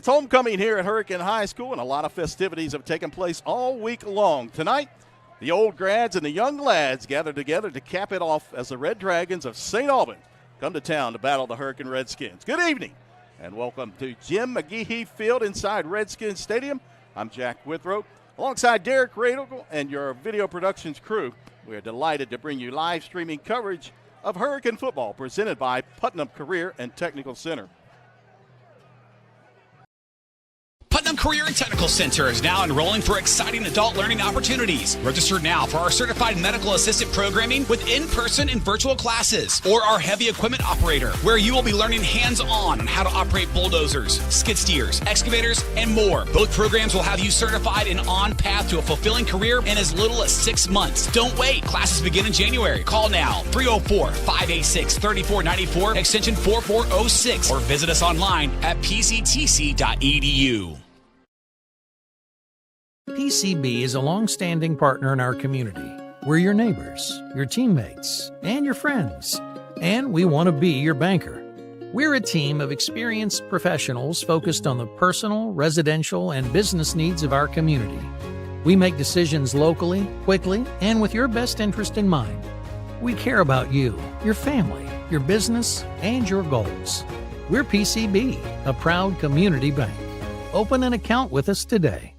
It's homecoming here at Hurricane High School, and a lot of festivities have taken place all week long. Tonight, the old grads and the young lads gather together to cap it off as the Red Dragons of St. Albans come to town to battle the Hurricane Redskins. Good evening, and welcome to Jim McGehee Field inside Redskins Stadium. I'm Jack Withrow, alongside Derek Radel and your video productions crew. We are delighted to bring you live streaming coverage of Hurricane football presented by PUTNAM Career and Technical Center. PUTNAM Career and Technical Center is now enrolling for exciting adult learning opportunities. Register now for our certified medical assistant programming with in-person and virtual classes, or our heavy equipment operator, where you will be learning hands-on on how to operate bulldozers, skid steers, excavators, and more. Both programs will have you certified and on path to a fulfilling career in as little as 6 months. Don't wait. Classes begin in January. Call now, 304-586-3494, extension 4406, or visit us online at pctc.edu. PCB is a long-standing partner in our community. We're your neighbors, your teammates, and your friends, and we want to be your banker. We're a team of experienced professionals focused on the personal, residential, and business needs of our community. We make decisions locally, quickly, and with your best interest in mind. We care about you, your family, your business, and your goals. We're PCB, a proud community bank. Open an account with us today.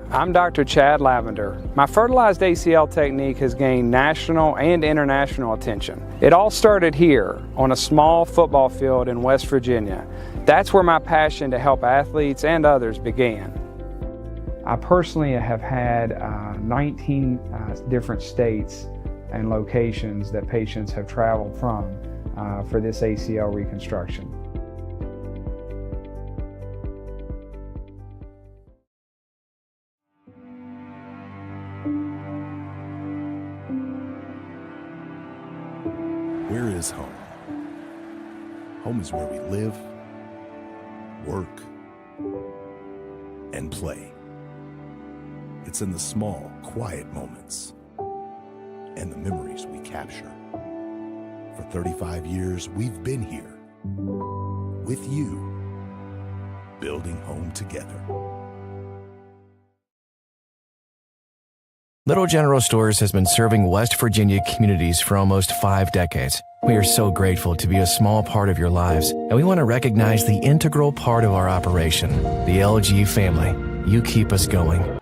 I'm Dr. Chad Lavender. My fertilized ACL technique has gained national and international attention. It all started here on a small football field in West Virginia. That's where my passion to help athletes and others began. I personally have had 19 different states and locations that patients have traveled from for this ACL reconstruction. Where is home? Home is where we live, work, and play. It's in the small, quiet moments and the memories we capture. For 35 years, we've been here with you, building home together. Little General Stores has been serving West Virginia communities for almost 5 decades. We are so grateful to be a small part of your lives, and we want to recognize the integral part of our operation, the LG family. You keep us going.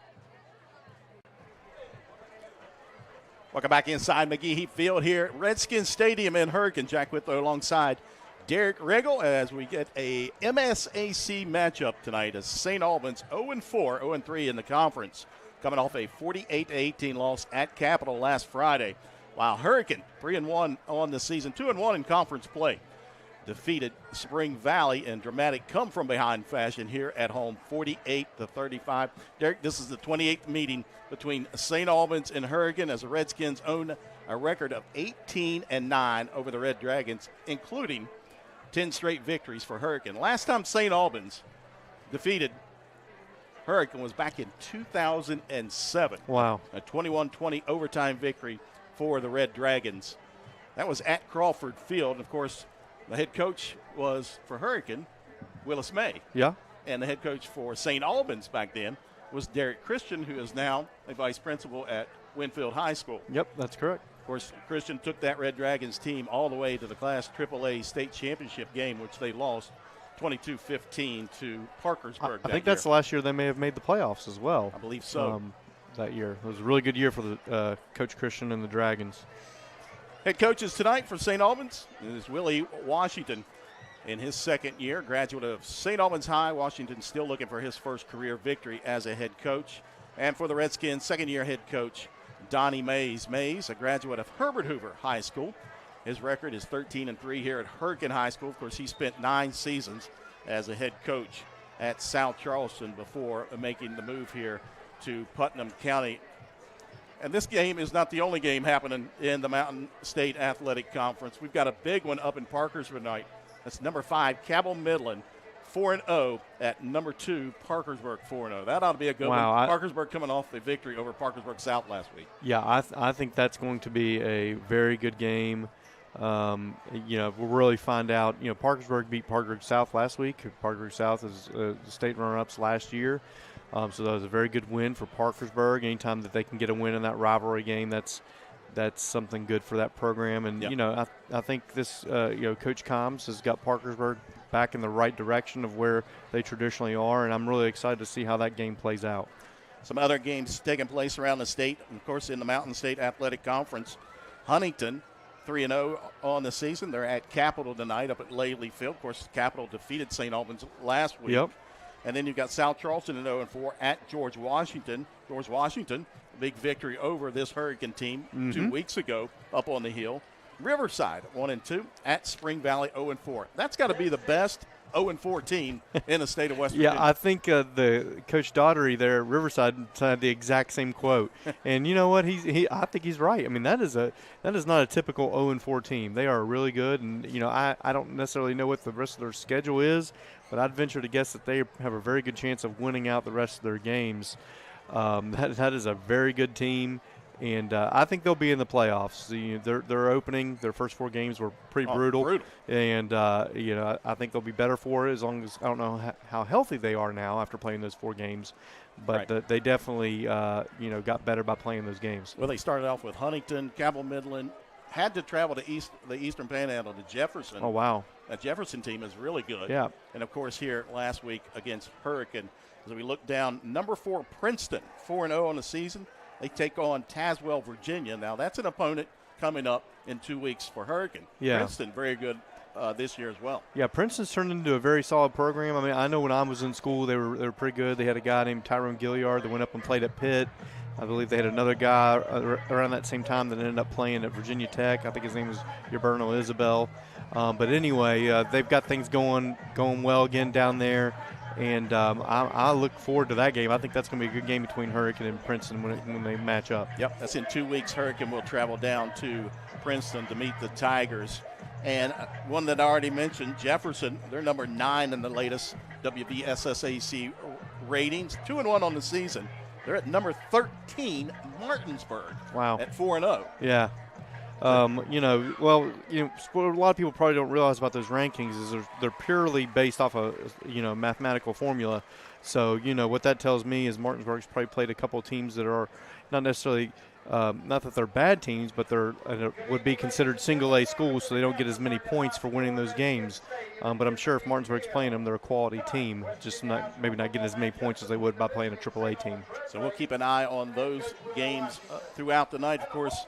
Welcome back inside McGehee Field here at Redskins Stadium in Hurricane. Jack Withrow alongside Derek Regel as we get a MSAC matchup tonight as St. Albans 0-4, 0-3 in the conference, coming off a 48-18 loss at Capital last Friday, while Hurricane 3-1 on the season, 2-1 in conference play, defeated Spring Valley in dramatic come-from-behind fashion here at home, 48-35. Derek, this is the 28th meeting between St. Albans and Hurricane as the Redskins own a record of 18-9 over the Red Dragons, including 10 straight victories for Hurricane. Last time St. Albans defeated Hurricane was back in 2007. Wow. A 21-20 overtime victory for the Red Dragons. That was at Crawford Field. And of course, the head coach was for Hurricane, Willis May. Yeah. And the head coach for St. Albans back then was Derek Christian, who is now a vice principal at Winfield High School. Yep, that's correct. Of course, Christian took that Red Dragons team all the way to the Class AAA state championship game, which they lost 22-15 to Parkersburg. I think that's the last year they may have made the playoffs as well. I believe so. That year. It was a really good year for the Coach Christian and the Dragons. Head coaches tonight for St. Albans is Willie Washington in his second year, graduate of St. Albans High. Washington still looking for his first career victory as a head coach. And for the Redskins, second-year head coach Donnie Mays. Mays, a graduate of Herbert Hoover High School. His record is 13-3 here at Hurricane High School. Of course, he spent 9 seasons as a head coach at South Charleston before making the move here to Putnam County. And this game is not the only game happening in the Mountain State Athletic Conference. We've got a big one up in Parkersburg tonight. That's number 5, Cabell Midland, 4-0 at number 2, Parkersburg 4-0. That ought to be a good one. Parkersburg coming off a victory over Parkersburg South last week. Yeah, I think that's going to be a very good game. We'll really find out. Parkersburg beat Parkersburg South last week. Parkersburg South is the state runner-ups last year. So that was a very good win for Parkersburg. Anytime that they can get a win in that rivalry game, that's something good for that program. And, Yep. I think this, Coach Combs has got Parkersburg back in the right direction of where they traditionally are, and I'm really excited to see how that game plays out. Some other games taking place around the state, and of course in the Mountain State Athletic Conference. Huntington, 3-0 on the season. They're at Capital tonight up at Laley Field. Of course, Capital defeated St. Albans last week. Yep. And then you've got South Charleston at 0-4 at George Washington. George Washington, a big victory over this Hurricane team 2 weeks ago up on the hill. Riverside, 1-2 at Spring Valley, 0-4. That's got to be the best 0-4 team in the state of West Virginia. Yeah, I think the Coach Daugherty there at Riverside had the exact same quote. And you know what? I think he's right. I mean, that is not a typical 0-4 team. They are really good, and I don't necessarily know what the rest of their schedule is, but I'd venture to guess that they have a very good chance of winning out the rest of their games. That is a very good team. And I think they'll be in the playoffs. They're opening. Their first 4 games were pretty brutal. And, I think they'll be better for it as long as – I don't know how healthy they are now after playing those 4 games. But Right. They definitely, got better by playing those games. Well, they started off with Huntington, Cabell Midland, had to travel to the Eastern Panhandle to Jefferson. Oh, wow. That Jefferson team is really good. Yeah. And, of course, here last week against Hurricane, as we look down, number 4 Princeton, 4-0 on the season. They take on Tazewell, Virginia. Now, that's an opponent coming up in 2 weeks for Hurricane. Yeah. Princeton, very good this year as well. Yeah, Princeton's turned into a very solid program. I mean, I know when I was in school, they were pretty good. They had a guy named Tyrone Gilliard that went up and played at Pitt. I believe they had another guy around that same time that ended up playing at Virginia Tech. I think his name was Uberno Isabel. But anyway, they've got things going well again down there. And I look forward to that game. I think that's going to be a good game between Hurricane and Princeton when they match up. Yep, that's in 2 weeks. Hurricane will travel down to Princeton to meet the Tigers. And one that I already mentioned, Jefferson, they're number 9 in the latest WVSSAC ratings, 2-1 on the season. They're at number 13, Martinsburg. Wow. At 4-0. Yeah. What a lot of people probably don't realize about those rankings is they're purely based off a mathematical formula. So what that tells me is Martinsburg's probably played a couple of teams that are not necessarily not that they're bad teams, but they're would be considered single A schools, so they don't get as many points for winning those games. But I'm sure if Martinsburg's playing them, they're a quality team, just maybe not getting as many points as they would by playing a AAA team. So we'll keep an eye on those games throughout the night. Of course,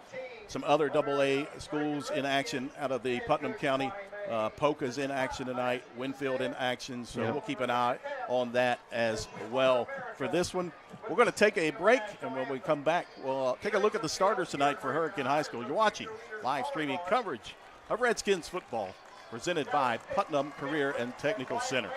some other AA schools in action out of the Putnam County. Polka's in action tonight, Winfield in action, so We'll keep an eye on that as well. For this one, we're going to take a break, and when we come back, we'll take a look at the starters tonight for Hurricane High School. You're watching live streaming coverage of Redskins football presented by Putnam Career and Technical Center.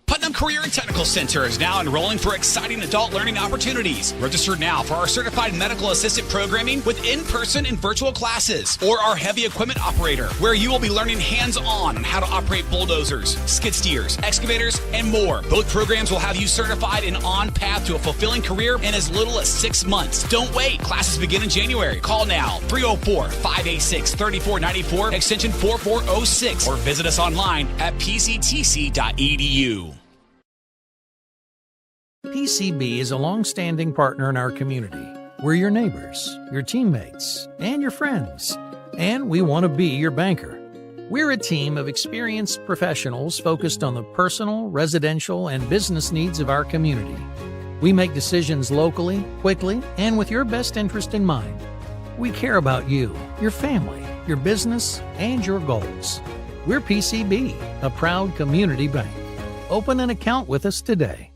Putnam Career and Technical Center is now enrolling for exciting adult learning opportunities. Register now for our certified medical assistant programming with in-person and virtual classes, or our heavy equipment operator, where you will be learning hands-on on how to operate bulldozers, skid steers, excavators, and more. Both programs will have you certified and on path to a fulfilling career in as little as 6 months. Don't wait. Classes begin in January. Call now, 304-586-3494, extension 4406, or visit us online at pctc.edu. PCB is a long-standing partner in our community. We're your neighbors, your teammates, and your friends. And we want to be your banker. We're a team of experienced professionals focused on the personal, residential, and business needs of our community. We make decisions locally, quickly, and with your best interest in mind. We care about you, your family, your business, and your goals. We're PCB, a proud community bank. Open an account with us today.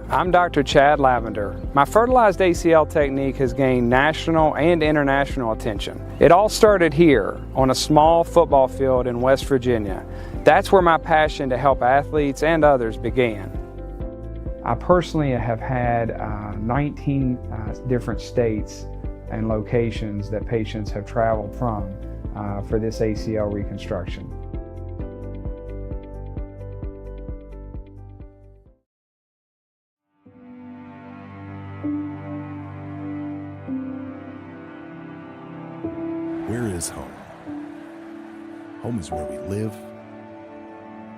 I'm Dr. Chad Lavender. My fertilized ACL technique has gained national and international attention. It all started here on a small football field in West Virginia. That's where my passion to help athletes and others began. I personally have had 19 different states and locations that patients have traveled from for this ACL reconstruction. is home. Home is where we live,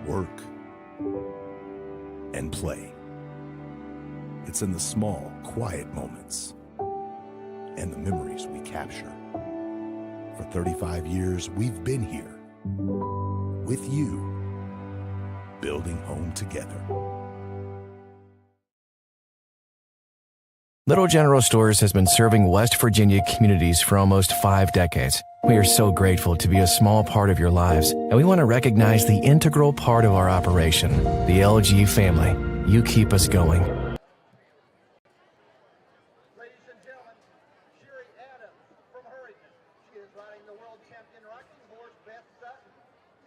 work, and play. It's in the small, quiet moments and the memories we capture. For 35 years, we've been here with you, building home together. Little General Stores has been serving West Virginia communities for almost 5 decades. We are so grateful to be a small part of your lives, and we want to recognize the integral part of our operation, the LG family. You keep us going. Ladies and gentlemen, Sherry Adams from Hurricane. She is riding the world champion rocking horse Beth Sutton,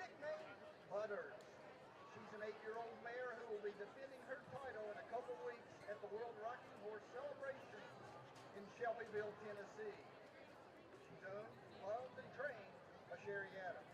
nicknamed Butters. She's an 8-year-old mare who will be defending her title in a couple weeks at the World Rocking Horse Celebration in Shelbyville, Tennessee. She's owned, loved, and trained by Sherry Adams.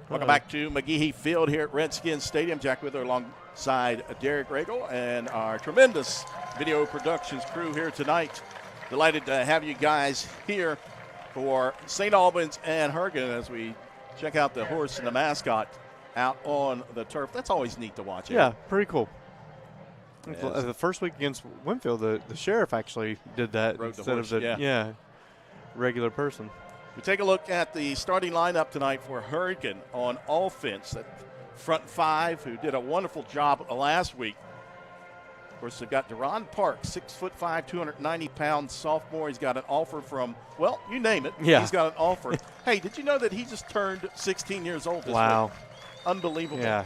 Welcome back to McGehee Field here at Redskins Stadium. Jack Withler alongside Derek Regal and our tremendous video productions crew here tonight. Delighted to have you guys here for St. Albans and Hurricane as we check out the horse and the mascot out on the turf. That's always neat to watch. Yeah, pretty cool. The first week against Winfield, the sheriff actually did that instead of the regular person. We take a look at the starting lineup tonight for Hurricane on offense. That front five who did a wonderful job last week. Of course, they've got Deron Park, 6'5", 290-pound sophomore. He's got an offer from, well, you name it. Yeah. He's got an offer. Hey, did you know that he just turned 16 years old this week? Unbelievable. Yeah,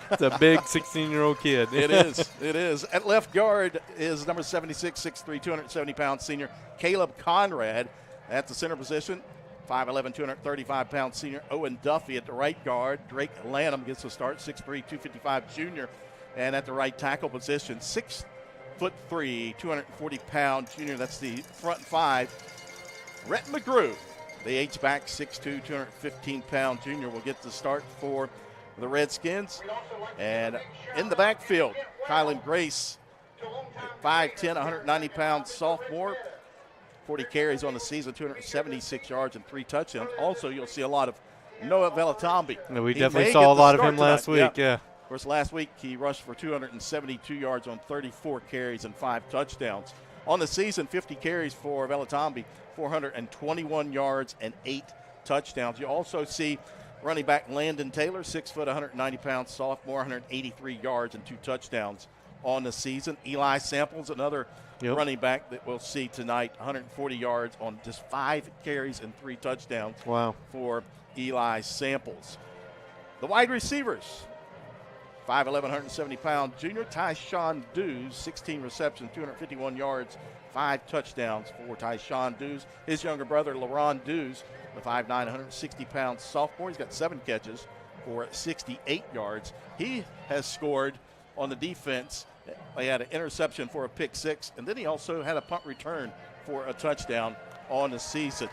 it's a big 16-year-old kid. It is. It is. At left guard is number 76, 6'3", 270-pound senior Caleb Conrad. At the center position, 5'11", 235-pound senior Owen Duffy. At the right guard, Drake Lanham gets the start, 6'3", 255 junior. And at the right tackle position, 6'3", 240-pound junior. That's the front five. Rhett McGrew, the H-back, 6'2", 215-pound junior, will get the start for the Redskins. And in the backfield, Kylan Grace, 5'10", 190-pound sophomore. 40 carries on the season, 276 yards and 3 touchdowns. Also, you'll see a lot of Noah Velatambi. We definitely saw a lot of him last week, yeah. Of course, last week he rushed for 272 yards on 34 carries and 5 touchdowns. On the season, 50 carries for Velatambi, 421 yards and 8 touchdowns. You also see running back Landon Taylor, 6', 190-pound sophomore, 183 yards and 2 touchdowns on the season. Eli Samples, another running back that we'll see tonight, 140 yards on just 5 carries and 3 touchdowns for Eli Samples. The wide receivers, 5'11", 170-pound junior Tyshawn Dews, 16 receptions, 251 yards, 5 touchdowns for Tyshawn Dews. His younger brother, LaRon Dews, the 5'9", 160-pound sophomore. He's got 7 catches for 68 yards. He has scored on the defense. He had an interception for a pick 6, and then he also had a punt return for a touchdown on the season.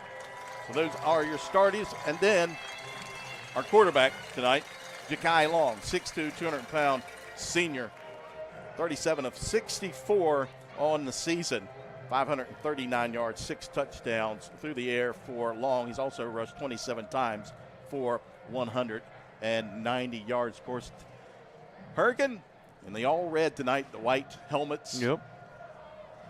So those are your starters. And then our quarterback tonight, Ja'Kai Long, 6'2", 200-pound senior, 37 of 64 on the season, 539 yards, 6 touchdowns through the air for Long. He's also rushed 27 times for 190 yards. Of course, Hurricane in the all-red tonight, the white helmets.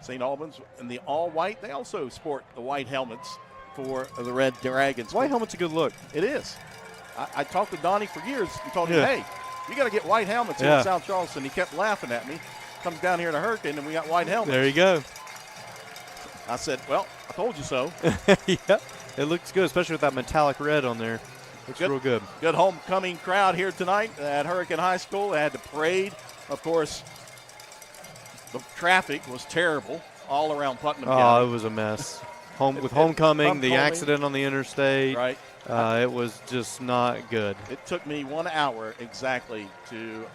St. Albans in the all-white. They also sport the white helmets for the Red Dragons. White helmet's a good look. It is. I talked to Donnie for years and told him, hey, you got to get white helmets in South Charleston. He kept laughing at me. Comes down here to Hurricane, and we got white helmets. There you go. I said, well, I told you so. Yeah, it looks good, especially with that metallic red on there. Looks real good. Good homecoming crowd here tonight at Hurricane High School. They had the parade. Of course, the traffic was terrible all around Putnam County. Oh, it was a mess. Homecoming, the accident on the interstate. Right. It was just not good. It took me 1 hour exactly to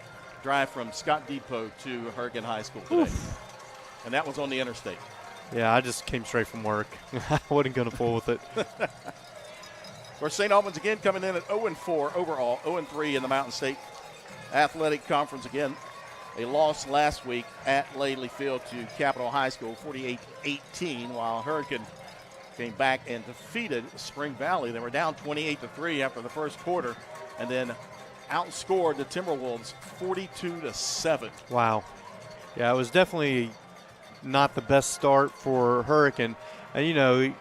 drive from Scott Depot to Hurricane High School today. Oof. And that was on the interstate. Yeah, I just came straight from work. I wasn't going to fool with it. Of course, St. Albans again coming in at 0-4 overall, 0-3 in the Mountain State Athletic Conference. Again, a loss last week at Lately Field to Capitol High School, 48-18, while Hurricane came back and defeated Spring Valley. They were down 28-3 after the first quarter, and then outscored the Timberwolves 42-7. Wow. Yeah, it was definitely not the best start for Hurricane. And, you know,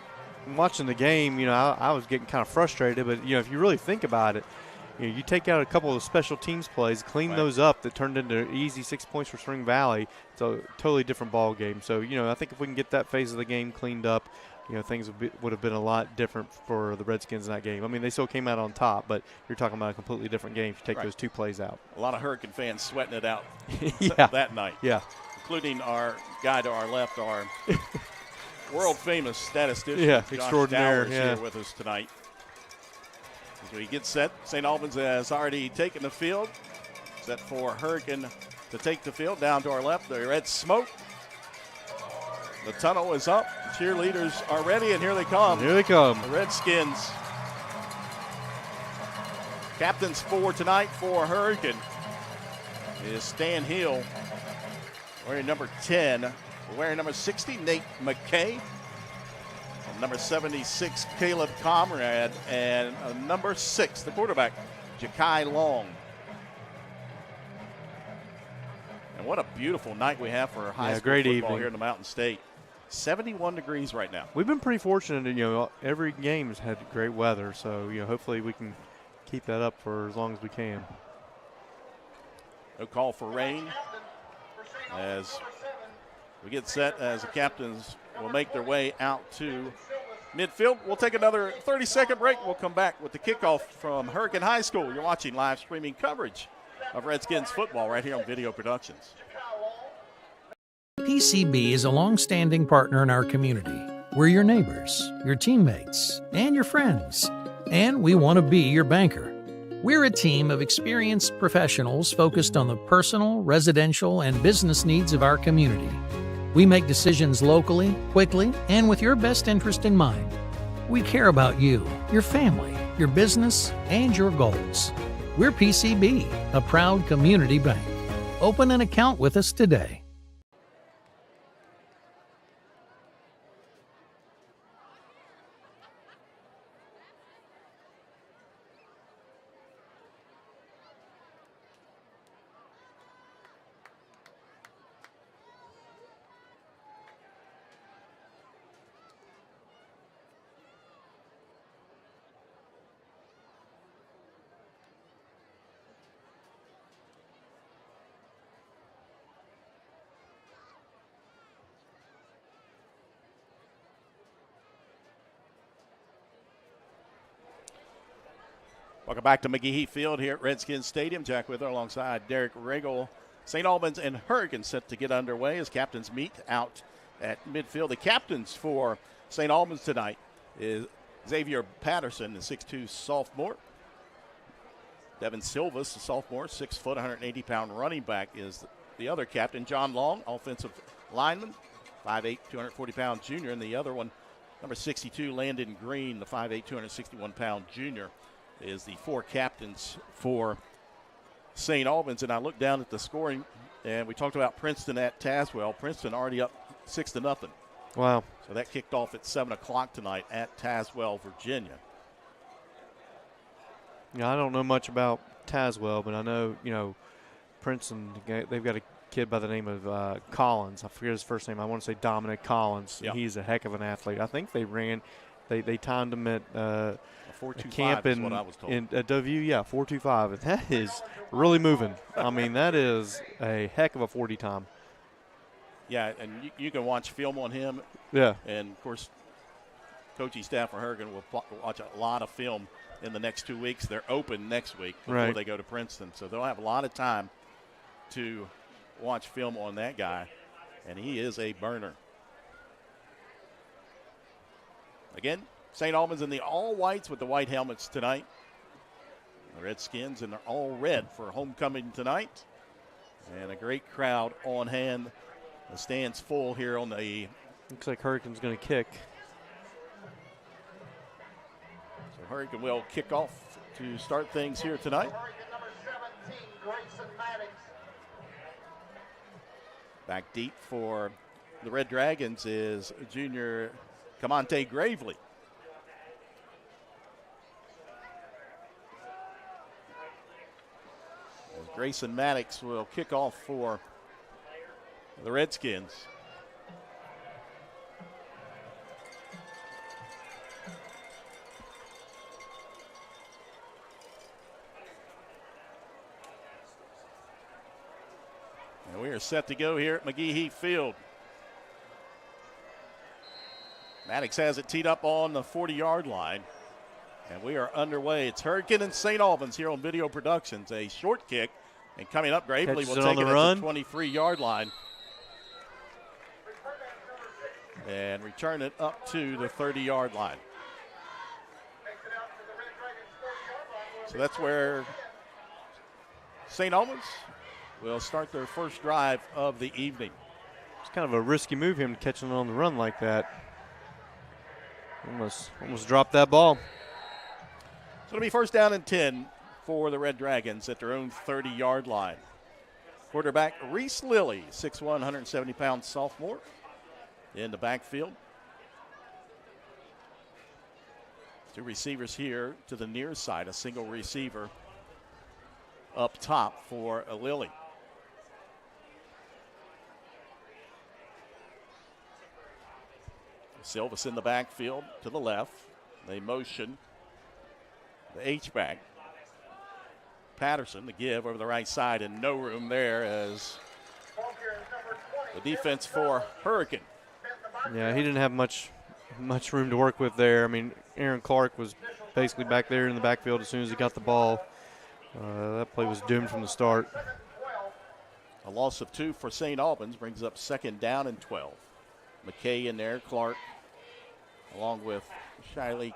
watching the game, you know, I was getting kind of frustrated. But, you know, if you really think about it, you know, you take out a couple of special teams plays, clean those up that turned into easy 6 points for Spring Valley. It's a totally different ball game. So, you know, I think if we can get that phase of the game cleaned up, you know, things would have been a lot different for the Redskins in that game. I mean, they still came out on top, but you're talking about a completely different game if you take those two plays out. A lot of Hurricane fans sweating it out that night. Yeah. Including our guy to our left, our world-famous statistician, Josh extraordinaire, Dowers, here with us tonight. As we get set, St. Albans has already taken the field. Set for Hurricane to take the field. Down to our left, the red smoke. The tunnel is up. The cheerleaders are ready, and here they come. Here they come. The Redskins. Captains for tonight for Hurricane is Stan Hill, wearing number 10. Wearing number 60, Nate McKay. Number 76, Caleb Comrade. And number 6, the quarterback, Ja'Kai Long. And what a beautiful night we have for high school great football evening here in the Mountain State. 71 degrees right now. We've been pretty fortunate. You know, every game has had great weather. So, you know, hopefully we can keep that up for as long as we can. No call for rain as we get set, as the captains will make their way out to midfield. We'll take another 30-second break. We'll come back with the kickoff from Hurricane High School. You're watching live streaming coverage of Redskins football right here on Video Productions. PCB is a long-standing partner in our community. We're your neighbors, your teammates, and your friends. And we want to be your banker. We're a team of experienced professionals focused on the personal, residential, and business needs of our community. We make decisions locally, quickly, and with your best interest in mind. We care about you, your family, your business, and your goals. We're PCB, a proud community bank. Open an account with us today. Welcome back to McGehee Field here at Redskins Stadium. Jack Wither alongside Derek Riggle. St. Albans and Hurricane set to get underway as captains meet out at midfield. The captains for St. Albans tonight is Xavier Patterson, the 6'2 sophomore. Devin Silvas, the sophomore, 6 foot, 180-pound running back, is the other captain. John Long, offensive lineman, 5'8", 240-pound junior. And the other one, number 62, Landon Green, the 5'8", 261-pound junior, is the 4 captains for St. Albans. And I looked down at the scoring, and we talked about Princeton at Tazewell. Princeton already up 6-0. Wow. So that kicked off at 7 o'clock tonight at Tazewell, Virginia. Yeah, I don't know much about Tazewell, but I know, you know, Princeton, they've got a kid by the name of Collins. I forget his first name. I want to say Dominic Collins. Yep. He's a heck of an athlete. I think they timed him at 4.25 camp is what I was told. at W. Yeah, 4.25. And that is really moving. I mean, that is a heck of a 40 time. Yeah, and you can watch film on him. Yeah. And, of course, coaching staff for Hurricane will watch a lot of film in the next 2 weeks. They're open next week before they go to Princeton. So they'll have a lot of time to watch film on that guy, and he is a burner. Again, St. Albans in the all-whites with the white helmets tonight. The Redskins in their all-red for homecoming tonight. And a great crowd on hand. The stands full here on the. Looks like Hurricane's going to kick. So Hurricane will kick off to start things here tonight. Hurricane number 17, Grayson Maddox. Back deep for the Red Dragons is junior Camonte Gravely. As Grayson Maddox will kick off for the Redskins. And we are set to go here at McGehee Field. Maddox has it teed up on the 40-yard line. And we are underway. It's Hurricane and St. Albans here on Video Productions. A short kick. And coming up, Gravely will take it at the 23-yard line. And return it up to the 30-yard line. So that's where St. Albans will start their first drive of the evening. It's kind of a risky move, him catching it on the run like that. Almost dropped that ball. So it'll be first down and 10 for the Red Dragons at their own 30-yard line. Quarterback Reese Lilly, 6'1", 170-pound sophomore in the backfield. Two receivers here to the near side, a single receiver up top for Lilly. Silvas in the backfield to the left. They motion the H-back. Patterson, the give over the right side, and no room there as the defense for Hurricane. Yeah, he didn't have much room to work with there. I mean, Aaron Clark was basically back there in the backfield as soon as he got the ball. That play was doomed from the start. A loss of 2 for St. Albans brings up second down and 12. McKay in there, Clark, along with Shiley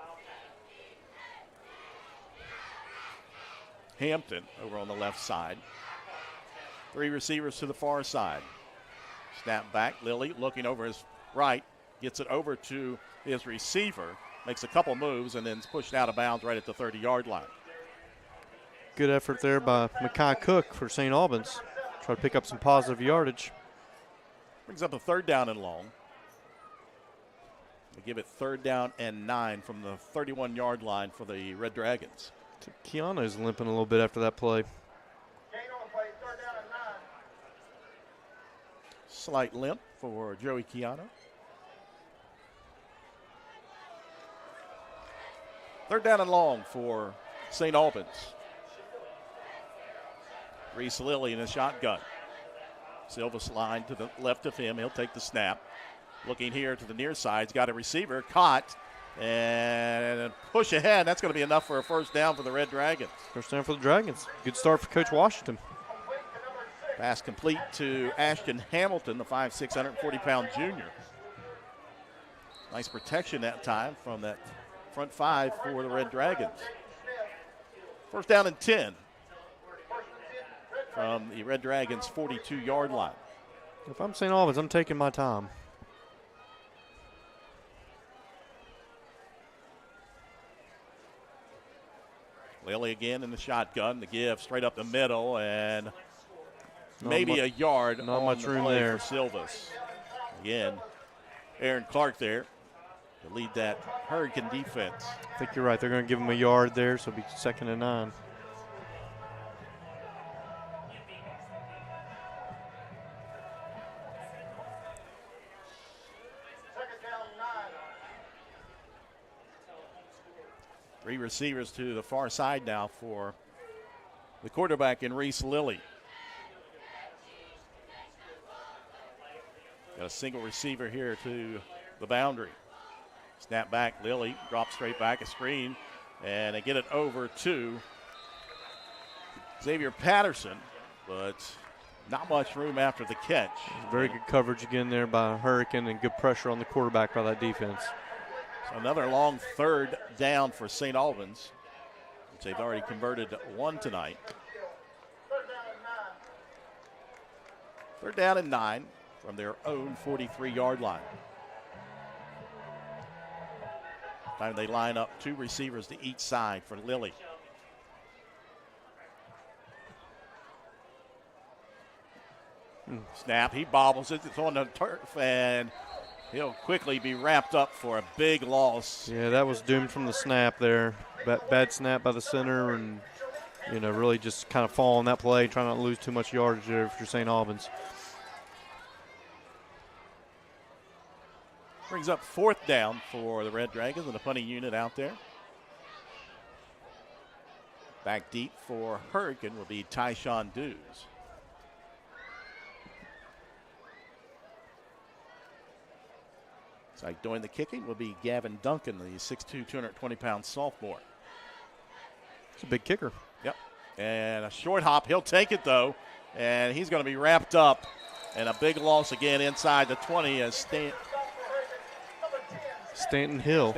Hampton over on the left side. Three receivers to the far side. Snap back, Lilly looking over his right, gets it over to his receiver, makes a couple moves, and then is pushed out of bounds right at the 30-yard line. Good effort there by Makai Cook for St. Albans. Try to pick up some positive yardage. Brings up a third down and long. They give it third down and 9 from the 31-yard line for the Red Dragons. Keanu's limping a little bit after that play. Slight limp for Joey Keanu. Third down and long for St. Albans. Reese Lilly in a shotgun. Silva's line to the left of him. He'll take the snap. Looking here to the near side. He's got a receiver. Caught. And push ahead. That's going to be enough for a first down for the Red Dragons. First down for the Dragons. Good start for Coach Washington. Pass complete to Ashton Hamilton, the 5'6", 140-pound junior. Nice protection that time from that front five for the Red Dragons. First down and 10 from the Red Dragons' 42-yard line. If I'm St. Albans, I'm taking my time. Lilly again in the shotgun. The give straight up the middle, and maybe a yard. Not much room there for Silvas. Again, Aaron Clark there to lead that Hurricane defense. I think you're right. They're going to give him a yard there, so it'll be second and 9. Three receivers to the far side now for the quarterback in Reese Lilly. Got a single receiver here to the boundary. Snap back, Lilly drops straight back, a screen, and they get it over to Xavier Patterson, but not much room after the catch. Very good coverage again there by Hurricane, and good pressure on the quarterback by that defense. So another long third down for St. Albans, which they've already converted one tonight. They're down and 9 from their own 43-yard line. Time they line up 2 receivers to each side for Lilly. Snap, he bobbles it. It's on the turf, and he'll quickly be wrapped up for a big loss. Yeah, that was doomed from the snap there. Bad snap by the center, and really just kind of fall on that play, trying not to lose too much yardage there if you're St. Albans. Brings up 4th down for the Red Dragons and the punting unit out there. Back deep for Hurricane will be Tyshawn Dews. Like doing the kicking will be Gavin Duncan, the 6'2", 220-pound sophomore. It's a big kicker. Yep. And a short hop. He'll take it, though, and he's going to be wrapped up. And a big loss again inside the 20 as Stanton Hill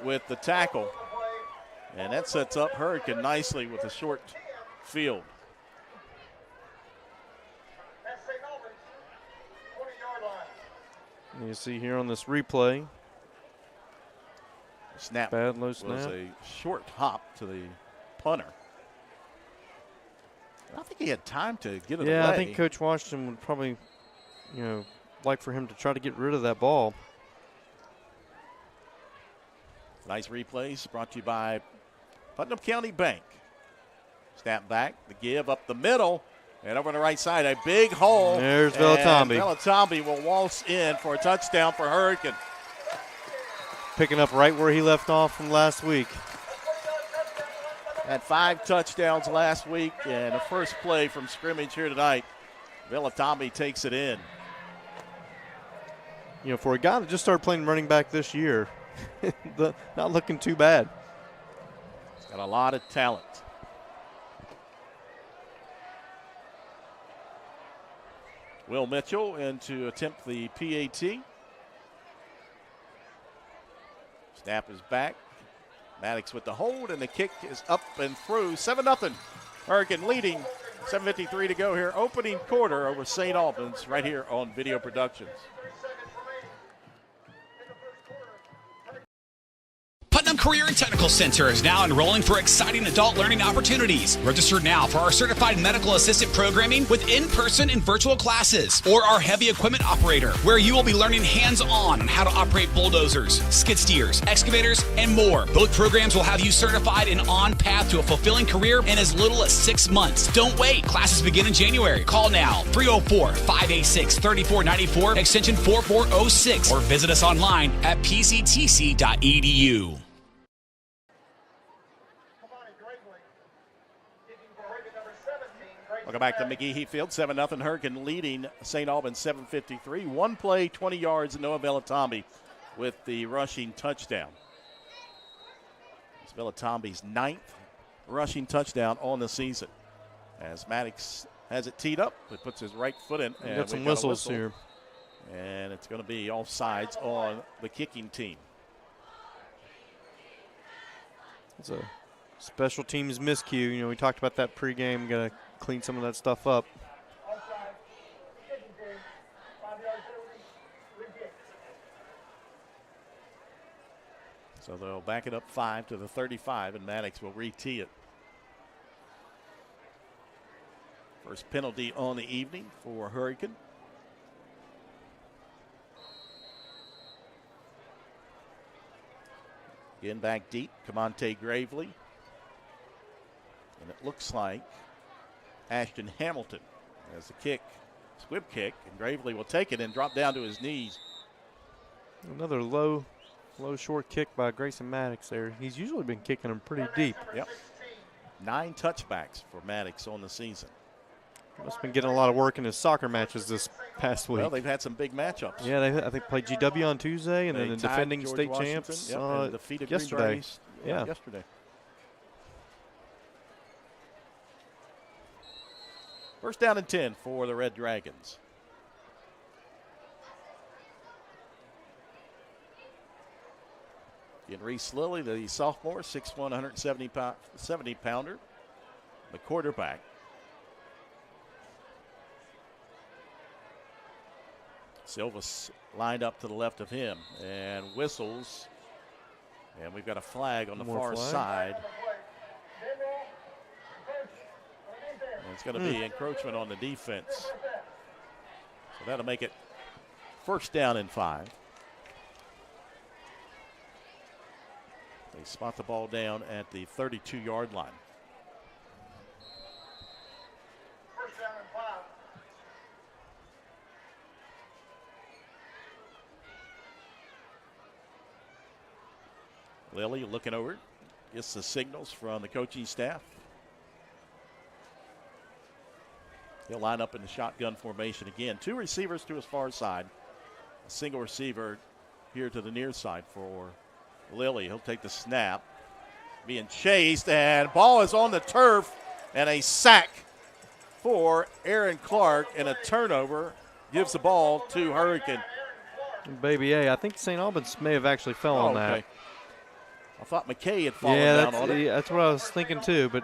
with the tackle. And that sets up Hurricane nicely with a short field. You see here on this replay. Snap. Bad low snap. Was a short hop to the punter. I don't think he had time to get it away. Yeah, I think Coach Washington would probably, like for him to try to get rid of that ball. Nice replays brought to you by Putnam County Bank. Snap back, the give up the middle. And over on the right side, a big hole. There's Velatambi. Velatambi will waltz in for a touchdown for Hurricane. Picking up right where he left off from last week. Had 5 touchdowns last week, and the first play from scrimmage here tonight, Velatambi takes it in. For a guy that just started playing running back this year, not looking too bad. He's got a lot of talent. Will Mitchell in to attempt the PAT. Snap is back. Maddox with the hold, and the kick is up and through. 7-0. Hurricane leading. 7:53 to go here. Opening quarter over St. Albans right here on Video Productions. Putnam Career and Technical Center is now enrolling for exciting adult learning opportunities. Register now for our certified medical assistant programming with in-person and virtual classes, or our heavy equipment operator, where you will be learning hands-on how to operate bulldozers, skid steers, excavators, and more. Both programs will have you certified and on path to a fulfilling career in as little as 6 months. Don't wait. Classes begin in January. Call now, 304-586-3494, extension 4406, or visit us online at pctc.edu. Welcome back to McGehee Field. 7-0 Hurricane leading St. Albans 7:53. 1 play, 20 yards, Noah Velatambi with the rushing touchdown. It's Velatambi's 9th rushing touchdown on the season. As Maddox has it teed up, it puts his right foot in. We got some whistles here. And it's going to be offsides on the kicking team. It's a special teams miscue. We talked about that pregame. Got to clean some of that stuff up. So they'll back it up 5 to the 35, and Maddox will re-tee it. First penalty on the evening for Hurricane. Again, back deep, Camonte Gravely. And it looks like Ashton Hamilton has the kick, squib kick, and Gravely will take it and drop down to his knees. Another low short kick by Grayson Maddox there. He's usually been kicking them pretty deep. Yep. 9 touchbacks for Maddox on the season. Must have been getting a lot of work in his soccer matches this past week. Well, they've had some big matchups. Yeah, I think played GW on Tuesday, and they then the defending George state Washington, champs and defeated yesterday. Yesterday. First down and 10 for the Red Dragons. Again, Reese Lilly, the sophomore, 6'1", 170-pounder, the quarterback. Silvas lined up to the left of him and whistles. And we've got a flag on the far side. And it's going to be encroachment on the defense. So that'll make it first down and 5. They spot the ball down at the 32-yard line. First down and 5. Lilly looking over, gets the signals from the coaching staff. He'll line up in the shotgun formation again. 2 receivers to his far side. A single receiver here to the near side for Lilly. He'll take the snap. Being chased, and ball is on the turf, and a sack for Aaron Clark, and a turnover gives the ball to Hurricane. Baby A, I think St. Albans may have actually fell on that. I thought McKay had fallen down on it. Yeah, that's what I was thinking too, but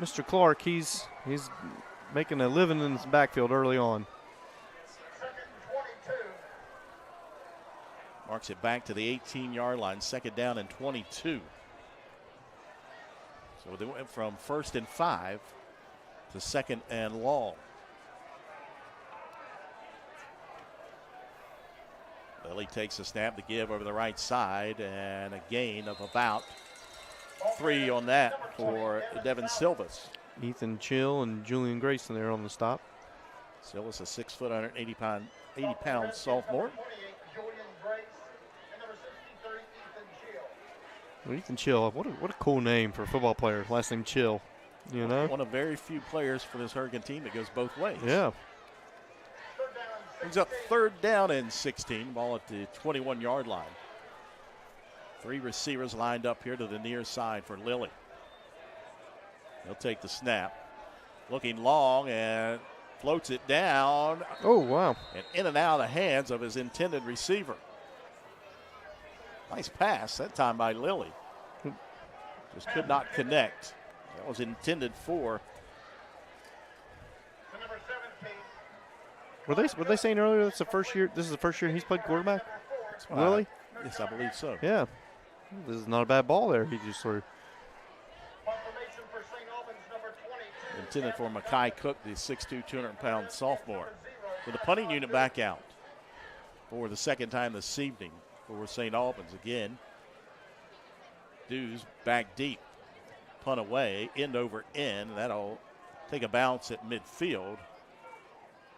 Mr. Clark, he's making a living in this backfield early on. Marks it back to the 18-yard line, second down and 22. So they went from 1st and 5 to 2nd and long. Lilly takes a snap to give over the right side, and a gain of about 3 on that for Devin Silvas. Ethan Chill and Julian Grayson there on the stop. Silvas, a 6 foot, 80-pound sophomore. Ethan Chill, what a cool name for a football player. Last name Chill, you know. One of very few players for this Hurricane team that goes both ways. Yeah. Brings up 3rd down and 16. Ball at the 21-yard line. 3 receivers lined up here to the near side for Lilly. He'll take the snap. Looking long and floats it down. Oh, wow. And in and out of the hands of his intended receiver. Nice pass that time by Lilly. Just could not connect. That was intended for. Were they saying earlier that's the first year? This is the first year he's played quarterback. Lilly? Yes, I believe so. Yeah. This is not a bad ball there. He just sort of. Intended for Makai Cook, the 6'2", 200-pound sophomore. So the punting unit back out for the second time this evening for St. Albans again. Dews back deep, punt away, end over end. That'll take a bounce at midfield.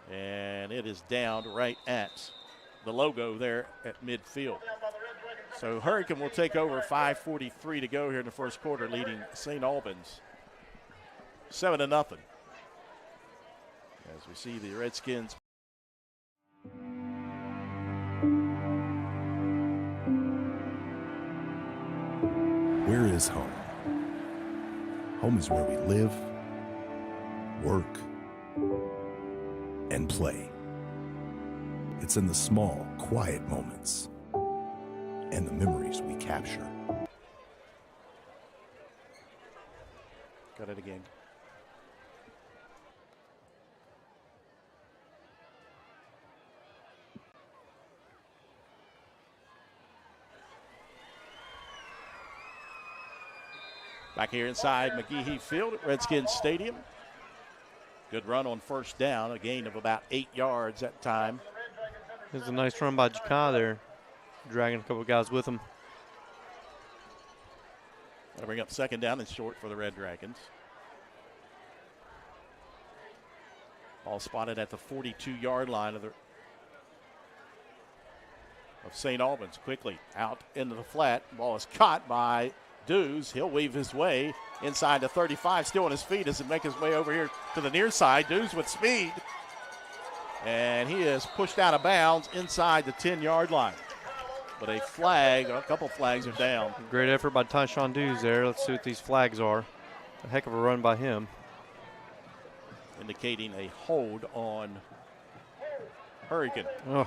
And it is down right at the logo there at midfield. So Hurricane will take over, 5:43 to go here in the first quarter, leading St. Albans 7-0. As we see the Redskins. Where is home? Home is where we live, work, and play. It's in the small, quiet moments and the memories we capture. Got it again. Back here inside McGehee Field at Redskins Stadium. Good run on first down, a gain of about 8 yards that time. There's a nice run by Jaka there, dragging a couple of guys with him. That'll bring up second down and short for the Red Dragons. Ball spotted at the 42-yard line of St. Albans. Quickly out into the flat. Ball is caught by Dews. He'll weave his way inside the 35, still on his feet as he makes his way over here to the near side. Dews with speed. And he is pushed out of bounds inside the 10-yard line. But a flag, a couple flags are down. Great effort by Tyshawn Dews there. Let's see what these flags are. A heck of a run by him. Indicating a hold on Hurricane. Oh.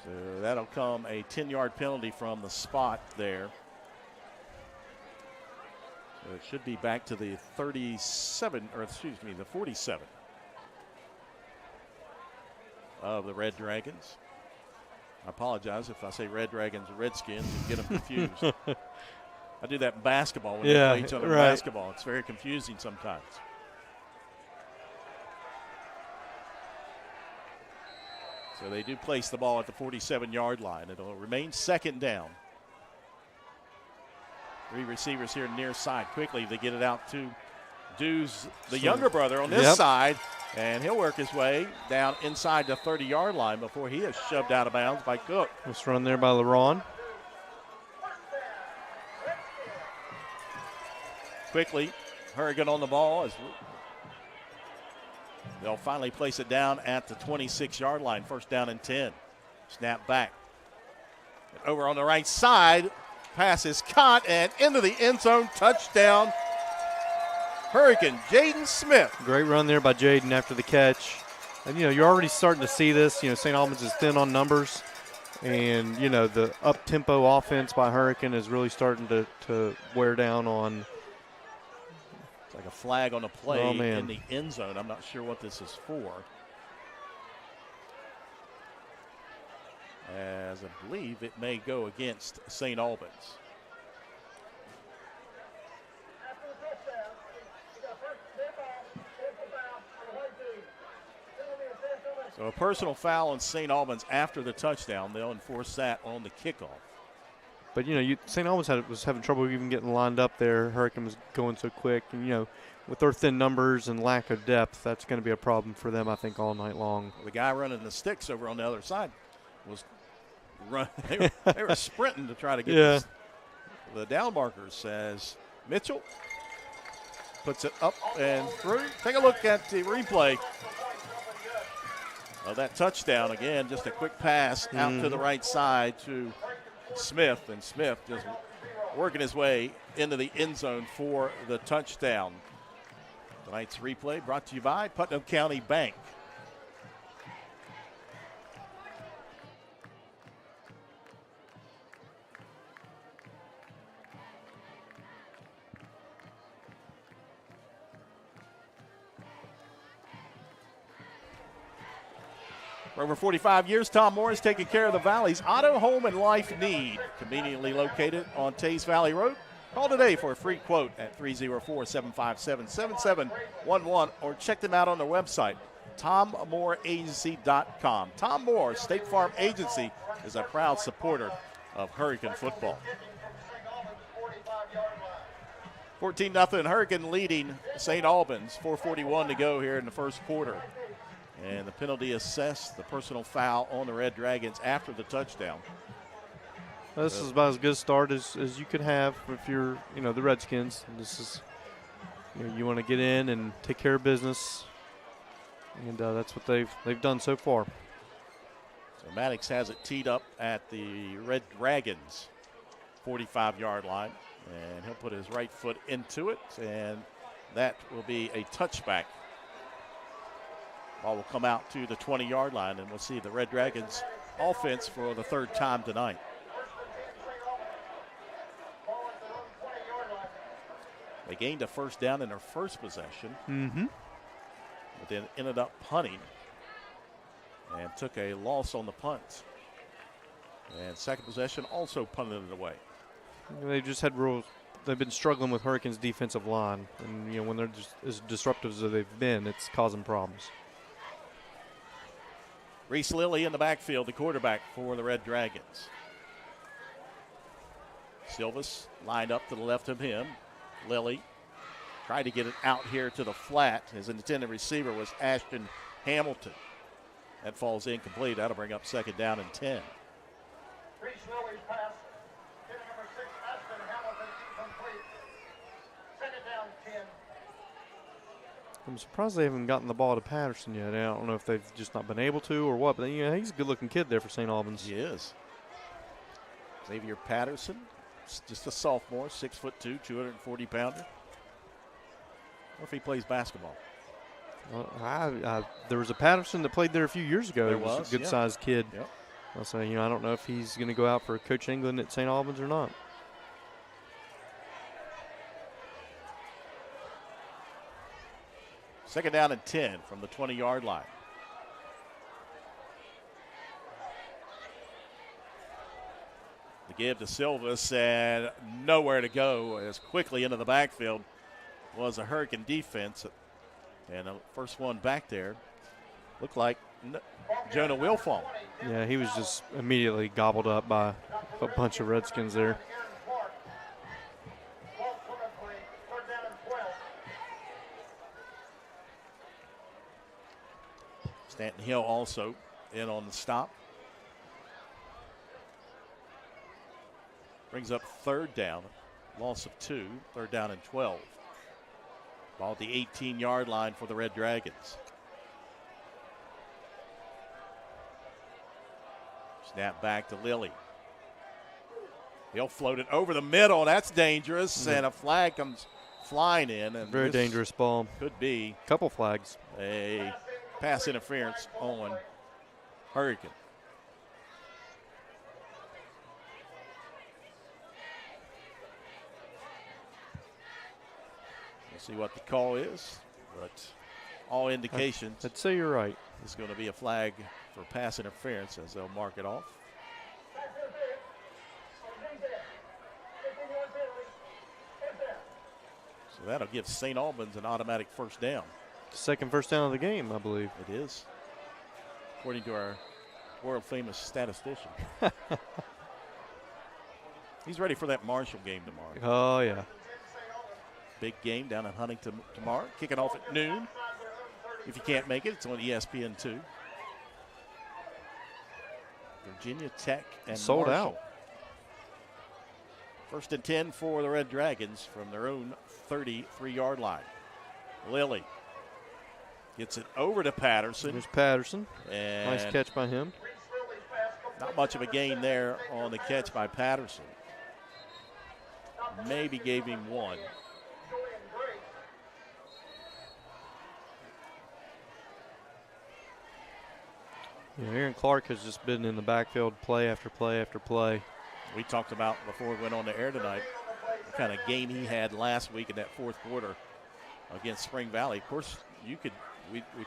So that'll come a 10-yard penalty from the spot there. So it should be back to the 37, or excuse me, the 47 of the Red Dragons. I apologize if I say Red Dragons or Redskins and get them confused. I do that in basketball when they play each other in basketball. It's very confusing sometimes. So they do place the ball at the 47-yard line. It'll remain second down. 3 receivers here near side. Quickly, they get it out to Dews, the younger brother, on this side, and he'll work his way down inside the 30-yard line before he is shoved out of bounds by Cook. Let's run there by LeRon. Quickly, Hurricane on the ball as they'll finally place it down at the 26-yard line. First down and 10. Snap back. And over on the right side, pass is caught and into the end zone. Touchdown, Hurricane Jaden Smith. Great run there by Jaden after the catch. And, you're already starting to see this. St. Albans is thin on numbers. And, the up-tempo offense by Hurricane is really starting to wear down on. It's like a flag on a play in the end zone. I'm not sure what this is for. As I believe it may go against St. Albans. So a personal foul on St. Albans after the touchdown. They'll enforce that on the kickoff. But, St. Albans was having trouble even getting lined up there. Hurricane was going so quick. And, with their thin numbers and lack of depth, that's going to be a problem for them, I think, all night long. The guy running the sticks over on the other side was they were sprinting to try to get the down markers as Mitchell puts it up and through. Take a look at the replay of that touchdown. Again, just a quick pass out to the right side to Smith, and Smith just working his way into the end zone for the touchdown. Tonight's replay brought to you by Putnam County Bank. For over 45 years, Tom Moore has taken care of the Valley's auto, home, and life need. Conveniently located on Tays Valley Road. Call today for a free quote at 304-757-7711 or check them out on their website, TomMooreAgency.com. Tom Moore, State Farm Agency, is a proud supporter of Hurricane football. 14-0 Hurricane leading St. Albans. 4:41 to go here in the first quarter. And the penalty assessed, the personal foul on the Red Dragons after the touchdown. This is about as good a start as you could have if you're, the Redskins. This is, you want to get in and take care of business, and that's what they've done so far. So Maddox has it teed up at the Red Dragons 45-yard line, and he'll put his right foot into it, and that will be a touchback. Ball will come out to the 20-yard line, and we'll see the Red Dragons offense for the third time tonight. They gained a first down in their first possession, but then ended up punting and took a loss on the punt. And second possession also punted it away. They just had rules. They've been struggling with Hurricanes' defensive line, and when they're just as disruptive as they've been, it's causing problems. Reese Lilly in the backfield, the quarterback for the Red Dragons. Silvas lined up to the left of him. Lilly tried to get it out here to the flat. His intended receiver was Ashton Hamilton. That falls incomplete. That'll bring up second down and 10. Reese Lilly's pass. Hit number 6, Ashton Hamilton, incomplete. Second down, 10. I'm surprised they haven't gotten the ball to Patterson yet. I don't know if they've just not been able to or what, but he's a good-looking kid there for St. Albans. He is. Xavier Patterson, just a sophomore, 6'2", 240-pounder. Or if he plays basketball. There was a Patterson that played there a few years ago. There he was a good-sized kid. Yep. I'll say, I don't know if he's going to go out for Coach England at St. Albans or not. Second down and 10 from the 20-yard line. The give to Silvas, and nowhere to go as quickly into the backfield was a Hurricane defense. And the first one back there looked like Jonah Wilfong. Yeah, he was just immediately gobbled up by a bunch of Redskins there. Stanton Hill also in on the stop. Brings up third down, loss of 2, third down and 12. Ball at the 18-yard line for the Red Dragons. Snap back to Lilly. He'll float it over the middle. That's dangerous, and a flag comes flying in. And very dangerous ball. Could be couple flags. A pass interference on Hurricane. We'll see what the call is, but all indications I'd say you're right. It's going to be a flag for pass interference as they'll mark it off. So that'll give St. Albans an automatic first down. Second first down of the game, I believe. It is, according to our world famous statistician. He's ready for that Marshall game tomorrow. Oh, yeah. Big game down in Huntington tomorrow. Kicking off at noon. If you can't make it, it's on ESPN2. Virginia Tech and sold Marshall. out. First and 10 for the Red Dragons from their own 33-yard line. Lilly gets it over to Patterson. There's Patterson. And nice catch by him. Not much of a gain there on the catch by Patterson. Maybe gave him one. Yeah, Aaron Clark has just been in the backfield play after play after play. We talked about before we went on the air tonight what kind of game he had last week in that fourth quarter against Spring Valley. Of course, we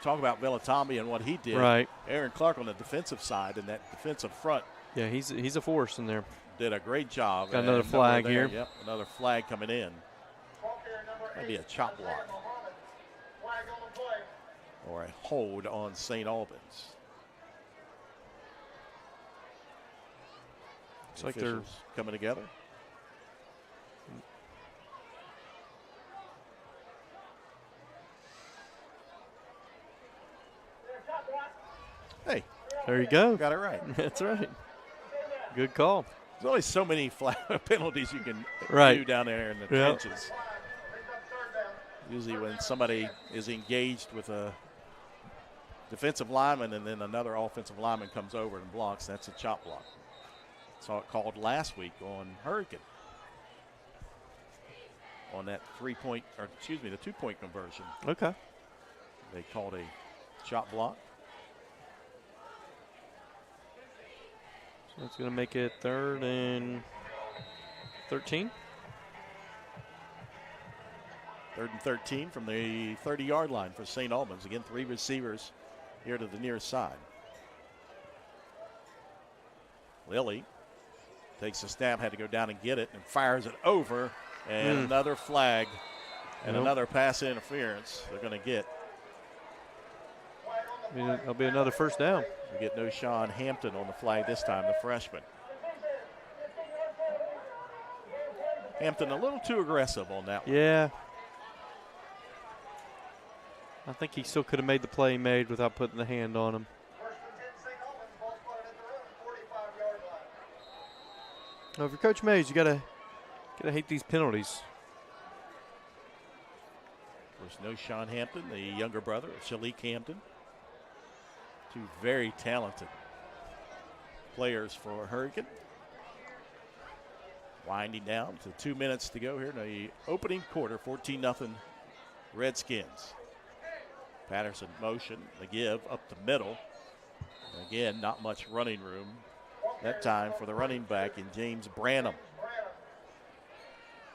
talk about Bellatami and what he did. Right. Aaron Clark on the defensive side and that defensive front. Yeah, he's a force in there. Did a great job. Got another flag here. Yep, another flag coming in. Maybe a chop block. Or a hold on St. Albans. Looks like they're coming together. Hey, there you go. Got it right. That's right. Good call. There's only so many penalties you can do down there in the trenches. Usually when somebody is engaged with a defensive lineman and then another offensive lineman comes over and blocks, that's a chop block. Saw it called last week on Hurricane. On that the 2-point conversion. Okay. They called a chop block. So that's going to make it 3rd and 13. 3rd and 13 from the 30-yard line for St. Albans. Again, 3 receivers here to the near side. Lilly takes a snap, had to go down and get it, and fires it over. And another flag and another pass interference they're going to get. It'll be another first down. We get no Sean Hampton on the flag this time, the freshman. Hampton a little too aggressive on that one. Yeah. I think he still could have made the play he made without putting the hand on him. Now, if you're Coach Mays, you gotta hate these penalties. Of course, no Sean Hampton, the younger brother of Shalik Hampton. 2 very talented players for Hurricane. Winding down to 2 minutes to go here in the opening quarter, 14-0 Redskins. Patterson motion, the give up the middle. Again, not much running room that time for the running back in James Branham.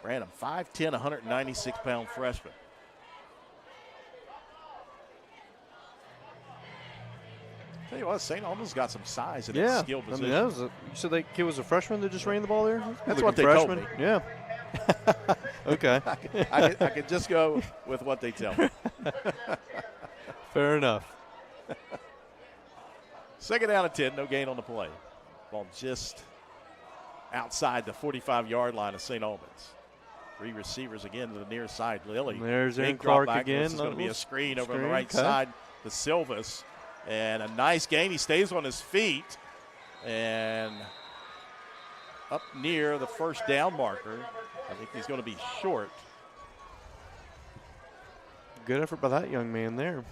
Branham, 5'10", 196-pound freshman. Tell you what, St. Albans got some size in Yeah, its skill position. I mean, that was you said that kid was a freshman that just ran the ball there? That's what they told freshman. me. Yeah. Okay. I could just go with what they tell me. Fair enough. Second down and 10, no gain on the play. Ball just outside the 45-yard line of St. Albans. 3 receivers again to the near side. Lilly. And there's Aaron big drop Clark back. again. This is going to be a screen over on the Screen, right okay. side to Silvas. And a nice gain. He stays on his feet. And up near the first down marker. I think he's going to be short. Good effort by that young man there.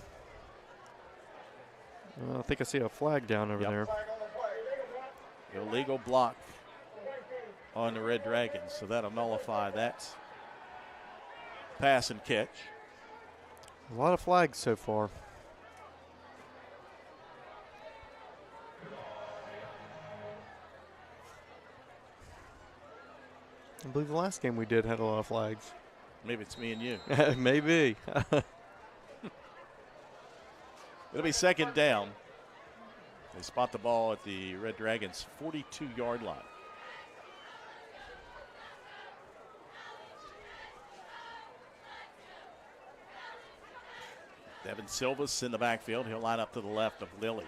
I think I see a flag down over there. Illegal block on the Red Dragons, so that'll nullify that pass and catch. A lot of flags so far. I believe the last game we did had a lot of flags. Maybe it's me and you. Maybe. It'll be second down. They spot the ball at the Red Dragons' 42-yard line. Devin Silvas in the backfield. He'll line up to the left of Lilly.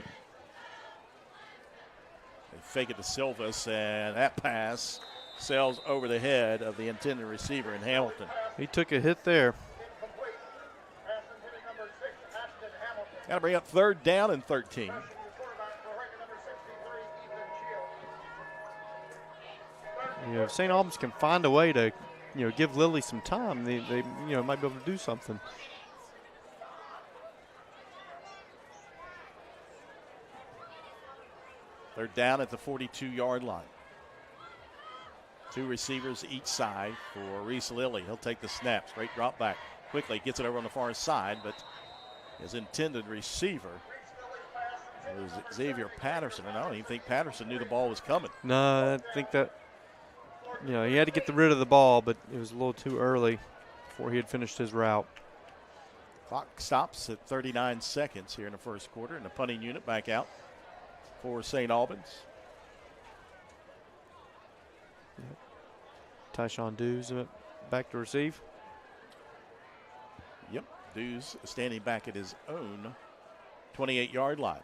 They fake it to Silvas, and that pass sails over the head of the intended receiver in Hamilton. He took a hit there. Got to bring up third down and 13. If St. Albans can find a way to, give Lilly some time, they might be able to do something. They're down at the 42-yard line. 2 receivers each side for Reese Lilly. He'll take the snap, straight drop back. Quickly gets it over on the far side, but his intended receiver was Xavier Patterson, and I don't even think Patterson knew the ball was coming. No, I think that, he had to get rid of the ball, but it was a little too early before he had finished his route. Clock stops at 39 seconds here in the first quarter, and the punting unit back out for St. Albans. Tyshawn Dews back to receive. Yep, Dews standing back at his own 28-yard line.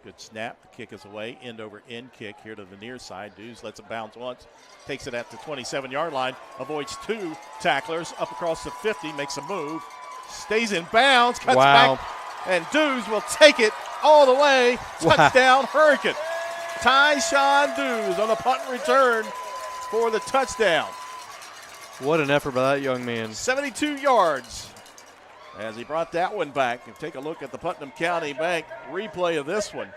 Good snap. The kick is away. End over end kick here to the near side. Dews lets it bounce once. Takes it at the 27-yard line. Avoids 2 tacklers. Up across the 50. Makes a move. Stays in bounds. Cuts back. And Dews will take it all the way. Touchdown, Hurricane. Tyshawn Dews on the punt and return for the touchdown. What an effort by that young man. 72 yards as he brought that one back. And take a look at the Putnam County Bank replay of this one.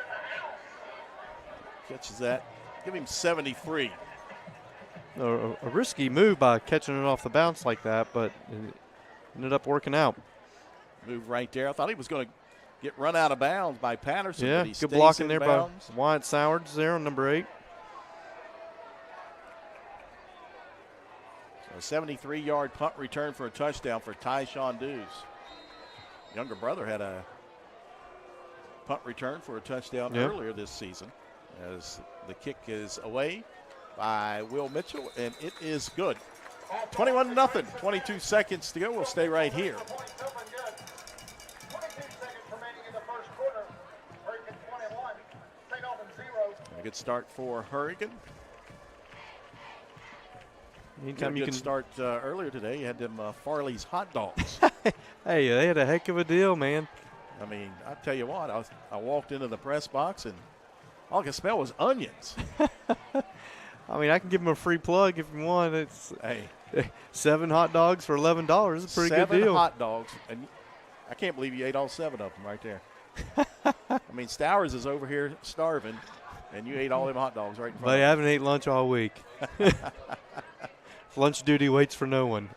Catches that. Give him 73. A risky move by catching it off the bounce like that, but it ended up working out. Move right there. I thought he was going to get run out of bounds by Patterson. Yeah, but he good stays blocking in there bounds. by Wyatt Sowards there on number 8. So a 73-yard punt return for a touchdown for Tyshawn Dews. Younger brother had a punt return for a touchdown earlier this season, as the kick is away by Will Mitchell, and it is good. 21-0, 22 seconds to go. We'll stay right here. A good start for Hurricane. Anytime you you can can start earlier today. You had them Farley's hot dogs. Hey, they had a heck of a deal, man. I mean, I tell you what, I walked into the press box and all I could smell was onions. I mean, I can give them a free plug if you want. It's Hey, 7 hot dogs for $11. It's a pretty good 7 deal. hot dogs, and I can't believe you ate all 7 of them right there. I mean, Stowers is over here starving, and you ate all them hot dogs right in front But I of him. haven't ate lunch all week. Lunch duty waits for no one.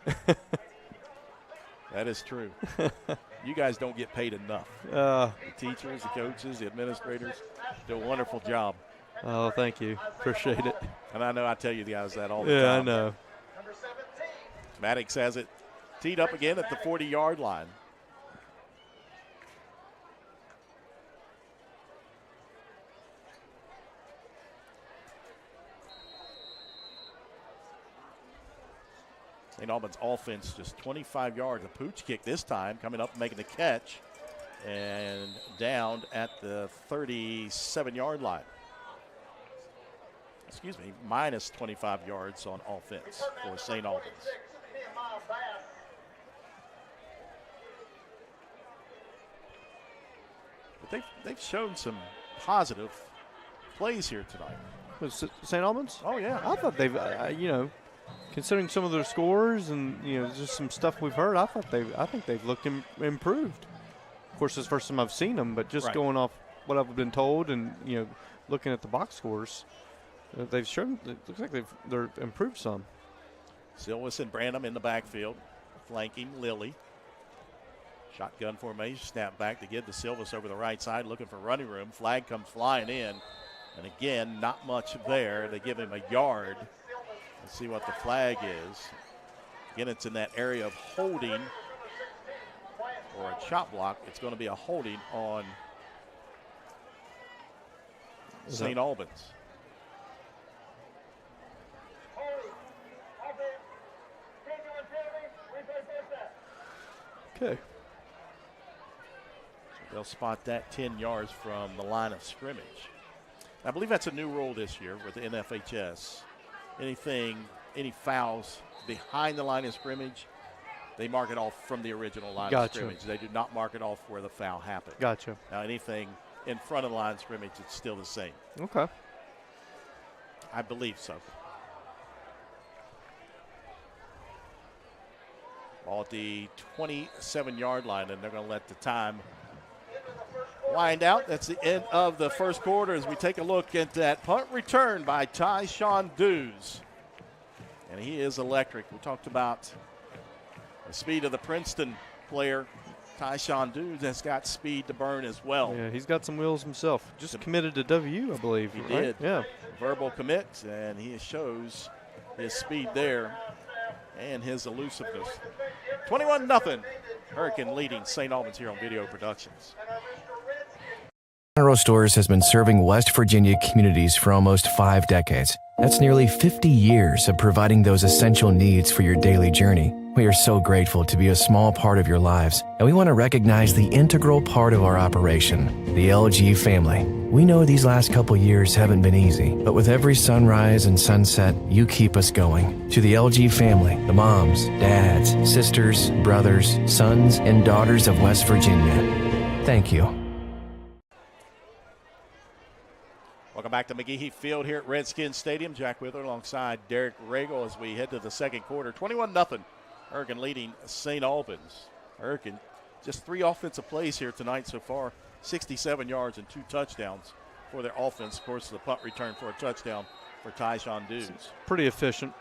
That is true. You guys don't get paid enough. The teachers, the coaches, the administrators do a wonderful job. Oh, thank you. Appreciate it. And I know I tell you guys that all the Yeah, time. I know. Maddox has it teed up again at the 40-yard line. St. Albans offense just 25 yards. A pooch kick this time, coming up making the catch and down at the 37-yard line. Excuse me, minus 25 yards on offense for St. Albans. But they've shown some positive plays here tonight. Was St. Albans? Oh, yeah. I thought they've, considering some of their scores and, just some stuff we've heard, I think they've looked improved. Of course, it's the first time I've seen them, but just going off what I've been told and, looking at the box scores, they've shown, it looks like they're improved some. Silvis and Branham in the backfield, flanking Lilly. Shotgun formation, snap back to give to Silvis over the right side, looking for running room. Flag comes flying in. And again, not much there. They give him a yard. Let's see what the flag is. Again, it's in that area of holding or a chop block. It's going to be a holding on St. Albans. Okay. So they'll spot that 10 yards from the line of scrimmage. I believe that's a new rule this year with the NFHS. Any fouls behind the line of scrimmage, they mark it off from the original line of scrimmage. They do not mark it off where the foul happened. Gotcha. Now, anything in front of the line of scrimmage, it's still the same. Okay. I believe so. Ball at the 27-yard line, and they're going to let the time wind out. That's the end of the first quarter as we take a look at that punt return by Tyshawn Dews. And he is electric. We talked about the speed of the Princeton player. Tyshawn Dews has got speed to burn as well. Yeah, he's got some wheels himself. Just committed to WU, I believe. He right? did. Yeah. Verbal commit, and he shows his speed there and his elusiveness. 21-0. Hurricane leading St. Albans here on Video Productions. General Stores has been serving West Virginia communities for almost 5 decades. That's nearly 50 years of providing those essential needs for your daily journey. We are so grateful to be a small part of your lives, and we want to recognize the integral part of our operation, the LG family. We know these last couple years haven't been easy, but with every sunrise and sunset, you keep us going. To the LG family, the moms, dads, sisters, brothers, sons, and daughters of West Virginia, thank you. Welcome back to McGehee Field here at Redskins Stadium. Jack Withler alongside Derek Regal as we head to the second quarter. 21-0. Hurricane leading St. Albans. Hurricane, just 3 offensive plays here tonight so far. 67 yards and 2 touchdowns for their offense. Of course, the punt return for a touchdown for Tyshawn Dews. Pretty efficient.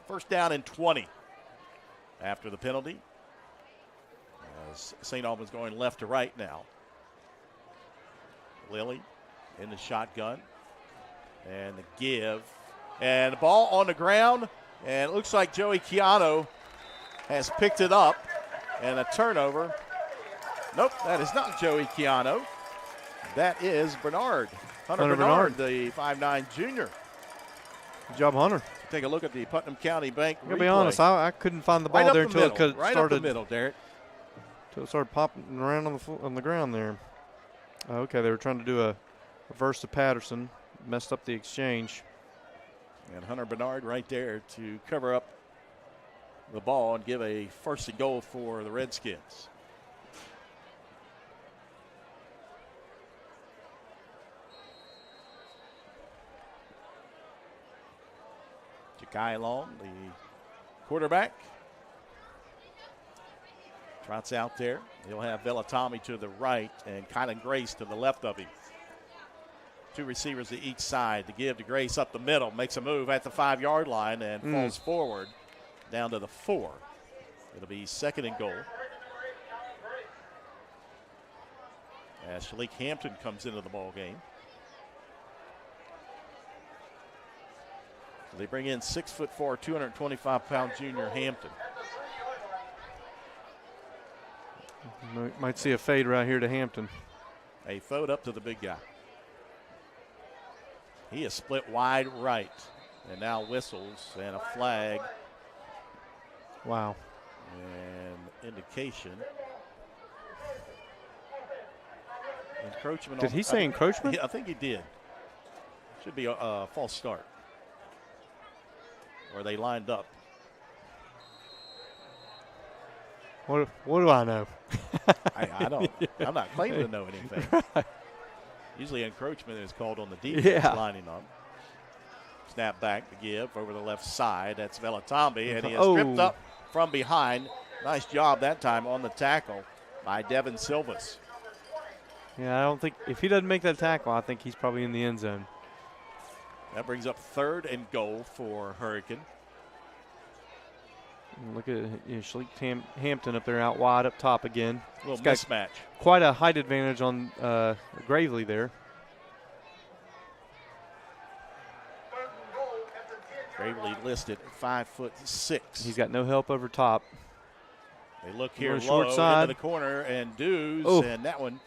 First down and 20 after the penalty. As St. Albans going left to right now. Lilly in the shotgun. And the give. And the ball on the ground. And it looks like Joey Keano has picked it up. And a turnover. Nope, that is not Joey Keano. That is Bernard. Hunter Bernard, the 5'9 junior. Good job, Hunter. Take a look at the Putnam County Bank I'm going to be honest, I couldn't find the ball there until it started. Right up the middle, Derek. Until it started popping around on the ground there. Okay, they were trying to do a reverse to Patterson. Messed up the exchange. And Hunter Bernard right there to cover up the ball and give a first and goal for the Redskins. Jakai Long, the quarterback. Trots out there. He'll have Velatami to the right and Kylan Grace to the left of him. 2 receivers to each side to give to Grace up the middle. Makes a move at the 5-yard line and falls forward down to the 4. It'll be second and goal. As Shalik Hampton comes into the ball game. So they bring in 6'4", 225-pound junior Hampton. Might see a fade right here to Hampton. A fold up to the big guy. He is split wide right. And now whistles and a flag. Wow. And indication. Encroachment. Did he say encroachment? Yeah, I think he did. Should be a false start. Or they lined up. What do I know? I don't. I'm not claiming to know anything. Right. Usually encroachment is called on the defense Yeah. lining up. Snap back to give over the left side. That's Velatame, and he is stripped up from behind. Nice job that time on the tackle by Devin Silvas. Yeah, I don't think if he doesn't make that tackle, I think he's probably in the end zone. That brings up 3rd and goal for Hurricane. And look at Shalik Hampton up there out wide up top again. A little He's got mismatch. Quite a height advantage on Gravely there. Gravely listed 5'6". He's got no help over top. They look here Going low short side. into the corner and Dews, and that one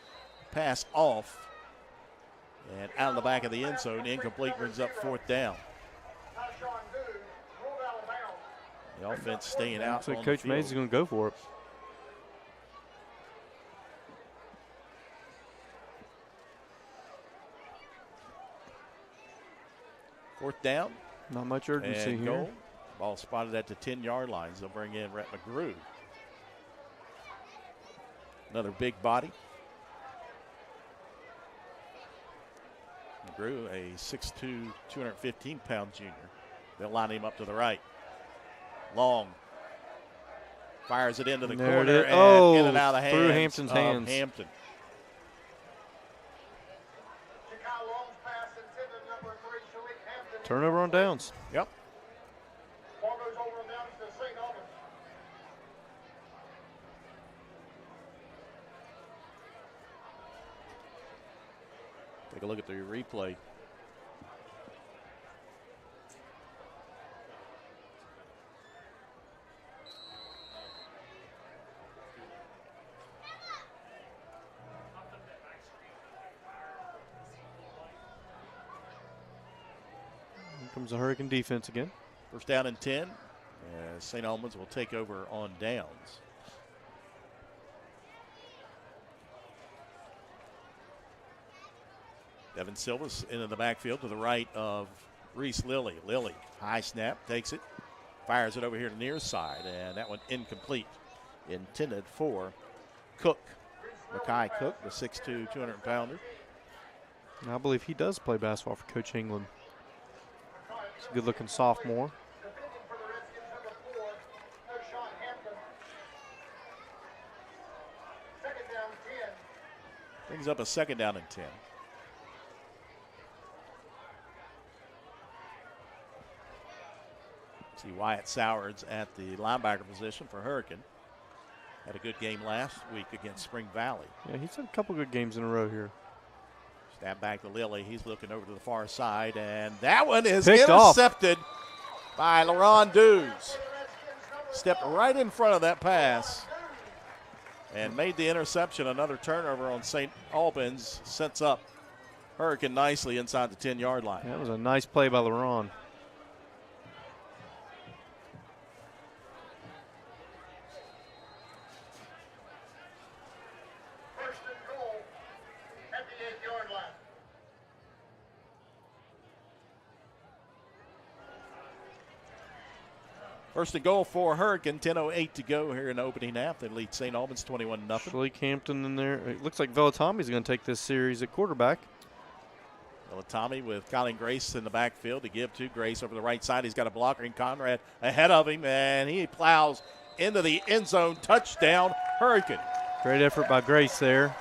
passed off and out of the back of the end zone. Incomplete, brings up 4th down. The offense staying out. Looks like on Coach the field. Mays is going to go for it. Fourth down. Not much urgency And here. goal. Ball spotted at the 10-yard line. They'll bring in Rhett McGrew. Another big body. McGrew, a 6'2", 215-pound junior. They'll line him up to the right. Long. Fires it into the There it corner is. and in and out of the hands Through Hampton's of hands. Hampton. Turnover on downs. Yep. Take a look at the replay. Here comes the Hurricane defense again. First down and 10. St. Albans will take over on downs. Devin Silvas into the backfield to the right of Reese Lilly. Lilly, high snap, takes it, fires it over here to the near side, and that one incomplete. Intended for Cook. Makai Cook, the 6'2", 200-pounder. And I believe he does play basketball for Coach England. He's a good-looking sophomore. Brings up a 2nd down and 10. See Wyatt Sowards at the linebacker position for Hurricane. Had a good game last week against Spring Valley. Yeah, he's had a couple good games in a row here. Snap back to Lilly. He's looking over to the far side, and that one is Picked intercepted by LaRon Dews. Stepped right in front of that pass and made the interception. Another turnover on St. Albans. Sets up Hurricane nicely inside the 10-yard line. That was a nice play by LaRon. First and goal for Hurricane. 10:08 to go here in the opening half. They lead St. Albans 21-0. Shalik Hampton in there. It looks like Velatami's going to take this series at quarterback. Tommy with Colin Grace in the backfield to give to Grace over the right side. He's got a blocker in Conrad ahead of him, and he plows into the end zone. Touchdown, Hurricane. Great effort by Grace there.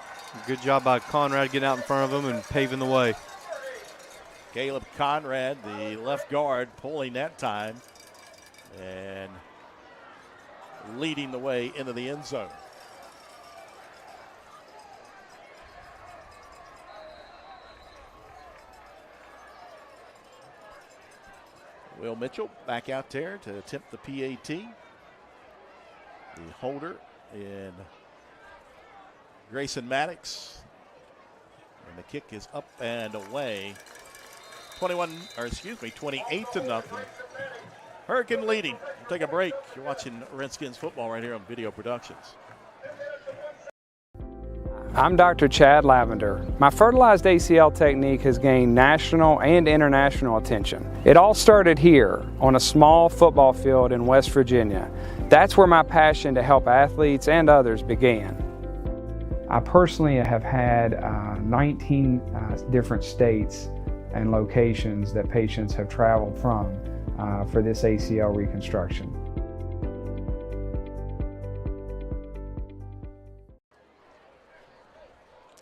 Good job by Conrad getting out in front of him and paving the way. Caleb Conrad, the left guard, pulling that time and leading the way into the end zone. Will Mitchell back out there to attempt the PAT. The holder in Grayson Maddox. And the kick is up and away. 28 to nothing. Hurricane leading. We'll take a break. You're watching Redskins football right here on Video Productions. I'm Dr. Chad Lavender. My fertilized ACL technique has gained national and international attention. It all started here on a small football field in West Virginia. That's where my passion to help athletes and others began. I personally have had 19 different states and locations that patients have traveled from for this ACL reconstruction.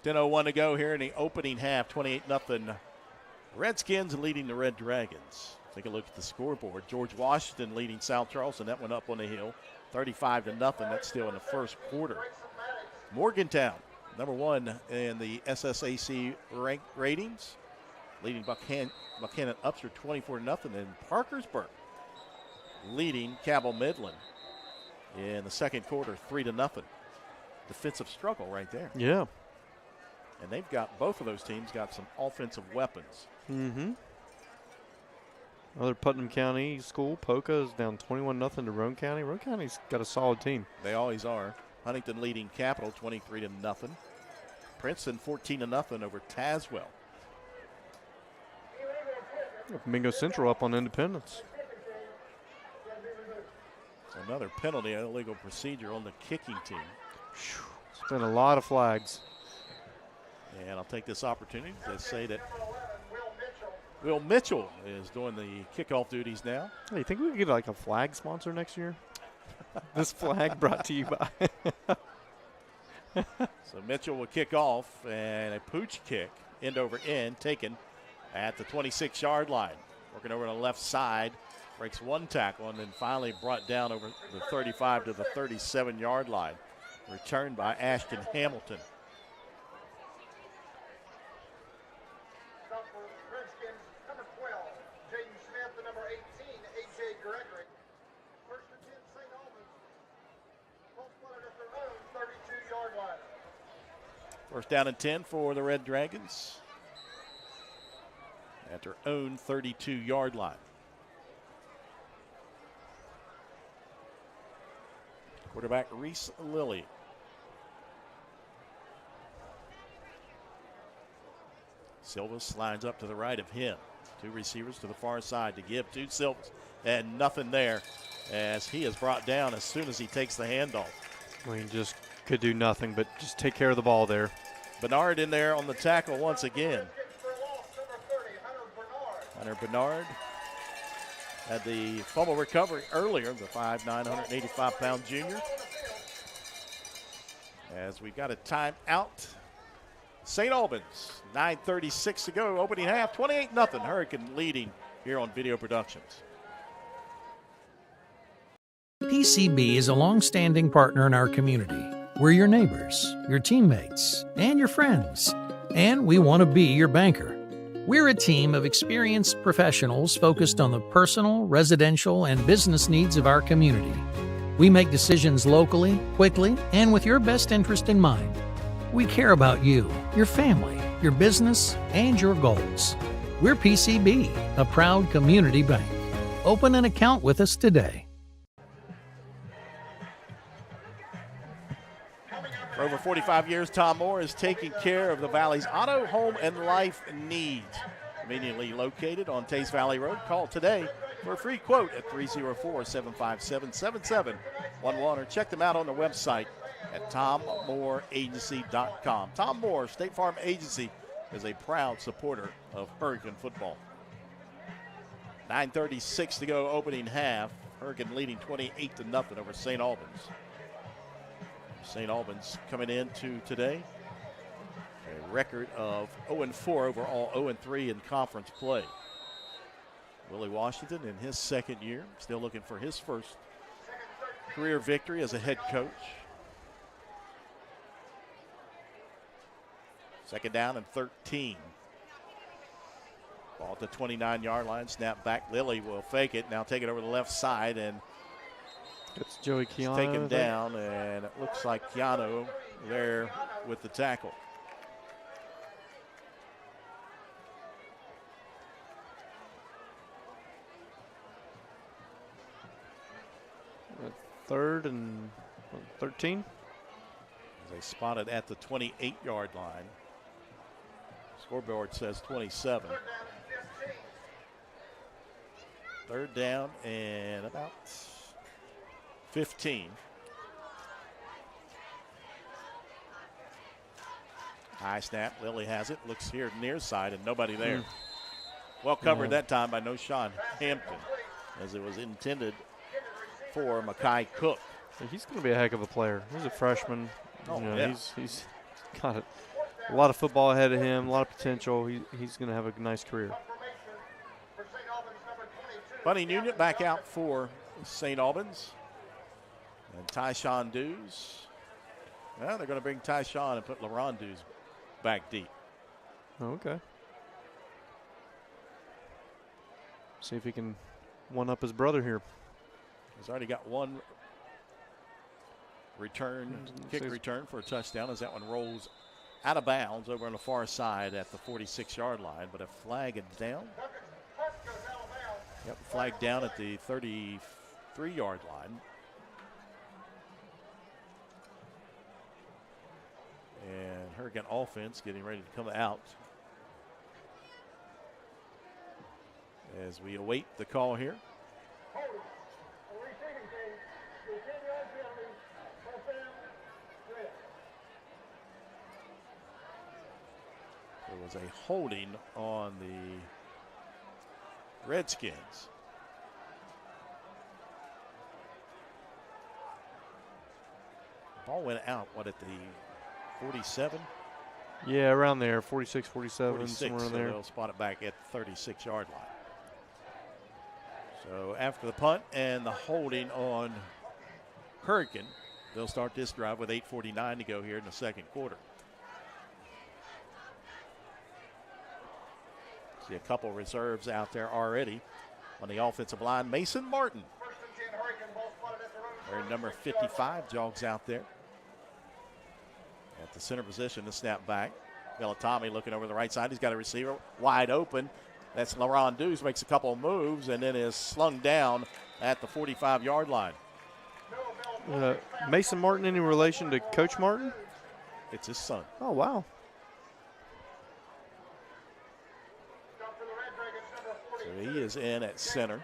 .01 to go here in the opening half, 28-0. Redskins leading the Red Dragons. Take a look at the scoreboard. George Washington leading South Charleston. That went up on the hill, 35-0. That's still in the first quarter. Morgantown, number 1 in the SSAC rank ratings, leading Buchanan Upster 24-0. And Parkersburg leading Cabell Midland in the second quarter, 3-0. Defensive struggle right there. Yeah. And they've got, both of those teams got some offensive weapons. Mm-hmm. Other Putnam County school, Polka, is down 21-0 to Roane County. Roane County's got a solid team. They always are. Huntington leading Capital 23-0. Princeton 14-0 over Tazewell. Mingo Central up on Independence. So another penalty, illegal procedure on the kicking team. It's been a lot of flags. And I'll take this opportunity to say that Will Mitchell is doing the kickoff duties now. Hey, you think we could get like a flag sponsor next year? This flag brought to you by. So Mitchell will kick off, and a pooch kick, end over end, taken at the 26-yard line. Working over to the left side, breaks one tackle, and then finally brought down over the 35 to the 37-yard line. Returned by Ashton Hamilton. First down and 10 for the Red Dragons at their own 32-yard line. Quarterback Reese Lilly. Silva slides up to the right of him. Two receivers to the far side to give to Silva. And nothing there as he is brought down as soon as he takes the handoff. I mean, just could do nothing but just take care of the ball there. Bernard in there on the tackle once again. Hunter Bernard had the fumble recovery earlier, the 5'9", 185-pound junior. As we got a timeout. St. Albans, 9:36 to go, opening half, 28-0. Hurricane leading here on Video Productions. PCB is a long-standing partner in our community. We're your neighbors, your teammates, and your friends. And we want to be your banker. We're a team of experienced professionals focused on the personal, residential, and business needs of our community. We make decisions locally, quickly, and with your best interest in mind. We care about you, your family, your business, and your goals. We're PCB, a proud community bank. Open an account with us today. For over 45 years, Tom Moore is taking care of the Valley's auto, home, and life needs. Conveniently located on Tays Valley Road. Call today for a free quote at 304-757-7711 or check them out on their website at tommooreagency.com. Tom Moore, State Farm Agency, is a proud supporter of Hurricane football. 9:36 to go, opening half. Hurricane leading 28-0 over St. Albans. St. Albans coming into today a record of 0-4 overall, 0-3 in conference play. Willie Washington in his second year, still looking for his first career victory as a head coach. Second down and 13. Ball at the 29-yard line, snap back. Lilly will fake it, now take it over the left side, and it's Joey Keanu taken down, and it looks like Keanu there with the tackle. 3rd and 13. They spotted at the 28-yard line. Scoreboard says 27. 3rd down and about 15. High snap. Lilly has it. Looks here near side and nobody there. Well covered that time by Noshawn Hampton, as it was intended for Makai Cook. He's going to be a heck of a player. He's a freshman. Oh, you know, yeah. He's got a lot of football ahead of him, a lot of potential. He's going to have a nice career. Bunny Nugent back out for St. Albans. And Tyshawn Dews. Well, they're going to bring Tyshawn and put LaRon Dews back deep. Okay. See if he can one-up his brother here. He's already got one kick return for a touchdown, as that one rolls out of bounds over on the far side at the 46-yard line, but a flag is down. Yep, flag down at the 33-yard line. And Hurricane offense getting ready to come out as we await the call here. There was a holding on the Redskins. Ball went out, what, at the 47? Yeah, around there, 46, 47, 46, somewhere in so there. they'll spot it back at the 36-yard line. So after the punt and the holding on Hurricane, they'll start this drive with 8:49 to go here in the second quarter. See a couple reserves out there already on the offensive line. Mason Martin, wearing number 55, jogs out there. At the center position, the snap back. Bellatami looking over the right side. He's got a receiver wide open. That's LaRon Dews, makes a couple of moves and then is slung down at the 45-yard line. Mason Martin, any relation to Coach Martin? It's his son. Oh, wow. So he is in at center.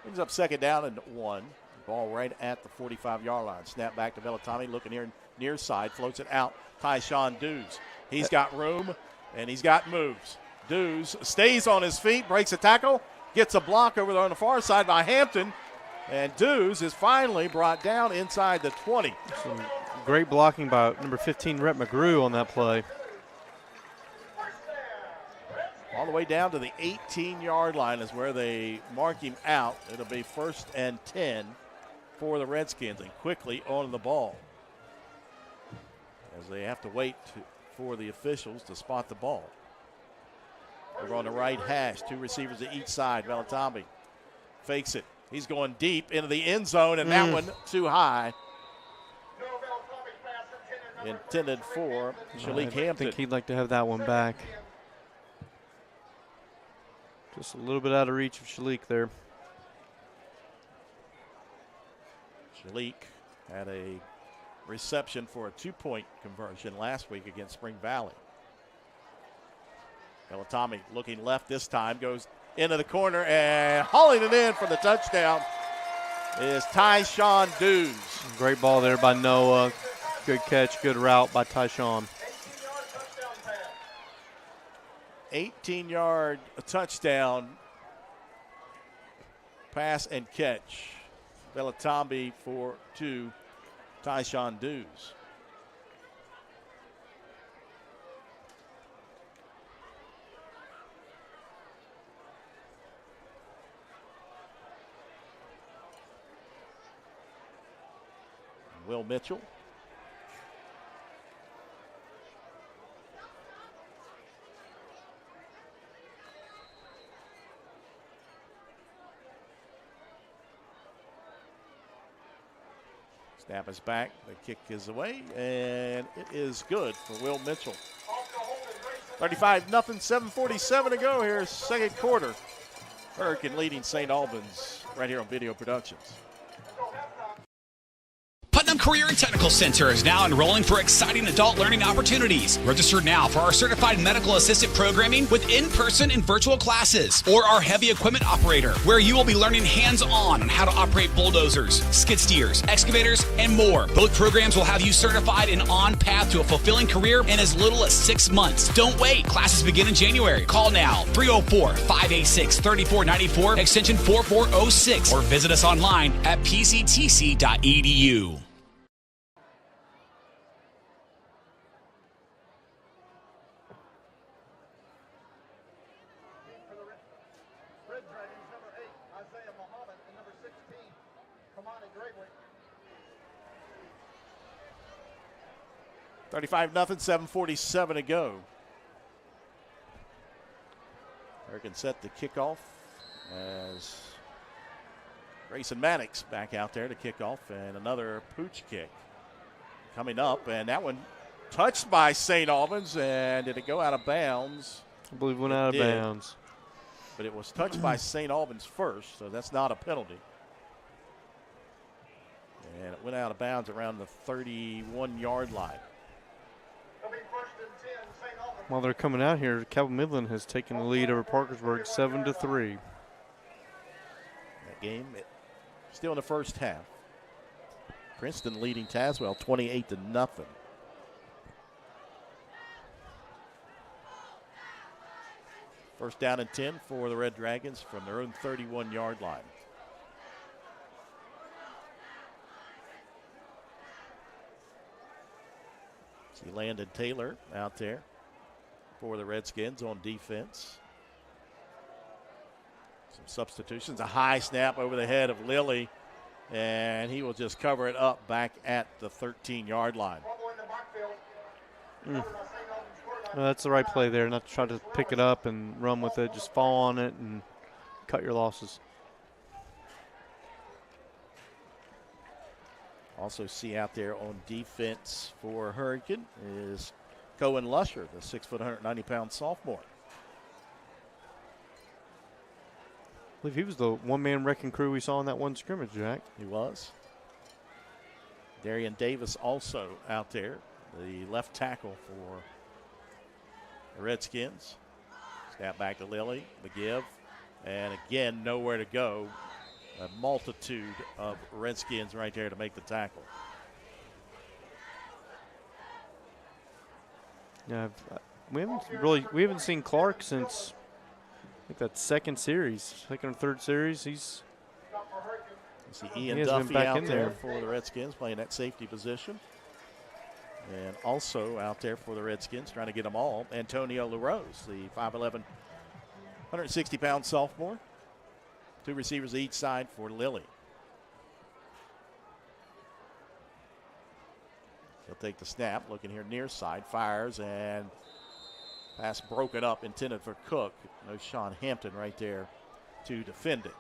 Brings up 2nd down and 1. Ball right at the 45-yard line. Snap back to Bellatami, looking here near side, floats it out. Tyshawn Dews. He's got room and he's got moves. Dews stays on his feet, breaks a tackle, gets a block over there on the far side by Hampton, and Dews is finally brought down inside the 20. Some great blocking by number 15, Rhett McGrew, on that play. All the way down to the 18-yard line is where they mark him out. It'll be 1st and 10 for the Redskins, and quickly on the ball, as they have to wait for the officials to spot the ball. Over on the right hash, 2 receivers to each side. Bellatami fakes it. He's going deep into the end zone, and that one too high. Intended for Shalik Hampton. I think he'd like to have that one back. Just a little bit out of reach of Shalik there. Shalik had a reception for a 2-point conversion last week against Spring Valley. Bellatami looking left this time, goes into the corner, and hauling it in for the touchdown is Tyshawn Dews. Great ball there by Noah. Good catch, good route by Tyshawn. 18-yard touchdown pass and catch. Bellatami to Tyshawn Dews. Will Mitchell. Snap is back. The kick is away, and it is good for Will Mitchell. 35-0, 7:47 to go here, second quarter. Hurricane leading St. Albans right here on Video Productions. PUTNAM Career and Technical Center is now enrolling for exciting adult learning opportunities. Register now for our certified medical assistant programming with in-person and virtual classes, or our heavy equipment operator, where you will be learning hands-on on how to operate bulldozers, skid steers, excavators, and more. Both programs will have you certified and on path to a fulfilling career in as little as 6 months. Don't wait. Classes begin in January. Call now, 304-586-3494, extension 4406, or visit us online at pctc.edu. Red Dragons, number 8, Isaiah Muhammad, and number 16, Kamani Gregory. 35-0, 7:47 to go. Hurricane set the kickoff as Grayson Maddox back out there to kick off, and another pooch kick coming up, and that one touched by St. Albans, and did it go out of bounds? I believe it went out of bounds. But it was touched by St. Albans first, so that's not a penalty. And it went out of bounds around the 31-yard line. It'll be 1st and 10, St. Albans. While they're coming out here, Cabell Midland has taken the lead over Parkersburg 7-3. That game still in the first half. Princeton leading Tazewell 28-0. First down and 10 for the Red Dragons from their own 31-yard line. See Landon Taylor out there for the Redskins on defense. Some substitutions, a high snap over the head of Lilly, and he will just cover it up back at the 13-yard line. That's the right play there, not to try to pick it up and run with it. Just fall on it and cut your losses. Also see out there on defense for Hurricane is Cohen Lusher, the 6 foot, 190-pound sophomore. I believe he was the one-man wrecking crew we saw in that one scrimmage, Jack. He was. Darian Davis also out there, the left tackle for the Redskins. Snap back to Lilly, the give, and again, nowhere to go. A multitude of Redskins right there to make the tackle. Yeah, we haven't seen Clark since I think that second or third series. You see Ian Duffy out there for the Redskins playing that safety position. And also out there for the Redskins trying to get them all, Antonio LaRose, the 5'11", 160-pound sophomore. Two receivers each side for Lilly. He'll take the snap, looking here near side, fires, and pass broken up, intended for Cook. No Sean Hampton right there to defend it.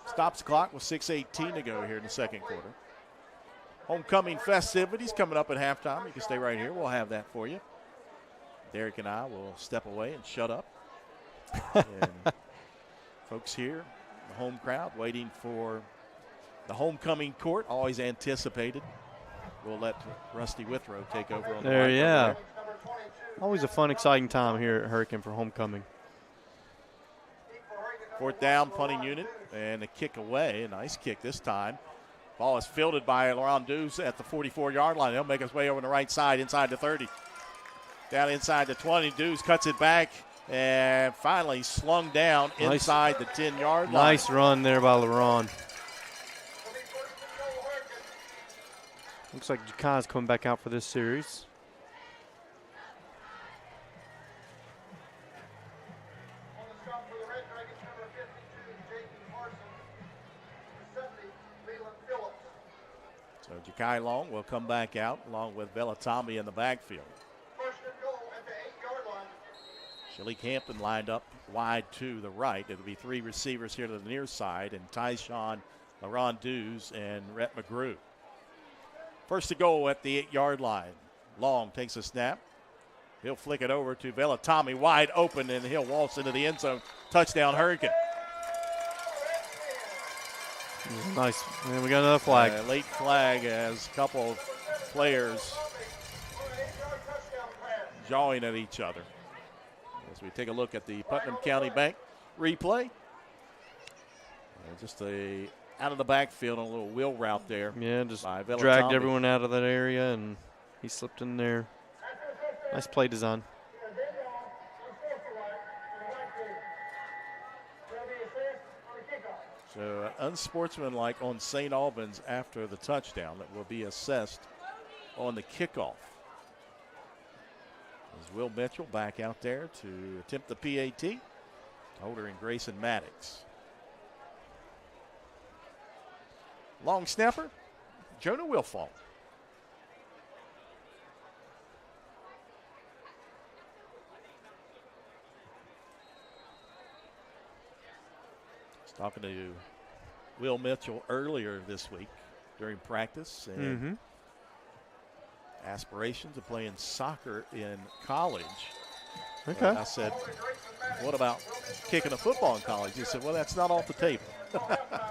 Stops the clock with 6:18 to go here in the second quarter. Homecoming festivities coming up at halftime. You can stay right here. We'll have that for you. Derek and I will step away and shut up. And folks here, the home crowd, waiting for the homecoming court, always anticipated. We'll let Rusty Withrow take over on the line. Yeah. Always a fun, exciting time here at Hurricane for homecoming. Fourth down, punting unit, and a kick away. A nice kick this time. Ball is fielded by Laurent Dews at the 44-yard line. He'll make his way over on the right side, inside the 30. Down inside the 20. Dews cuts it back and finally slung down inside the 10-yard line. Nice run there by Laurent. Looks like Jakai's coming back out for this series. So Jakai Long will come back out along with Bellatami in the backfield. First and goal at the 8-yard line. Shalik Hampton lined up wide to the right. It'll be three receivers here to the near side, and Tyshawn, Laurent Dews, and Rhett McGrew. First to goal at the 8-yard line. Long takes a snap, He'll flick it over to Velatami, wide open, and he'll waltz into the end zone. Touchdown, Hurricane. Nice. And we got another flag. Late flag as a couple of players jawing at each other. As we take a look at the Putnam County Bank replay. Just a out of the backfield on a little wheel route there. Yeah, just dragged everyone out of that area, and he slipped in there. Nice play design. So unsportsmanlike on St. Albans after the touchdown that will be assessed on the kickoff. As Will Mitchell back out there to attempt the PAT. Holder and Grayson Maddox. Long snapper, Jonah Wilfall. I was talking to Will Mitchell earlier this week during practice and aspirations of playing soccer in college. Okay. And I said, what about kicking a football in college? He said, well, that's not off the table.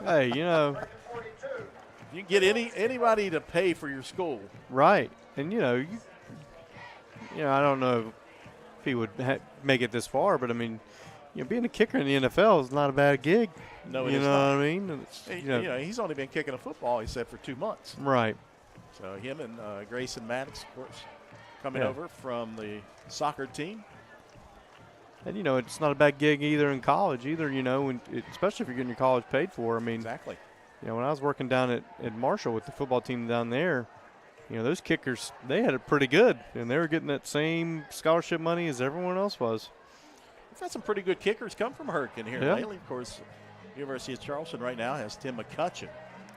Hey, you know. You can get anybody to pay for your school. Right. And, you know, I don't know if he would make it this far, but, I mean, you know, being a kicker in the NFL is not a bad gig. No, it you is know not. what I mean? You know, he's only been kicking a football, he said, for 2 months. Right. So him and Grayson Maddox, of course, coming over from the soccer team. And, you know, it's not a bad gig either in college either, you know, especially if you're getting your college paid for. I mean, exactly. You know, when I was working down at Marshall with the football team down there, you know, those kickers, they had it pretty good. And they were getting that same scholarship money as everyone else was. We've had some pretty good kickers come from Hurricane here lately. Of course, University of Charleston right now has Tim McCutcheon.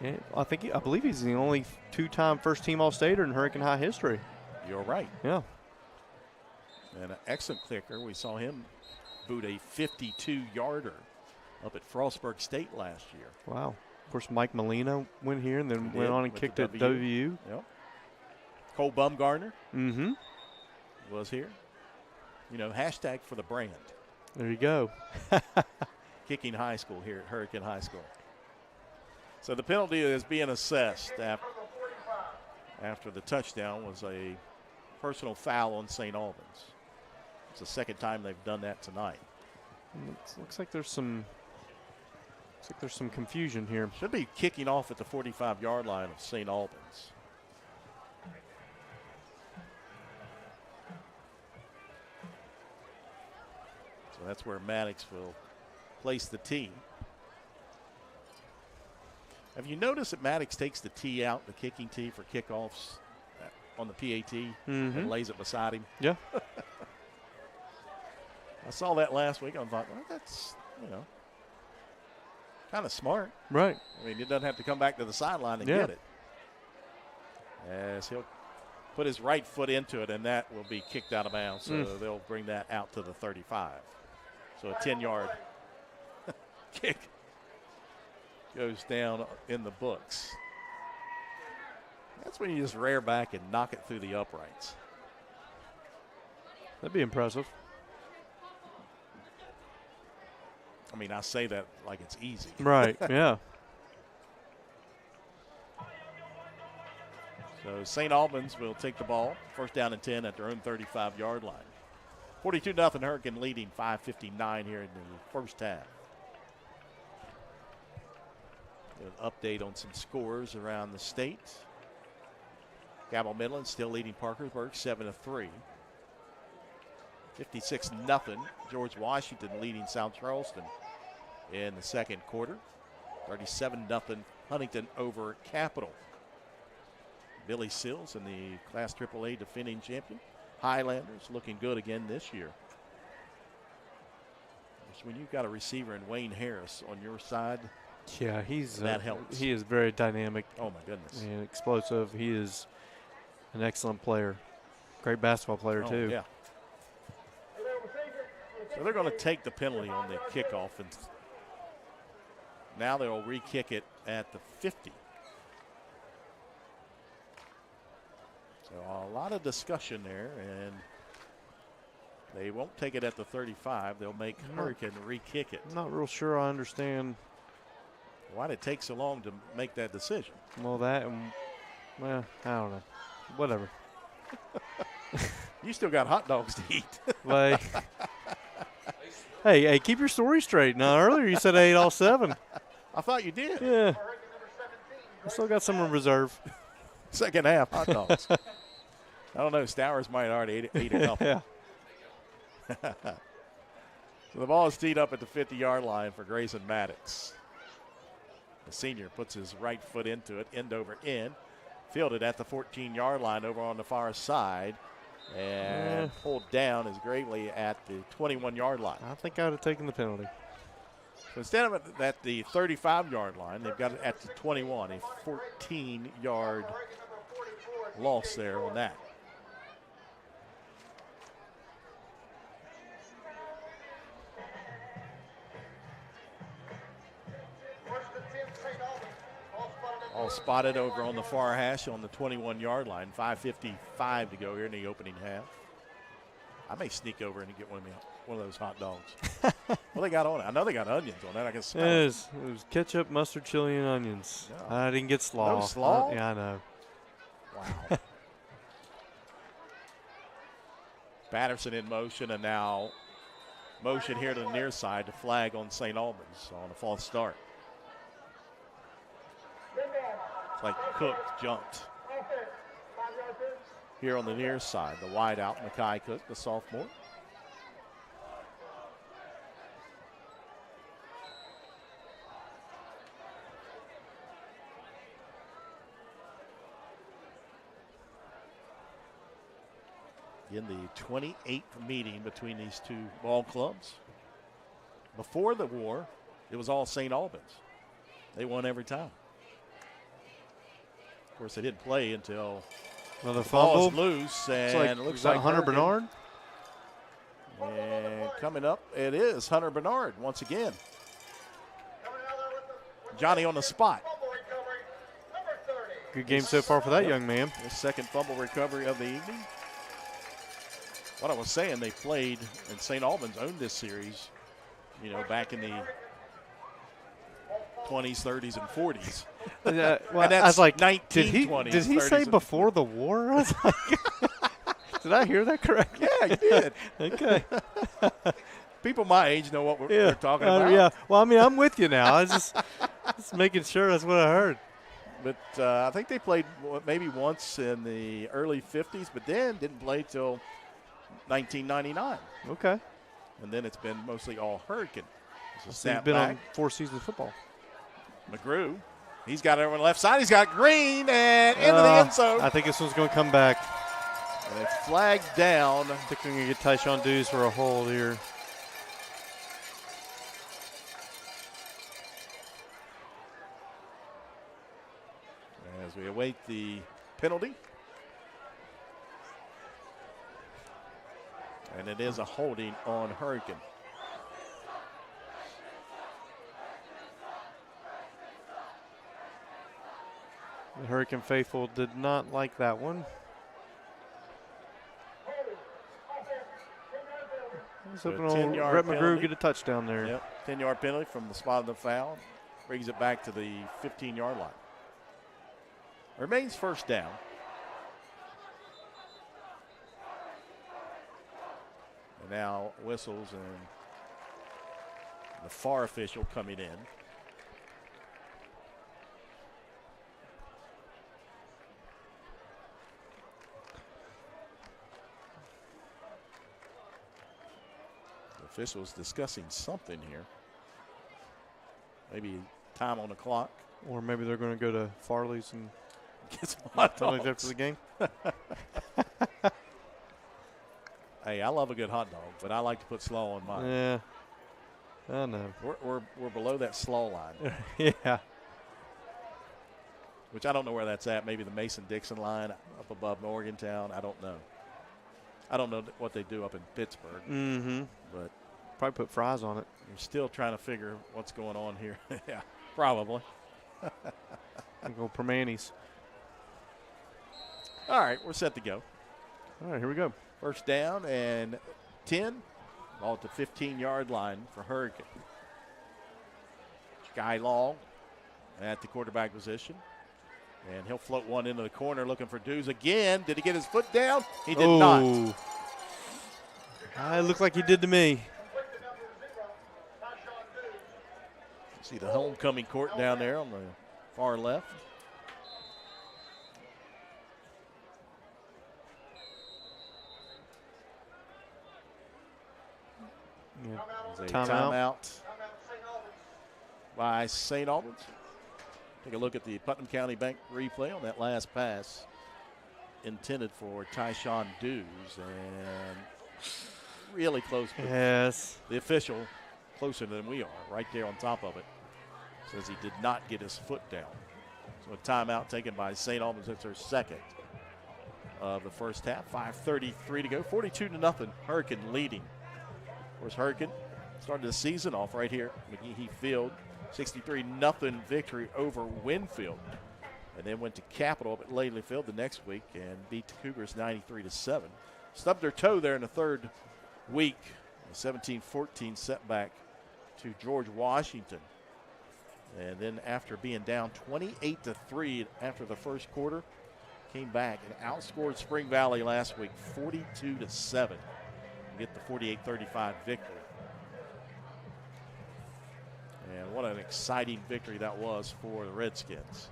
Yeah, I believe he's the only two-time first-team All-Stater in Hurricane High history. You're right. Yeah. And an excellent kicker. We saw him boot a 52-yarder up at Frostburg State last year. Wow. Of course, Mike Molina went here and then went on and kicked at WU. Yep. Cole Bumgarner was here. You know, hashtag for the brand. There you go. Kicking high school here at Hurricane High School. So the penalty is being assessed after the touchdown was a personal foul on St. Albans. It's the second time they've done that tonight. Looks like there's some confusion here. Should be kicking off at the 45-yard line of St. Albans. So that's where Maddox will place the tee. Have you noticed that Maddox takes the tee out, the kicking tee for kickoffs on the PAT and lays it beside him? Yeah. I saw that last week. I thought, well, that's, you know, kind of smart. Right. I mean, he doesn't have to come back to the sideline and get it. As he'll put his right foot into it, and that will be kicked out of bounds. So they'll bring that out to the 35. So a 10-yard kick goes down in the books. That's when you just rear back and knock it through the uprights. That'd be impressive. I mean, I say that like it's easy. Right, yeah. So St. Albans will take the ball. First down and 10 at their own 35-yard line. 42-0 Hurricane leading, 5:59 here in the first half. An update on some scores around the state. Cabell Midland still leading Parkersburg 7-3. 56-0 George Washington leading South Charleston in the second quarter. 37-0 Huntington over Capital. Billy Sills in the Class AAA defending champion. Highlanders looking good again this year. Just when you've got a receiver in Wayne Harris on your side, yeah, that helps. He is very dynamic. Oh my goodness. And explosive. He is an excellent player. Great basketball player too. Yeah. So they're going to take the penalty on the kickoff, and now they'll re-kick it at the 50. So a lot of discussion there, and They won't take it at the 35. They'll make Hurricane re-kick it. I'm not real sure I understand. Why did it take so long to make that decision? Well, that and, well, I don't know. Whatever. You still got hot dogs to eat. Like, hey, keep your story straight. Now, earlier you said I ate all 7. I thought you did. Yeah. I still got some in reserve. Second half, hot dogs. I don't know. Stowers might already ate a couple. Yeah. So the ball is teed up at the 50-yard line for Grayson Maddox. The senior puts his right foot into it, end over end. Fielded at the 14-yard line over on the far side. And pulled down is Gravely at the 21-yard line. I think I would have taken the penalty. So instead of it at the 35-yard line, they've got it at the 21, a 14-yard loss there on that. All spotted over on the far hash on the 21-yard line. 5:55 to go here in the opening half. I may sneak over and get one of those hot dogs. Well, they got on it. I know they got onions on that. I can smell it. It was ketchup, mustard, chili, and onions. Yeah. I didn't get slaw. No slaw? Yeah, I know. Wow. Patterson in motion, and now motion here to the near side to flag on St. Albans on a false start. It's like Cook jumped. Here on the near side, the wide out, Makai Cook, the sophomore. In the 28th meeting between these two ball clubs. Before the war, it was all St. Albans. They won every time. Of course, they didn't play until Another the ball fumble. is loose, and Like, it looks is that like Hunter Hurricane- Bernard? And coming up, it is Hunter Bernard once again. Johnny on the spot. Good game so far for that young man. The second fumble recovery of the evening. What I was saying, they played, and St. Albans owned this series, back in the 20s, 30s, and 40s. Well, And that's I was like, 1920s, did he 30s, say and- before the war? I was like, did I hear that correctly? Yeah, you did. Okay. People my age know what we're talking about. Yeah. Well, I mean, I'm with you now. I was just making sure that's what I heard. But I think they played maybe once in the early 50s, but then didn't play till 1999. Okay. And then it's been mostly all Hurricane. So he's Snap been back. on 4 seasons of football. McGrew, he's got it over on the left side. He's got Green and into the end zone. I think this one's going to come back. And it's flagged down. I think we're going to get Tyshawn Dews for a hold here. As we await the penalty. And it is a holding on Hurricane. The Hurricane faithful did not like that one. I was So hoping 10-yard Rhett McGrew penalty. get a touchdown there. Yep, 10-yard penalty from the spot of the foul. Brings it back to the 15-yard line. Remains first down. And now whistles and the far official coming in. The official's discussing something here. Maybe time on the clock. Or maybe they're going to go to Farley's and Get some hot penalties dogs. after the game. Hey, I love a good hot dog, but I like to put slaw on mine. Yeah. I know. We're below that slaw line, Yeah. which I don't know where that's at. Maybe the Mason-Dixon line up above Morgantown. I don't know. I don't know what they do up in Pittsburgh, Mm-hmm. but Probably put fries on it. you're still trying to figure what's going on here. Yeah, probably. And go Permanis. All right, we're set to go. All right, here we go. First down and 10. Ball at the 15-yard line for Hurricane. Sky Long at the quarterback position. And he'll float one into the corner looking for Dews again. Did he get his foot down? He did not. It looked like he did to me. See the homecoming court down there on the far left. Yeah. Timeout by St. Albans. Take a look at the Putnam County Bank replay on that last pass intended for Tyshawn Dews, and really close. Yes. The official, closer than we are, right there on top of it, says he did not get his foot down. So a timeout taken by St. Albans. It's their second of the first half. 5:33 to go. 42-0. Hurricane leading. Of course, Hurricane started the season off right here at McGehee Field. 63-0 victory over Winfield. And then went to Capital up at Lately Field the next week and beat the Cougars 93-7. Stubbed their toe there in the third week. A 17-14 setback to George Washington. And then after being down 28-3 after the first quarter, came back and outscored Spring Valley last week 42-7 to get the 48-35 victory. And what an exciting victory that was for the Redskins.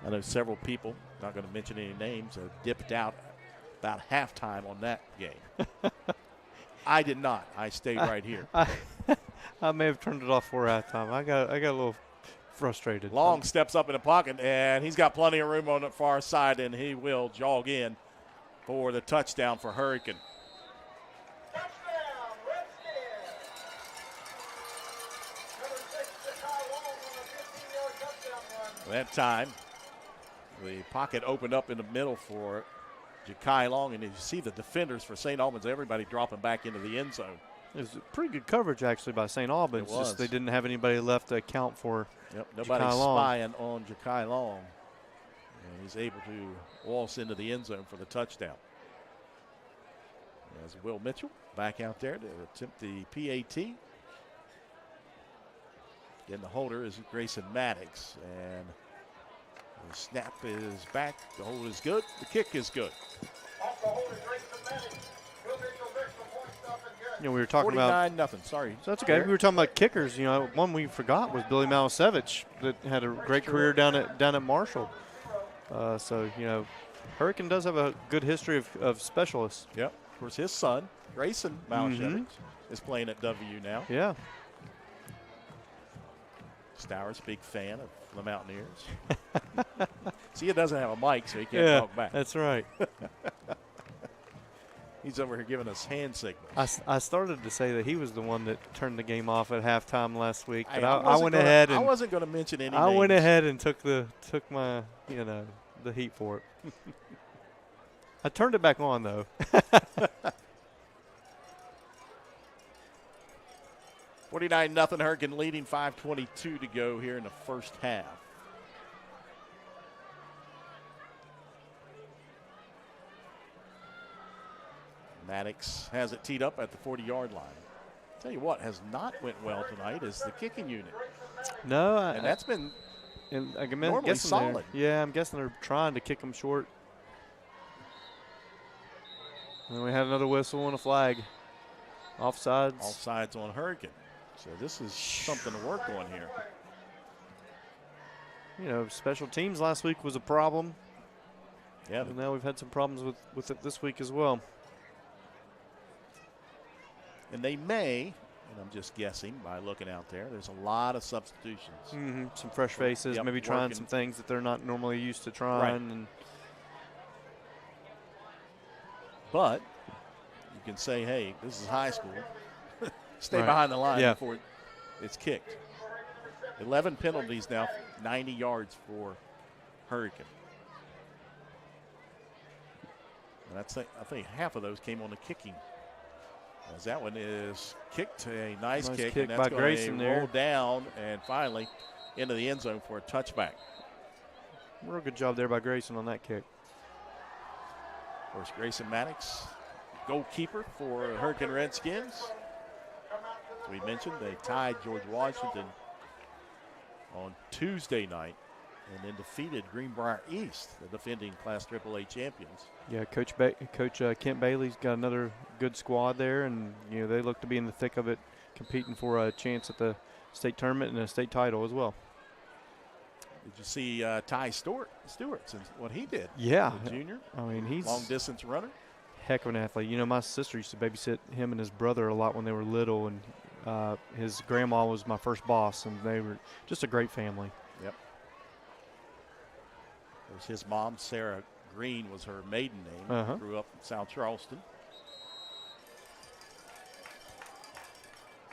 I know several people, not going to mention any names, have dipped out about halftime on that game. I did not. I stayed right here. I may have turned it off for halftime. I got a little frustrated. Long steps up in the pocket, and he's got plenty of room on the far side, and he will jog in for the touchdown for Hurricane. Touchdown, Redskins. Number 6, Ja'Kai Long on a 15-yard touchdown run. That time, the pocket opened up in the middle for Ja'Kai Long, and you see the defenders for St. Albans, everybody dropping back into the end zone. It was pretty good coverage, actually, by St. Albans. It was. Just they didn't have anybody left to account for. Yep, nobody's Ja'Kai Long. spying on Ja'Kai Long. And he's able to waltz into the end zone for the touchdown. As Will Mitchell back out there to attempt the PAT. Again, the holder is Grayson Maddox. And the snap is back. The hold is good. The kick is good. Off the hold is Grayson Maddox. Will Mitchell makes the point, stuff and good. You know, we were talking about. 49-0. Sorry. So that's okay. We were talking about kickers. You know, one we forgot was Billy Malasevich that had a great career down at Marshall. So, you know, Hurricane does have a good history of specialists. Yep. Of course, his son, Grayson Malashevich, is playing at W now. Yeah. Stowers, big fan of the Mountaineers. See, he doesn't have a mic, so he can't talk back. That's right. He's over here giving us hand signals. I started to say that he was the one that turned the game off at halftime last week, but I wasn't went ahead and I wasn't going to mention any I names. went ahead and took my the heat for it. I turned it back on though. 49-0 Hurricane leading, 5:22 to go here in the first half. Maddox has it teed up at the 40-yard line. Tell you what has not went well tonight is the kicking unit. No, And that's been normally guessing solid. Yeah, I'm guessing they're trying to kick them short. And we had another whistle and a flag. Offsides. Offsides on Hurricane. So this is something to work on here. You know, special teams last week was a problem. Yeah. And now we've had some problems with it this week as well. And they may, and I'm just guessing by looking out there, there's a lot of substitutions. Some fresh faces, Yep, maybe trying working. some things that they're not normally used to trying. And But you can say, hey, this is high school. Stay Right. behind the line Yeah. before it's kicked. 11 penalties now, 90 yards for Hurricane. And I think half of those came on the kicking. As that one is kicked, a nice kick, and that's by going Grayson to there. roll down and finally into the end zone for a touchback. real good job there by Grayson on that kick. Of course, Grayson Maddox goalkeeper for Hurricane Redskins. As we mentioned, they tied George Washington on Tuesday night and then defeated Greenbrier East, the defending Class AAA champions. Yeah, Coach Kent Bailey's got another good squad there, and they look to be in the thick of it, competing for a chance at the state tournament and a state title as well. Did you see Ty Stewart and what he did? Yeah, the junior. I mean, he's long distance runner. Heck of an athlete. My sister used to babysit him and his brother a lot when they were little, and his grandma was my first boss, and they were just a great family. Yep. There's his mom, Sarah Green, was her maiden name. Grew up in South Charleston.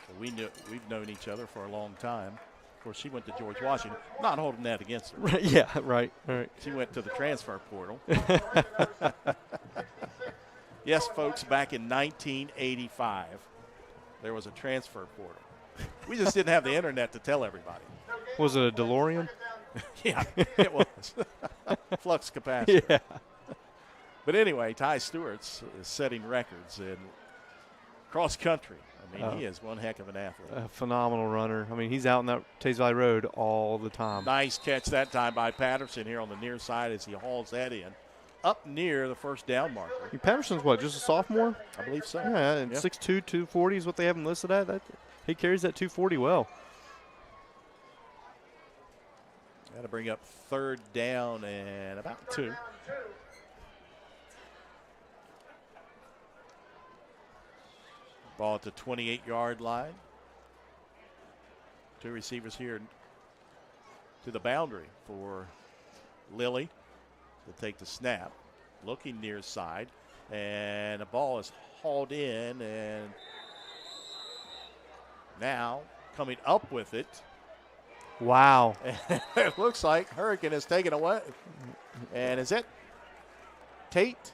So we've known each other for a long time. Of course, she went to George Washington. Not holding that against her. Yeah, right. All right. She went to the transfer portal. Yes, folks, back in 1985, there was a transfer portal. We just didn't have the internet to tell everybody. Was it a DeLorean? Yeah, it was. Flux capacitor. Yeah. But anyway, Ty Stewart's setting records in cross country. I mean, he is one heck of an athlete. A phenomenal runner. I mean, he's out on that Tays Valley Road all the time. Nice catch that time by Patterson here on the near side as he hauls that in. Up near the first down marker. Patterson's what, just a sophomore? I believe so. Yeah, and 6'2", 240 is what they have him listed at. He carries that 240 well. Got to bring up third down and about 2. Ball at the 28-yard line. 2 receivers here to the boundary for Lilly to take the snap. Looking near side. And the ball is hauled in, and now coming up with it. Wow. It looks like Hurricane has taken away. And is it Tate?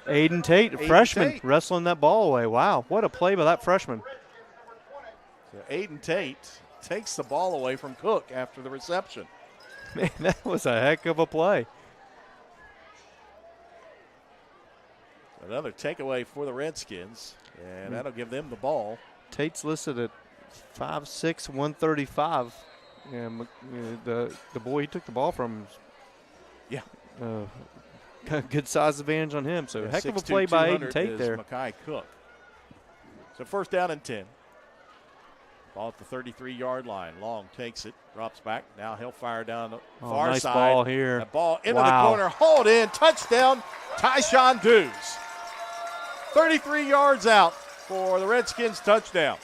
Aiden Tate, freshman, wrestling that ball away. Wow, what a play by that freshman. So Aiden Tate takes the ball away from Cook after the reception. Man, that was a heck of a play. Another takeaway for the Redskins, and that'll give them the ball. Tate's listed at 5'6", 135. And the boy he took the ball from, good size advantage on him. So heck of a play by Aiden Tate there. Mackay Cook. So first down and 10. Ball at the 33-yard line. Long takes it, drops back. Now he'll fire down the far nice side. Ball here. A ball into the corner, hauled in, touchdown, Tyshawn Dews. 33 yards out for the Redskins touchdown.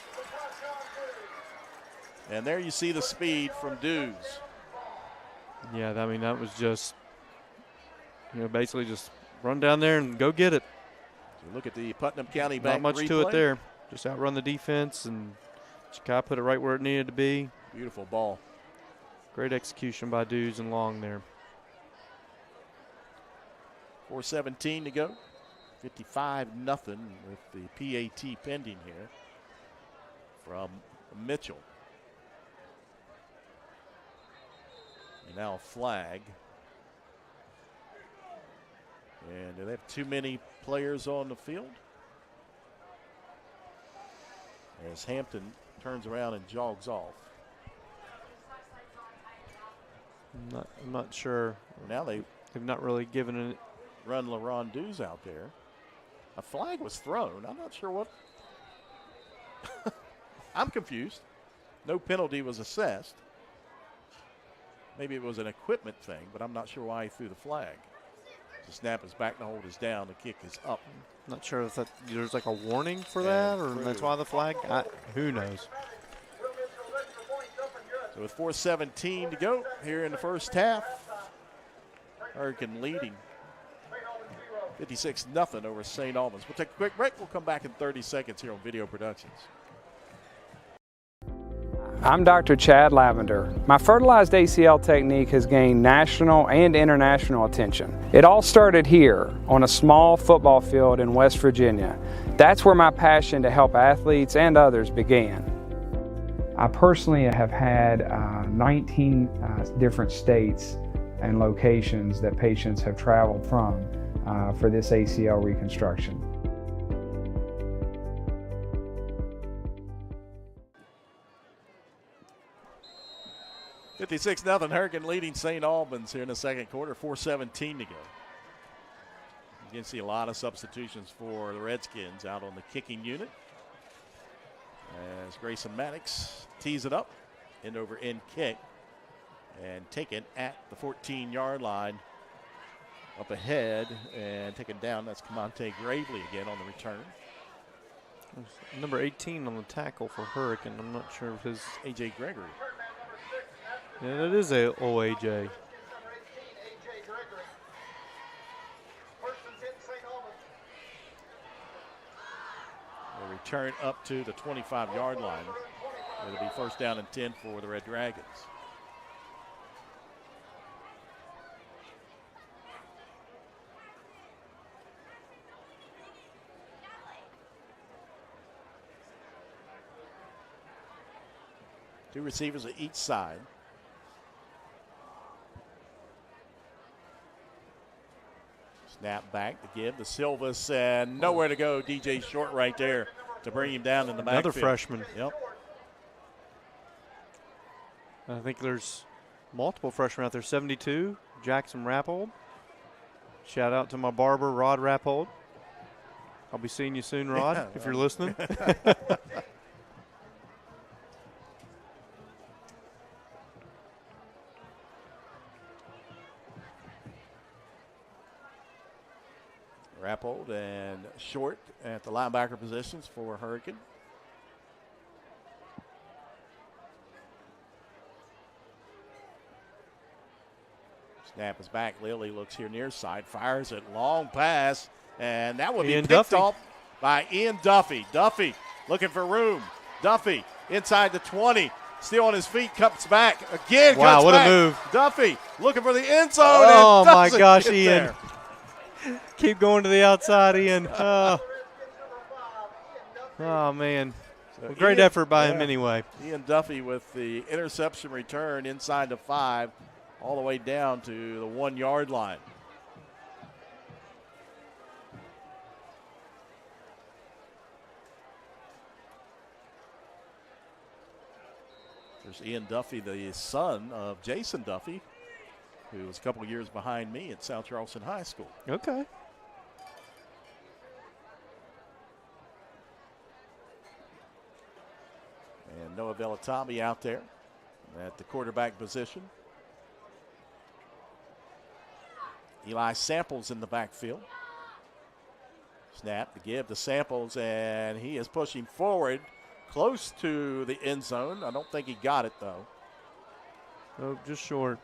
And there you see the speed from Dews. Yeah, I mean, that was just, basically just run down there and go get it. So look at the Putnam County Bank Not much replay. to it there. Just outrun the defense and just kind of put it right where it needed to be. Beautiful ball. Great execution by Dews and Long there. 4:17 to go. 55-0 with the PAT pending here from Mitchell. And now a flag. And do they have too many players on the field? As Hampton turns around and jogs off. I'm not sure. Now they've not really given it. Run LaRon Dews out there. A flag was thrown. I'm not sure what. I'm confused. No penalty was assessed. Maybe it was an equipment thing, but I'm not sure why he threw the flag. The snap is back, the hold is down, the kick is up. Not sure if there's like a warning for that, or that's why the flag. Who knows? So with 4:17 to go here in the first half, Hurricane leading 56-0 over St. Albans. We'll take a quick break. We'll come back in 30 seconds here on Video Productions. I'm Dr. Chad Lavender. My fertilized ACL technique has gained national and international attention. It all started here on a small football field in West Virginia. That's where my passion to help athletes and others began. I personally have had 19 different states and locations that patients have traveled from for this ACL reconstruction. 56-0 Hurricane leading St. Albans here in the second quarter, 4:17 to go. You can see a lot of substitutions for the Redskins out on the kicking unit. As Grayson Maddox tees it up, end over end kick, and taken at the 14-yard line. Up ahead and taken down. That's Camonte Gravely again on the return. Number 18 on the tackle for Hurricane. I'm not sure if his A.J. Gregory. Yeah, that is a old A.J. A return up to the 25-yard line. It'll be first down and 10 for the Red Dragons. Two receivers at each side. Snap back to give to Silvas, and nowhere to go. DJ Short right there to bring him down in the backfield. Another freshman. Yep. I think there's multiple freshmen out there. 72, Jackson Rappold. Shout out to my barber, Rod Rappold. I'll be seeing you soon, Rod, if you're listening. Rappold and Short at the linebacker positions for Hurricane. Snap is back. Lilly looks here near side, fires it, long pass, and that will be Ian picked Duffy. off by Ian Duffy. Duffy looking for room. Duffy inside the 20. Still on his feet, cuts back again. Wow, cuts what a back. move. Duffy looking for the end zone. Oh, and my doesn't gosh, get Ian. there. Keep going to the outside, Ian. Oh, man. Well, great Ian- effort by him yeah. anyway. Ian Duffy with the interception return inside the 5, all the way down to the 1-yard line. There's Ian Duffy, the son of Jason Duffy, who was a couple years behind me at South Charleston High School. Okay. And Noah Vellatami out there at the quarterback position. Eli Samples in the backfield. Snap to give to Samples, and he is pushing forward close to the end zone. I don't think he got it, though. Oh, just short.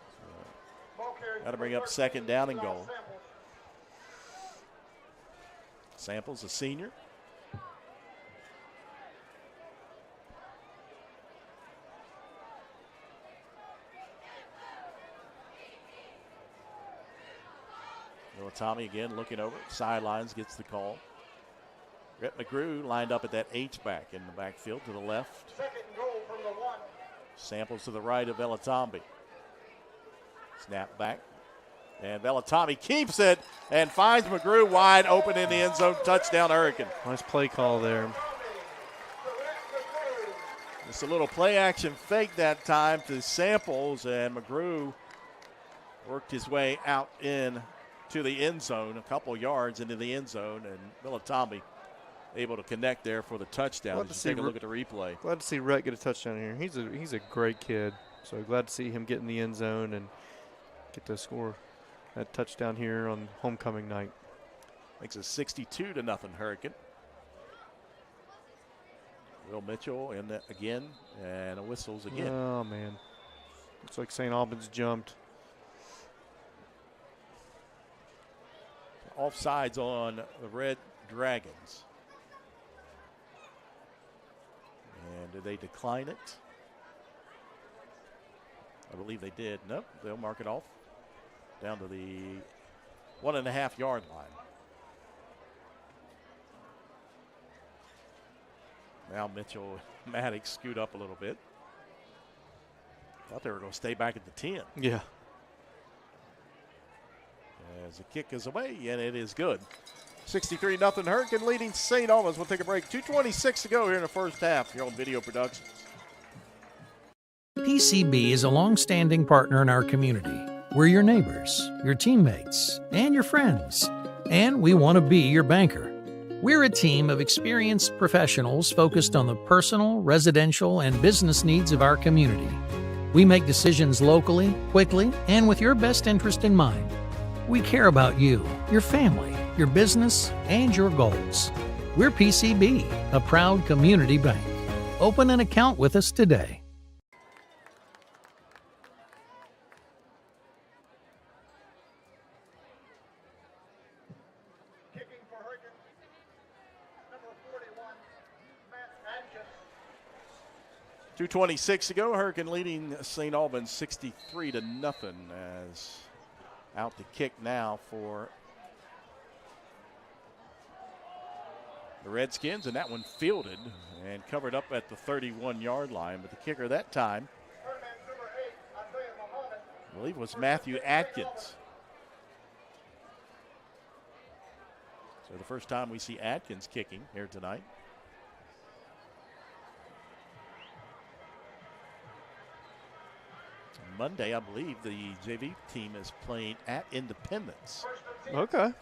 Got to bring up second down and goal. Samples, a senior. Tommy again looking over, sidelines, gets the call. Rhett McGrew lined up at that H-back in the backfield to the left. Second and goal from the 1. Samples to the right of Velatombi. Snap back. And Velatombi keeps it and finds McGrew wide open in the end zone. Touchdown, Hurricane. Nice play call there. Just a little play action fake that time to Samples, and McGrew worked his way out in to the end zone, a couple yards into the end zone, and Velatombi able to connect there for the touchdown. Glad to Just see take a look at the replay. Glad to see Rhett get a touchdown here. He's a great kid. So glad to see him get in the end zone and get to score that touchdown here on homecoming night. Makes it 62-0 Hurricane. Will Mitchell in the, again, and a whistles again. Oh, man. Looks like St. Albans jumped. Offsides on the Red Dragons. And did they decline it? I believe they did. Nope, they'll mark it off down to the 1.5-yard line. Now Mitchell and Maddox scoot up a little bit. Thought they were going to stay back at the 10. Yeah. As the kick is away, and it is good. 63-0 Hurricane leading St. Albans. We'll take a break. 2:26 to go here in the first half here on Video Productions. PCB is a long-standing partner in our community. We're your neighbors, your teammates, and your friends, and we want to be your banker. We're a team of experienced professionals focused on the personal, residential, and business needs of our community. We make decisions locally, quickly, and with your best interest in mind. We care about you, your family, your business, and your goals. We're PCB, a proud community bank. Open an account with us today. Kicking for Hurricane, number 41, Matt Adkins. 2:26 to go. Hurricane leading St. Albans 63-0 as out to kick now for the Redskins, and that one fielded and covered up at the 31-yard line. But the kicker that time, I believe, was Matthew Atkins. So the first time we see Atkins kicking here tonight. Monday, I believe, the JV team is playing at Independence. Okay.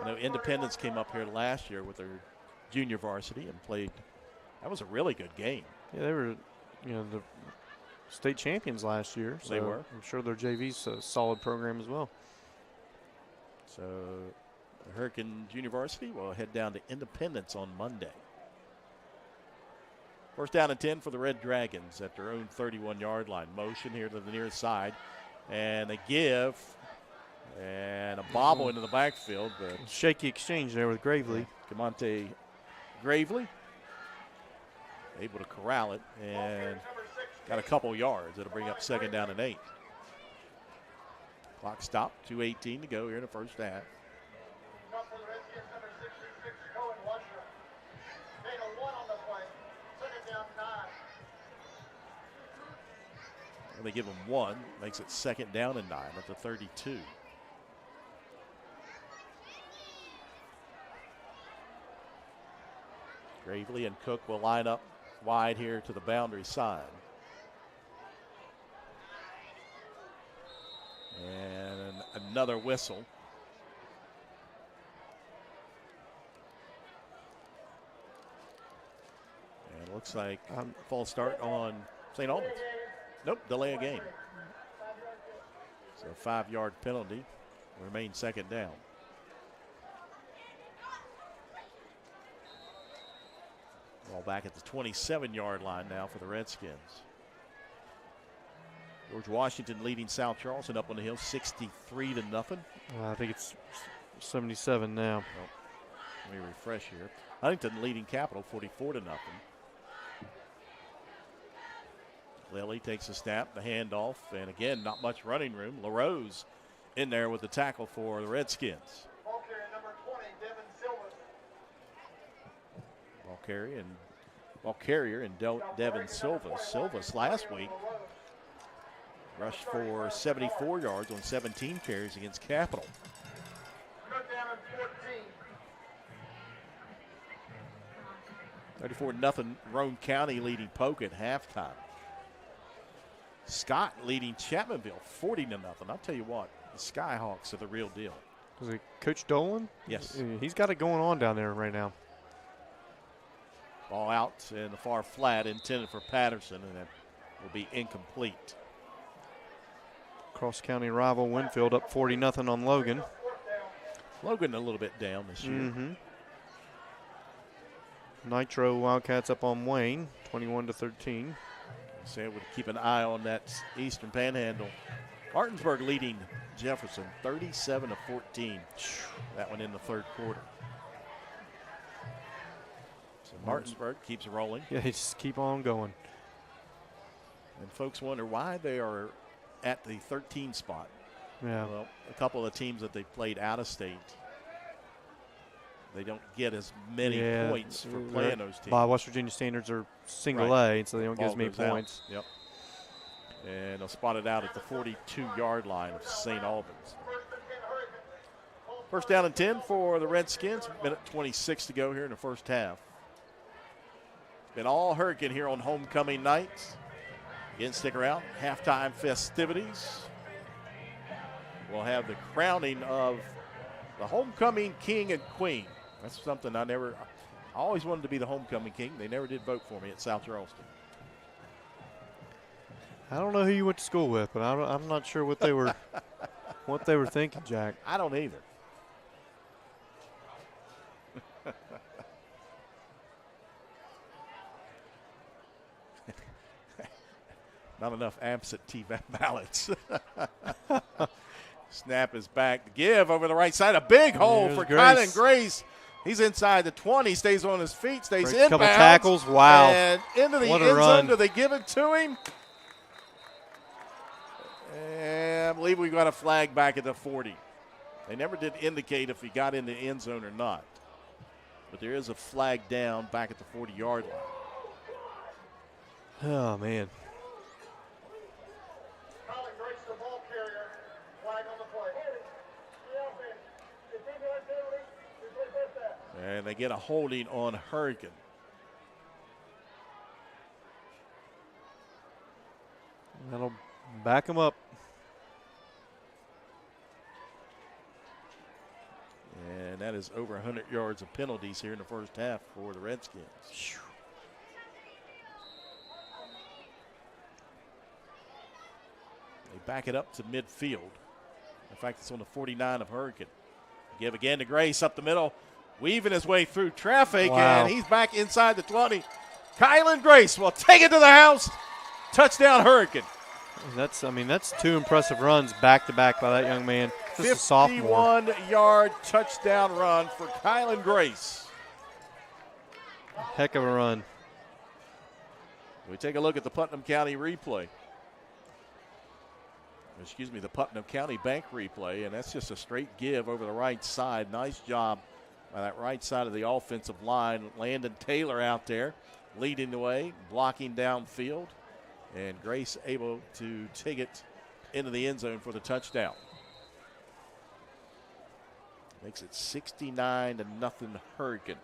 I know Independence came up here last year with their junior varsity and played. That was a really good game. Yeah, they were, the state champions last year. So They were. I'm sure their JV's a solid program as well. So the Hurricane Junior Varsity will head down to Independence on Monday. First down and 10 for the Red Dragons at their own 31-yard line. Motion here to the near side. And they give. And a bobble into the backfield. But Shaky exchange there with Gravely. Camonte Gravely able to corral it and got a couple yards. It'll bring up second down and 8. Clock stopped. 2:18 to go here in the first half. Up for the Redskins, number 66, Cohen Washington. Gain of 1 on the play. Second down, 9. And they give them 1. Makes it second down and 9 at the 32. Gravely and Cook will line up wide here to the boundary side. And another whistle. And it looks like false start on St. Albans. Nope, delay a game. So a 5-yard penalty. Remains second down. Ball back at the 27-yard line now for the Redskins. George Washington leading South Charleston up on the hill 63-0. I think it's 77 now. Let me refresh here. Huntington leading Capital 44-0. Lilly takes a snap, the handoff, and again, not much running room. LaRose in there with the tackle for the Redskins. Ball carrier, number 20, Devin Silva. Ball carrier and Devin Silvas. Silvas last week rushed for 74 yards on 17 carries against Capital. Good down at 14. 34-0 Roane County leading Polk at halftime. Scott leading Chapmanville 40-0. I'll tell you what, the Skyhawks are the real deal. Was it Coach Dolan? Yes. He's got it going on down there right now. Ball out in the far flat intended for Patterson, and that will be incomplete. Cross county rival Winfield up 40-0 on Logan. Logan a little bit down this year. Nitro Wildcats up on Wayne 21-13. So we'll keep an eye on that Eastern Panhandle. Martinsburg leading Jefferson 37-14. That one in the third quarter. So Martinsburg keeps rolling. Yeah, they just keep on going. And folks wonder why they are at the 13 spot. Yeah. Well, a couple of teams that they played out of state, they don't get as many points for playing those teams. By West Virginia standards are single A, so they don't get as many points. Yep. And they'll spot it out at the 42-yard line of St. Albans. First down and 10 for the Redskins. Minute 26 to go here in the first half. Been all Hurricane here on homecoming night. Again, stick around. Halftime festivities. We'll have the crowning of the homecoming king and queen. That's something I always wanted to be the homecoming king. They never did vote for me at South Charleston. I don't know who you went to school with, but I'm not sure what they were thinking, Jack. I don't either. Not enough absentee ballots. Snap is back. Give over the right side. A big hole for Kylan Grace. He's inside the 20. Stays on his feet. Stays inbounds. Couple tackles. Wow. And into the What a end run. zone. Do they give it to him? And I believe we got a flag back at the 40. They never did indicate if he got in the end zone or not. But there is a flag down back at the 40-yard line. Oh, man. And they get a holding on Hurricane. That'll back him up. And that is over 100 yards of penalties here in the first half for the Redskins. They back it up to midfield. In fact, it's on the 49 of Hurricane. Give again to Grace up the middle, weaving his way through traffic, and he's back inside the 20. Kylan Grace will take it to the house. Touchdown, Hurricane. That's two impressive runs back to back by that young man. Just a sophomore. 51-yard touchdown run for Kylan Grace. Heck of a run. We take a look at the Putnam County replay. Excuse me, the Putnam County Bank replay, and that's just a straight give over the right side. Nice job by that right side of the offensive line. Landon Taylor out there leading the way, blocking downfield, and Grace able to take it into the end zone for the touchdown. Makes it 69-0 Hurricane.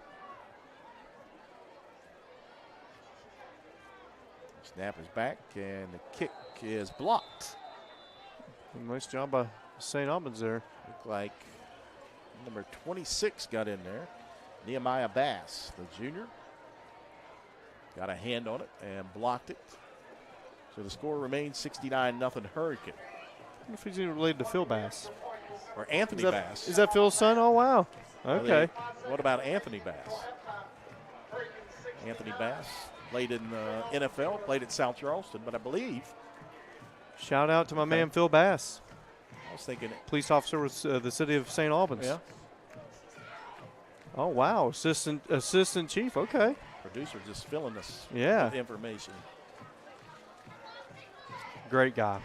Snap is back, and the kick is blocked. Nice job by St. Albans there. Looked like number 26 got in there. Nehemiah Bass, the junior, got a hand on it and blocked it. So the score remains 69-0 Hurricane. I wonder if he's even related to Phil Bass. Or Anthony Bass. Is that Phil's son? Oh, wow. Okay. What about Anthony Bass? Anthony Bass played in the NFL, played at South Charleston, but I believe. Shout out to my man Phil Bass. I was thinking. Police officer with the city of St. Albans. Yeah. Oh, wow. Assistant chief. Okay. Producer just filling us with information. Great guy.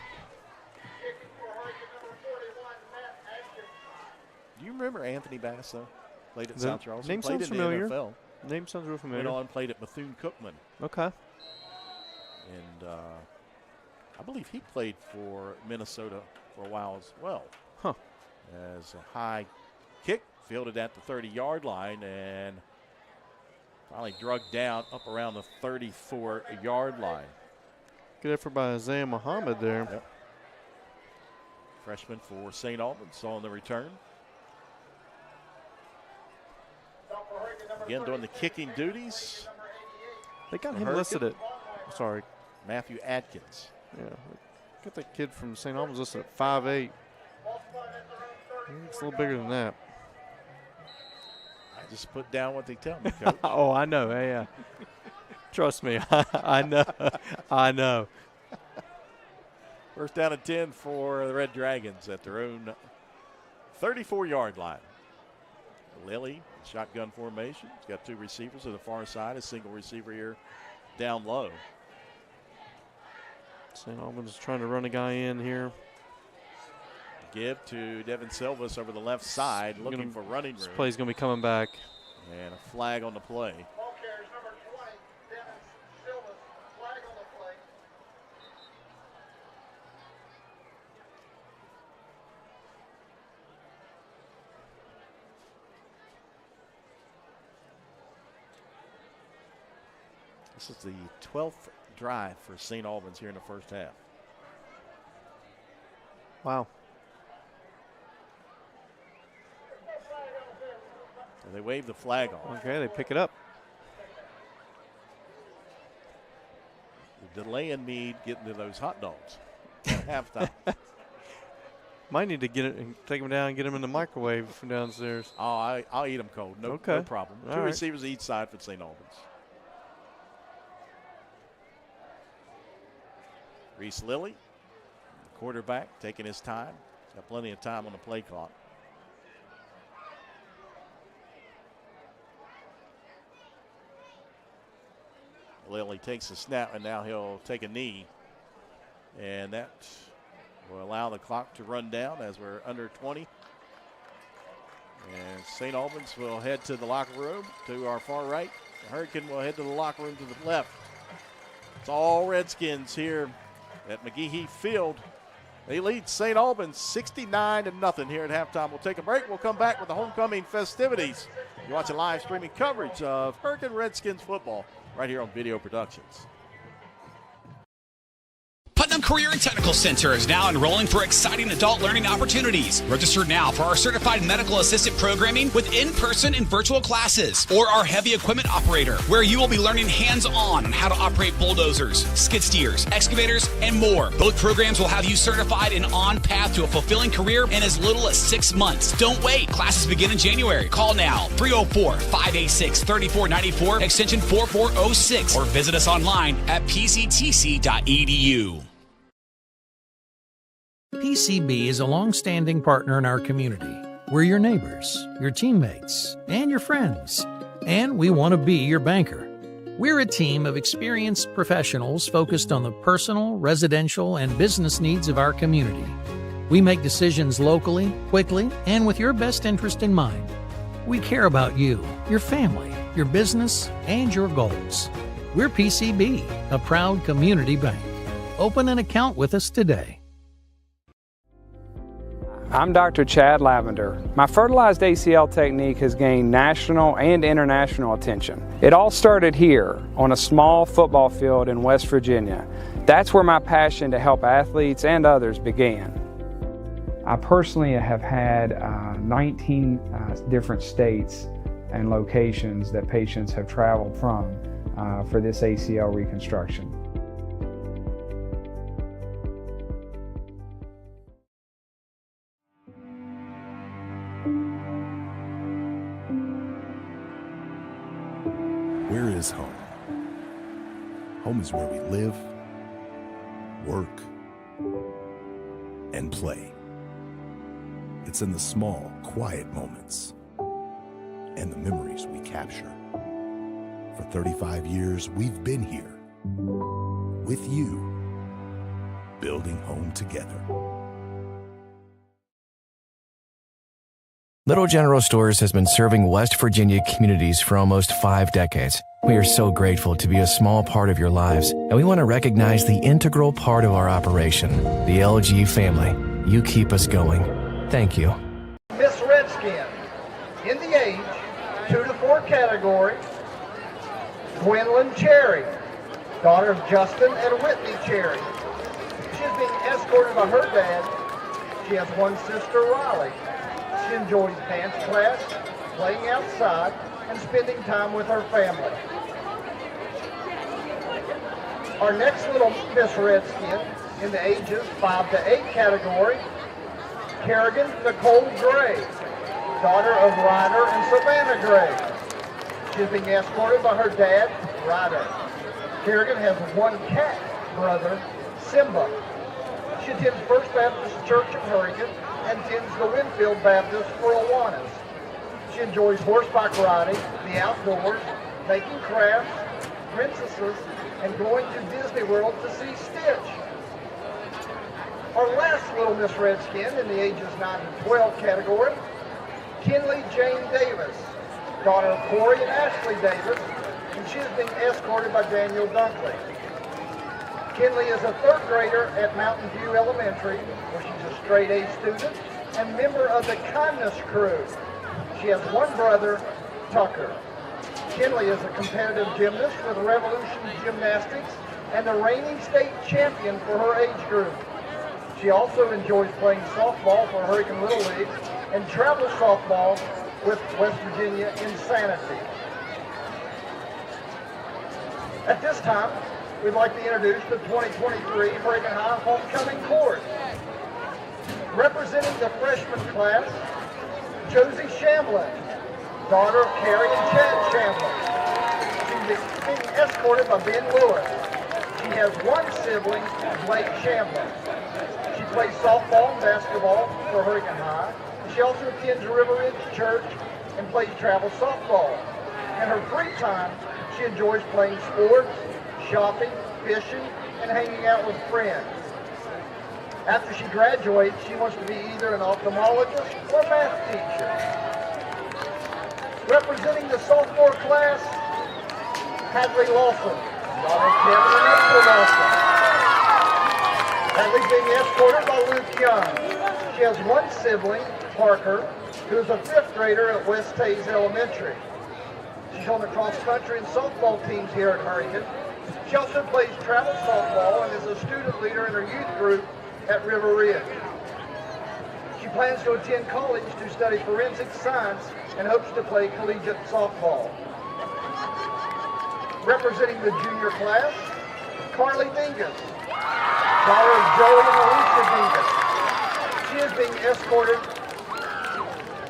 Do you remember Anthony Bass, though? Played at South Charleston. Name played sounds in familiar. the NFL. Name sounds real familiar. Went on and played at Bethune-Cookman. Okay. And I believe he played for Minnesota for a while as well. Huh. As a high kick fielded at the 30-yard line and finally drug down up around the 34-yard line. Good effort by Isaiah Muhammad there. Yep. Freshman for St. Albans on the return. Again, doing the kicking duties. They got him listed at, sorry, Matthew Atkins. Yeah, got that kid from St. Albans listed at 5'8". It's a little bigger than that. I just put down what they tell me, Coach. Oh, I know. Yeah. Trust me, I know. I know. First down and 10 for the Red Dragons at their own 34-yard line. Lilly, shotgun formation. He's got two receivers to the far side, a single receiver here down low. St. Albans is trying to run a guy in here. Give to Devin Silvas over the left side, looking for running room. This play's going to be coming back. And a flag on the play. Ball carries number 20, Devin Silvas, flag on the play. This is the 12th drive for St. Albans here in the first half. Wow. So they wave the flag off. Okay, they pick it up. The delay in me getting to those hot dogs at halftime. Might need to get it and take them down and get them in the microwave from downstairs. Oh, I'll eat them cold. No problem. All Two right. receivers each side for St. Albans. Reese Lilly, quarterback, taking his time. He's got plenty of time on the play clock. Lilly takes a snap, and now he'll take a knee. And that will allow the clock to run down as we're under 20. And St. Albans will head to the locker room to our far right. The Hurricane will head to the locker room to the left. It's all Redskins here at McGehee Field. They lead St. Albans 69-0 here at halftime. We'll take a break. We'll come back with the homecoming festivities. You're watching live streaming coverage of Hurricane Redskins football right here on Video Productions. PUTNAM Career and Technical Center is now enrolling for exciting adult learning opportunities. Register now for our certified medical assistant programming with in-person and virtual classes, or our heavy equipment operator, where you will be learning hands-on on how to operate bulldozers, skid steers, excavators, and more. Both programs will have you certified and on path to a fulfilling career in as little as 6 months. Don't wait. Classes begin in January. Call now, 304-586-3494, extension 4406, or visit us online at pctc.edu. PCB is a long-standing partner in our community. We're your neighbors, your teammates, and your friends. And we want to be your banker. We're a team of experienced professionals focused on the personal, residential, and business needs of our community. We make decisions locally, quickly, and with your best interest in mind. We care about you, your family, your business, and your goals. We're PCB, a proud community bank. Open an account with us today. I'm Dr. Chad Lavender. My fertilized ACL technique has gained national and international attention. It all started here on a small football field in West Virginia. That's where my passion to help athletes and others began. I personally have had 19 different states and locations that patients have traveled from for this ACL reconstruction. Where is home? Home is where we live, work, and play. It's in the small, quiet moments and the memories we capture. For 35 years, we've been here with you, building home together. Little General Stores has been serving West Virginia communities for almost 5 decades. We are so grateful to be a small part of your lives, and we want to recognize the integral part of our operation, the LG family. You keep us going. Thank you. Miss Redskin, in the age 2 to 4 category, Gwendolyn Cherry, daughter of Justin and Whitney Cherry. She is being escorted by her dad. She has one sister, Riley. She enjoys dance class, playing outside, and spending time with her family. Our next little Miss Redskin, in the ages 5 to 8 category, Kerrigan Nicole Gray, daughter of Ryder and Savannah Gray. She is being escorted by her dad, Ryder. Kerrigan has one cat brother, Simba. She attends First Baptist Church of Hurricane and attends the Winfield Baptist for Awanas. She enjoys horseback riding, the outdoors, making crafts, princesses, and going to Disney World to see Stitch. Our last little Miss Redskin in the ages 9 to 12 category, Kinley Jane Davis, daughter of Corey and Ashley Davis, and she is being escorted by Daniel Dunkley. Kinley is a 3rd grader at Mountain View Elementary, where she's a straight A student and member of the Kindness Crew. She has one brother, Tucker. Kinley is a competitive gymnast with Revolution Gymnastics and the reigning state champion for her age group. She also enjoys playing softball for Hurricane Little League and travel softball with West Virginia Insanity. At this time, we'd like to introduce the 2023 Hurricane High Homecoming Court. Representing the freshman class, Josie Shamblin, daughter of Carrie and Chad Shamblin. She's being escorted by Ben Lewis. She has one sibling, Blake Shamblin. She plays softball and basketball for Hurricane High. She also attends River Ridge Church and plays travel softball. In her free time, she enjoys playing sports, shopping, fishing, and hanging out with friends. After she graduates, she wants to be either an ophthalmologist or math teacher. Representing the sophomore class, Hadley Lawson, daughter of Kevin and April Lawson. Hadley's being escorted by Luke Young. She has one sibling, Parker, who is a 5th grader at West Hays Elementary. She's on the cross-country and softball teams here at Hurricane. She also plays travel softball and is a student leader in her youth group at River Ridge. She plans to attend college to study forensic science and hopes to play collegiate softball. Representing the junior class, Carly Dingus, daughter of Joey and Alicia Dingus. She is being escorted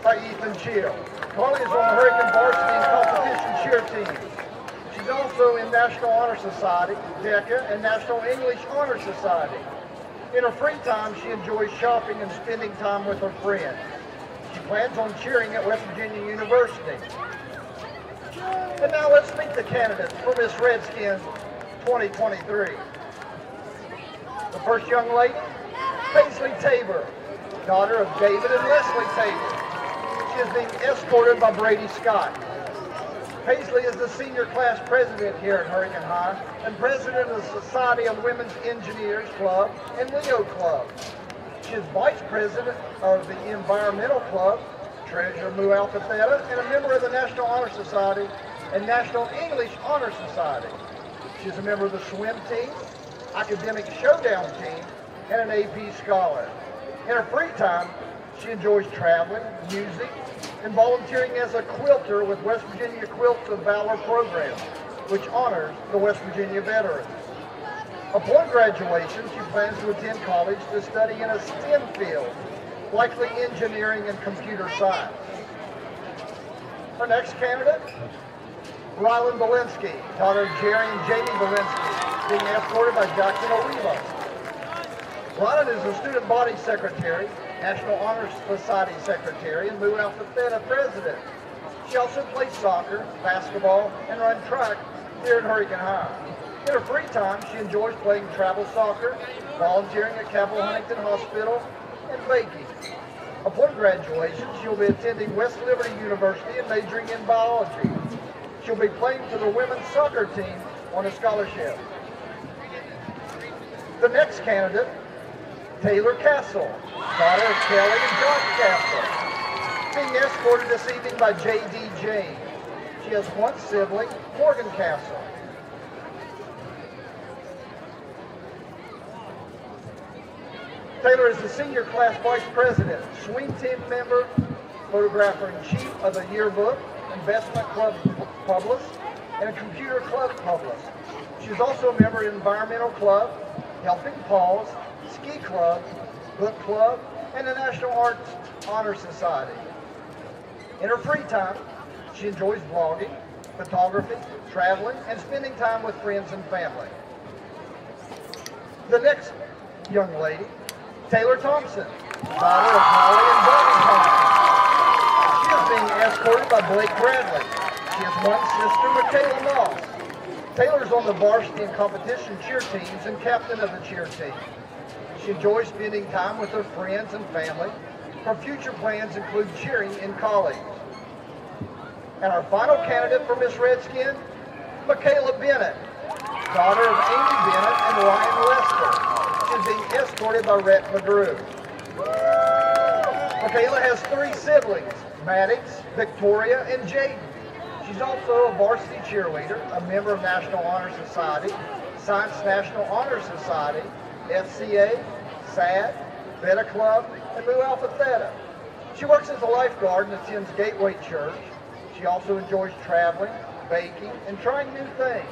by Ethan Chill. Carly is on the Hurricane varsity and competition cheer team. She's also in National Honor Society, DECA, and National English Honor Society. In her free time, she enjoys shopping and spending time with her friends. She plans on cheering at West Virginia University. And now let's meet the candidates for Miss Redskins 2023. The first young lady, Paisley Tabor, daughter of David and Leslie Tabor. She is being escorted by Brady Scott. Paisley is the senior class president here at Hurricane High and president of the Society of Women's Engineers Club and Leo Club. She is vice president of the Environmental Club, treasurer Mu Alpha Theta, and a member of the National Honor Society and National English Honor Society. She is a member of the swim team, academic showdown team, and an AP scholar. In her free time, she enjoys traveling, music, and volunteering as a quilter with West Virginia Quilts of Valor program, which honors the West Virginia veterans. Upon graduation, she plans to attend college to study in a STEM field, likely engineering and computer science. Our next candidate, Rylan Belinsky, daughter of Jerry and Jamie Belinsky, being escorted by Jackson Oliva. Rylan is the student body secretary, National Honor Society secretary, and Mu Alpha Theta president. She also plays soccer, basketball, and runs track here at Hurricane High. In her free time, she enjoys playing travel soccer, volunteering at Capital Huntington Hospital, and baking. Upon graduation, she will be attending West Liberty University and majoring in biology. She'll be playing for the women's soccer team on a scholarship. The next candidate, Taylor Castle, daughter of Kelly and Josh Castle, being escorted this evening by J.D. James. She has one sibling, Morgan Castle. Taylor is the senior class vice president, swing team member, photographer-in-chief of the yearbook, investment club publicist, and a computer club publicist. She's also a member of the Environmental Club, Helping Paws, Ski Club, Book Club, and the National Arts Honor Society. In her free time, she enjoys vlogging, photography, traveling, and spending time with friends and family. The next young lady, Taylor Thompson, daughter of Holly and Bobby Thompson. She is being escorted by Blake Bradley. She has one sister, Michaela Moss. Taylor's on the varsity and competition cheer teams and captain of the cheer team. She enjoys spending time with her friends and family. Her future plans include cheering in college. And our final candidate for Miss Redskin, Michaela Bennett, daughter of Amy Bennett and Ryan Lester. She's being escorted by Rhett McGrew. Michaela has three siblings, Maddox, Victoria, and Jaden. She's also a varsity cheerleader, a member of National Honor Society, Science National Honor Society, FCA, SAD, Beta Club, and Mu Alpha Theta. She works as a lifeguard and attends Gateway Church. She also enjoys traveling, baking, and trying new things.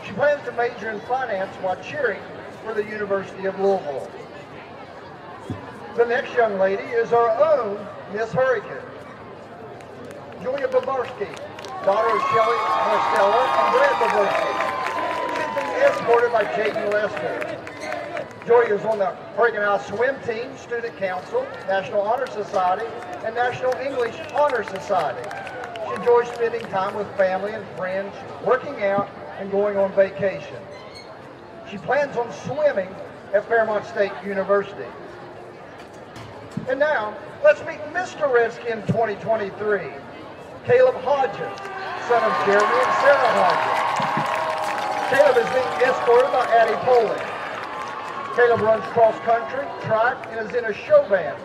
She plans to major in finance while cheering for the University of Louisville. The next young lady is our own Miss Hurricane, Julia Babarski, daughter of Shelley Marcella and Brad Babarski. She's being escorted by Jaden Lester. Julia is on the Hurricane High swim team, student council, National Honor Society, and National English Honor Society. She enjoys spending time with family and friends, working out, and going on vacation. She plans on swimming at Fairmont State University. And now, let's meet Mr. Redskin 2023, Caleb Hodges, son of Jeremy and Sarah Hodges. Caleb is being escorted by Addie Poling. Caleb runs cross country, track, and is in a show band.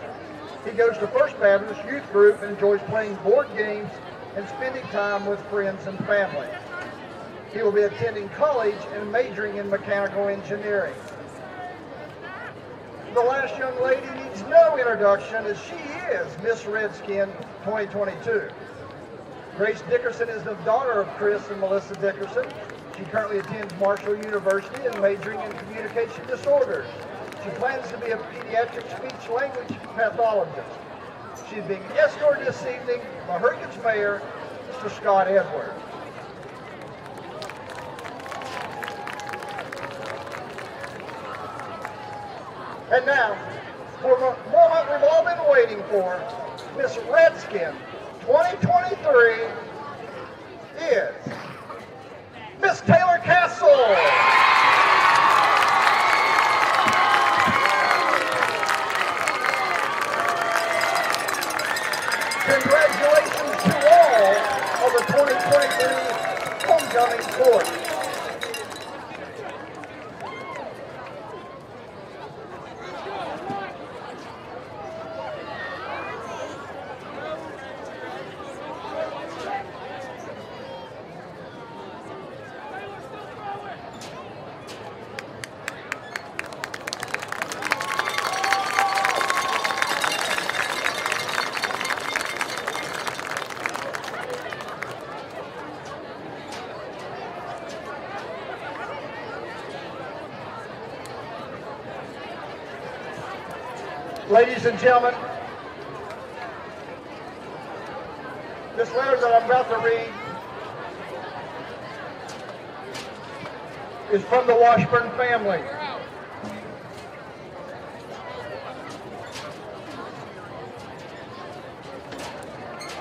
He goes to First Baptist Youth Group and enjoys playing board games and spending time with friends and family. He will be attending college and majoring in mechanical engineering. The last young lady needs no introduction, as she is Miss Redskin 2022. Grace Dickerson is the daughter of Chris and Melissa Dickerson. She currently attends Marshall University and majoring in communication disorders. She plans to be a pediatric speech-language pathologist. She's being escorted this evening by Hurricanes Mayor, Mr. Scott Edwards. And now, for the moment we've all been waiting for, Miss Redskin 2023 is Miss Taylor Castle. Congratulations to all of the 2023 homecoming court. Ladies and gentlemen, this letter that I'm about to read is from the Washburn family.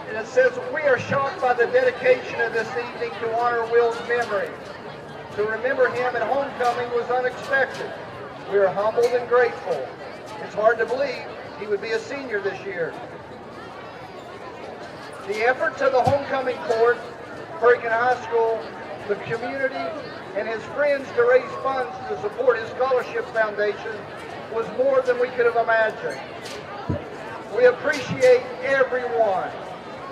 And it says, "We are shocked by the dedication of this evening to honor Will's memory. To remember him at homecoming was unexpected. We are humbled and grateful. It's hard to believe he would be a senior this year. The efforts of the homecoming court, Hurricane High School, the community, and his friends to raise funds to support his scholarship foundation was more than we could have imagined. We appreciate everyone.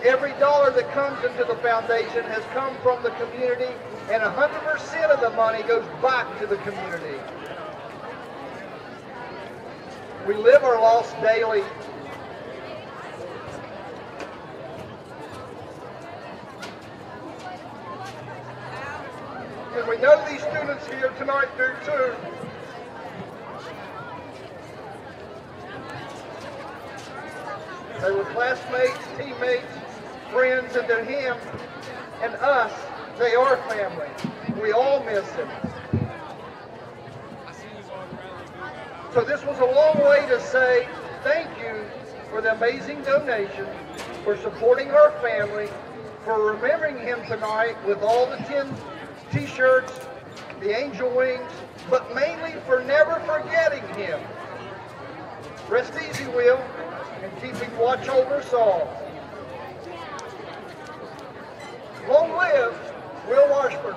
Every dollar that comes into the foundation has come from the community, and 100% of the money goes back to the community. We live our loss daily. And we know these students here tonight do too. They were classmates, teammates, friends, and to him and us, they are family. We all miss him. So this was a long way to say thank you for the amazing donation, for supporting our family, for remembering him tonight with all the 10 t-shirts, the angel wings, but mainly for never forgetting him. Rest easy, Will, and keeping watch over us all. Long live Will Washburn.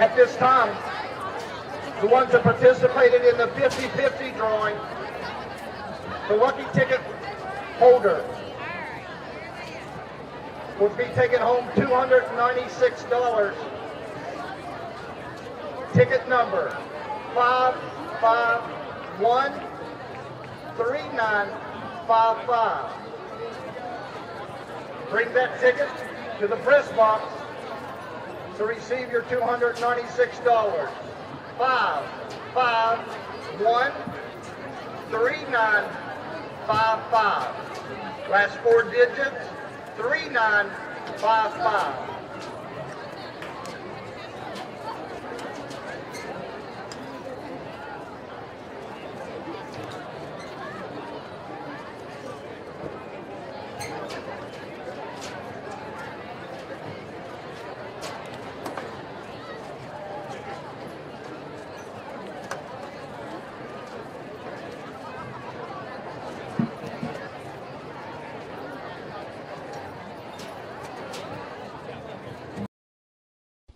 At this time, the ones that participated in the 50-50 drawing, the lucky ticket holder would be taking home $296. Ticket number 5513955. Bring that ticket to the press box to receive your $296. 5513955. Last 4 digits, 3955.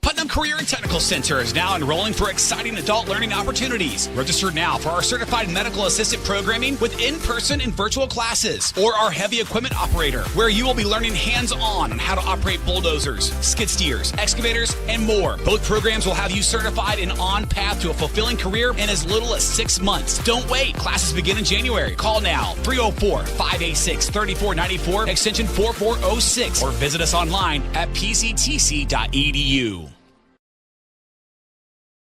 PUTNAM Career and Technical Center is now enrolling for exciting adult learning opportunities. Register now for our certified medical assistant programming with in-person and virtual classes, or our heavy equipment operator, where you will be learning hands-on on how to operate bulldozers, skid steers, excavators, and more. Both programs will have you certified and on path to a fulfilling career in as little as 6 months. Don't wait. Classes begin in January. Call now, 304-586-3494, extension 4406, or visit us online at pctc.edu.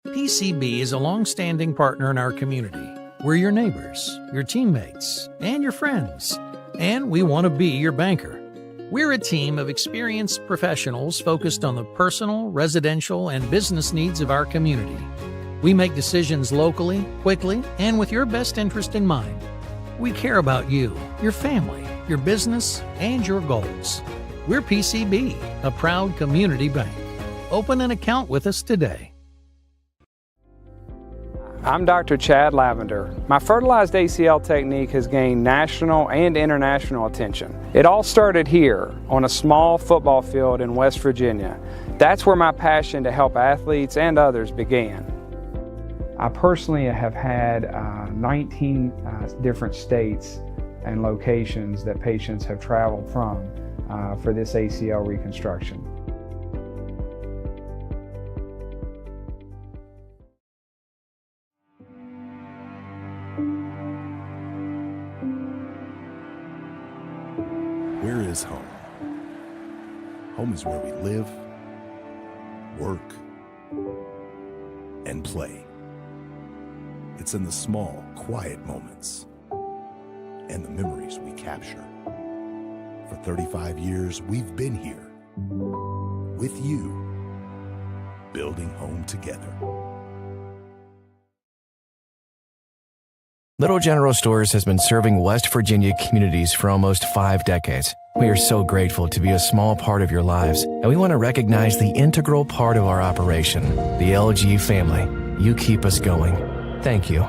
PCB is a long-standing partner in our community. We're your neighbors, your teammates, and your friends. And we want to be your banker. We're a team of experienced professionals focused on the personal, residential, and business needs of our community. We make decisions locally, quickly, and with your best interest in mind. We care about you, your family, your business, and your goals. We're PCB, a proud community bank. Open an account with us today. I'm Dr. Chad Lavender. My fertilized ACL technique has gained national and international attention. It all started here on a small football field in West Virginia. That's where my passion to help athletes and others began. I personally have had 19 different states and locations that patients have traveled from for this ACL reconstruction. Where is home? Home is where we live, work, and play. It's in the small, quiet moments and the memories we capture. For 35 years, we've been here with you, building home together. Little General Stores has been serving West Virginia communities for almost 5 decades. We are so grateful to be a small part of your lives, and we want to recognize the integral part of our operation, the LG family. You keep us going. Thank you.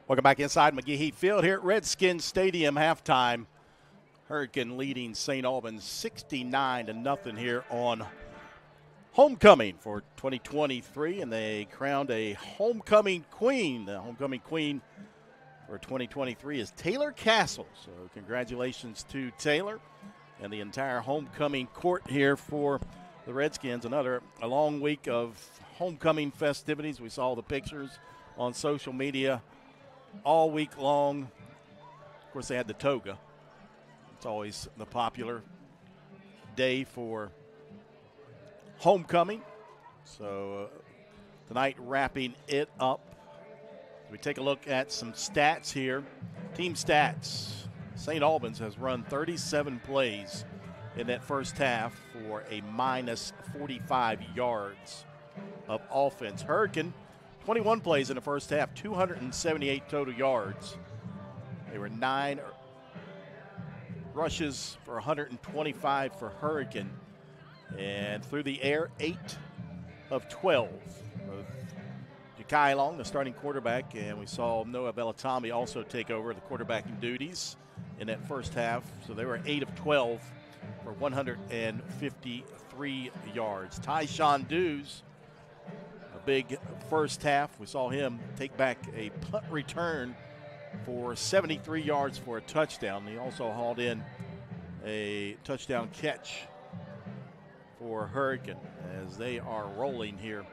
Welcome back inside McGehee Field here at Redskins Stadium, halftime. Hurricane leading St. Albans 69-0 here on homecoming for 2023, and they crowned a homecoming queen. The homecoming queen for 2023 is Taylor Castle. So congratulations to Taylor and the entire homecoming court here for the Redskins. A long week of homecoming festivities. We saw the pictures on social media all week long. Of course, they had the toga. It's always the popular day for homecoming. So tonight, wrapping it up. We take a look at some stats here. Team stats. St. Albans has run 37 plays in that first half for a minus 45 yards of offense. Hurricane 21 plays in the first half, 278 total yards. They were 9 rushes for 125 for Hurricane. And through the air, 8 of 12. Ja'Kai Long, the starting quarterback, and we saw Noah Bellatami also take over the quarterbacking duties in that first half. So they were 8 of 12 for 153 yards. Tyshawn Dews, a big first half. We saw him take back a punt return for 73 yards for a touchdown. He also hauled in a touchdown catch for Hurricane as they are rolling here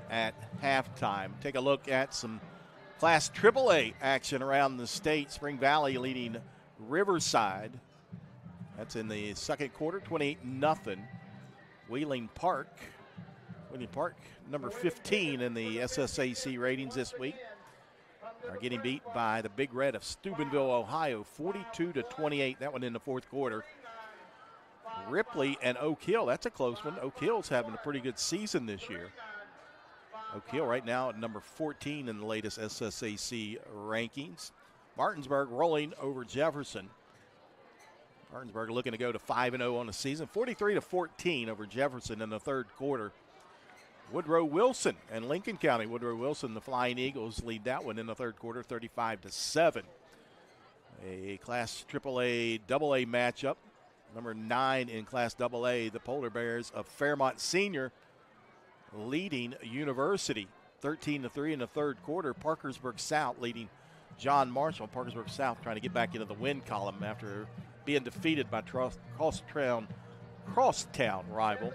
at halftime. Take a look at some Class AAA action around the state. Spring Valley leading Riverside. That's in the second quarter, 28-0. Wheeling Park, number 15 in the SSAC ratings this week, are getting beat by the Big Red of Steubenville, Ohio, 42-28. That one in the fourth quarter. Ripley and Oak Hill, that's a close one. Oak Hill's having a pretty good season this year. Oak Hill right now at number 14 in the latest SSAC rankings. Martinsburg rolling over Jefferson. Martinsburg looking to go to 5-0 on the season. 43-14 over Jefferson in the third quarter. Woodrow Wilson and Lincoln County. Woodrow Wilson, the Flying Eagles, lead that one in the third quarter, 35-7. A Class AAA AA matchup. Number 9 in Class AA, the Polar Bears of Fairmont Senior, leading University 13-3 in the third quarter. Parkersburg South leading John Marshall. Parkersburg South trying to get back into the win column after being defeated by crosstown rival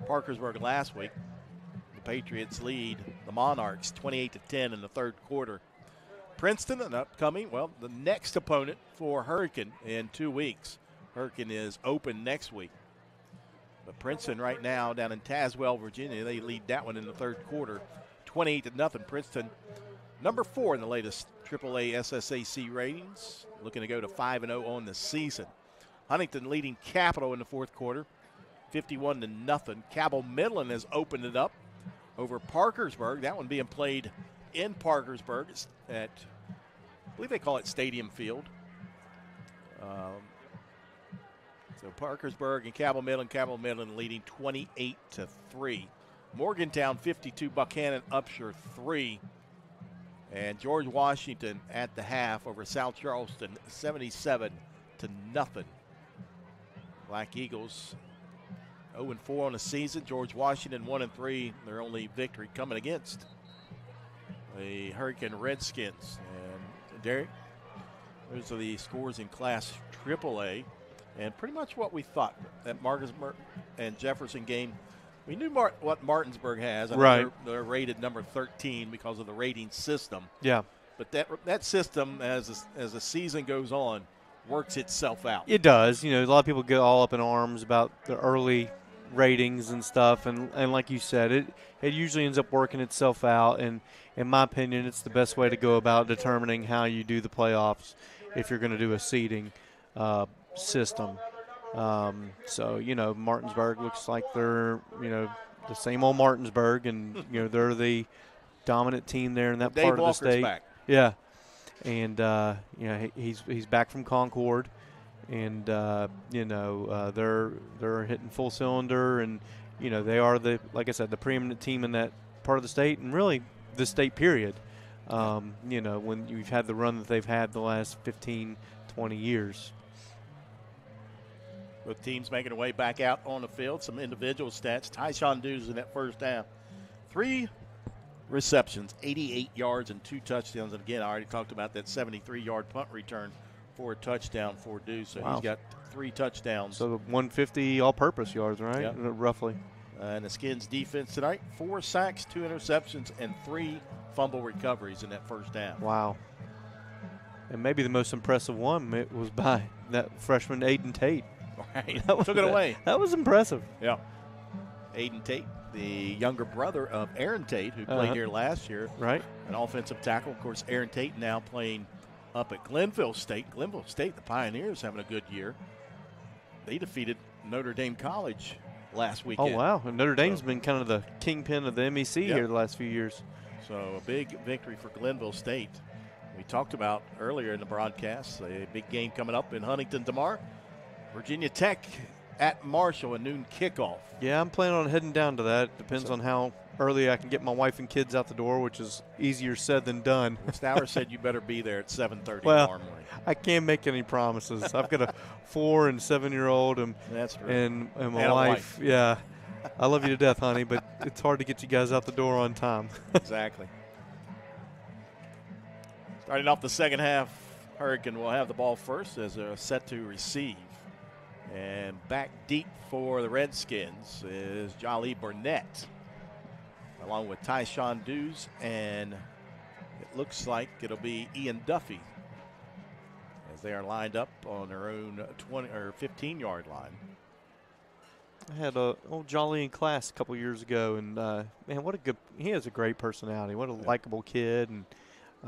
Parkersburg last week. The Patriots lead the Monarchs 28-10 in the third quarter. Princeton, an upcoming, the next opponent for Hurricane in 2 weeks. Hurricane is open next week. But Princeton right now down in Tazewell, Virginia, they lead that one in the third quarter, 28-0. Princeton, number 4 in the latest AAA SSAC ratings, looking to go to 5-0 on the season. Huntington leading Capital in the fourth quarter, 51-0. Cabell Midland has opened it up over Parkersburg. That one being played in Parkersburg at, I believe they call it Stadium Field. So Parkersburg and Cabell Midland leading 28-3. Morgantown 52, Buchanan Upshur 3. And George Washington at the half over South Charleston 77-0. Black Eagles 0-4 on the season. George Washington 1-3. Their only victory coming against the Hurricane Redskins. And Derek, those are the scores in Class AAA. And pretty much what we thought that Martinsburg and Jefferson game. We knew what Martinsburg has. Right. They're rated number 13 because of the rating system. Yeah. But that system, as the season goes on, works itself out. It does. A lot of people get all up in arms about the early ratings and stuff. And like you said, it usually ends up working itself out. And in my opinion, it's the best way to go about determining how you do the playoffs if you're going to do a seeding system. So Martinsburg looks like they're the same old Martinsburg, and they're the dominant team there in that Dave part Walker's of the state. Back. Yeah, and he's back from Concord, and they're hitting full cylinder, and they are like I said, the preeminent team in that part of the state, and really the state period. When you've had the run that they've had the last 15, 20 years. Both teams making their way back out on the field. Some individual stats. Tyshawn Dews in that first half. 3 receptions, 88 yards, and 2 touchdowns. And again, I already talked about that 73-yard punt return for a touchdown for Dews. So He's got 3 touchdowns. So the 150 all-purpose yards, right? Yep. Roughly. And the Skins defense tonight, 4 sacks, 2 interceptions, and 3 fumble recoveries in that first half. Wow. And maybe the most impressive one was by that freshman Aiden Tate. Right. Took it away. That was impressive. Yeah. Aiden Tate, the younger brother of Aaron Tate, who played here last year. Right. An offensive tackle. Of course, Aaron Tate now playing up at Glenville State. Glenville State, the Pioneers, having a good year. They defeated Notre Dame College last Oh, weekend. wow. And Notre Dame's been kind of the kingpin of the MEC here the last few years. So a big victory for Glenville State. We talked about earlier in the broadcast, a big game coming up in Huntington tomorrow. Virginia Tech at Marshall, a noon kickoff. Yeah, I'm planning on heading down to that. Depends on how early I can get my wife and kids out the door, which is easier said than done. Stower said you better be there at 7:30 well, tomorrow morning. I can't make any promises. I've got a 4- and 7-year-old That's true. and my And a wife. Yeah, I love you to death, honey, but it's hard to get you guys out the door on time. Exactly. Starting off the second half, Hurricane will have the ball first as they're set to receive. And back deep for the Redskins is Jolly Burnett, along with Tyshawn Dews, and it looks like it'll be Ian Duffy as they are lined up on their own 20 or 15-yard line. I had old Jolly in class a couple years ago, and man, he has a great personality. What a likable kid, and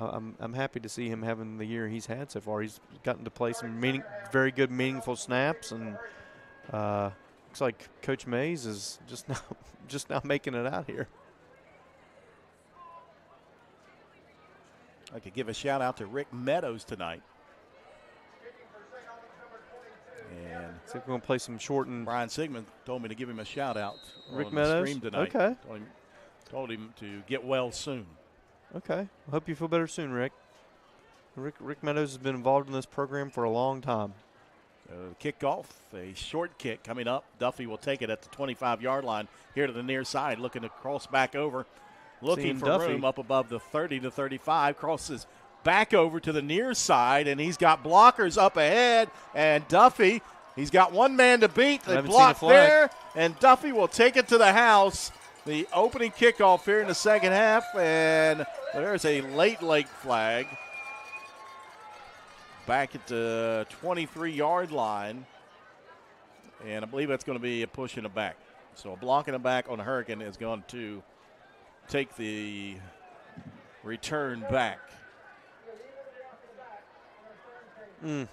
I'm happy to see him having the year he's had so far. He's gotten to play some very good, meaningful snaps, and looks like Coach Mays is just now making it out here. I could give a shout out to Rick Meadows tonight. And I think we're going to play some short and Brian Sigmund told me to give him a shout out Rick on Meadows? the stream tonight. Okay. Told him to get well soon. Okay. I hope you feel better soon, Rick. Rick Meadows has been involved in this program for a long time. Kickoff, a short kick coming up. Duffy will take it at the 25-yard line here to the near side, looking to cross back over. Looking for Duffy. room up above the 30 to 35. Crosses back over to the near side, and he's got blockers up ahead. And Duffy, he's got one man to beat. They block there, and Duffy will take it to the house. The opening kickoff here in the second half, and there's a late flag back at the 23-yard line, and I believe that's going to be a push in the back. So a block in the back on the Hurricane is going to take the return back. I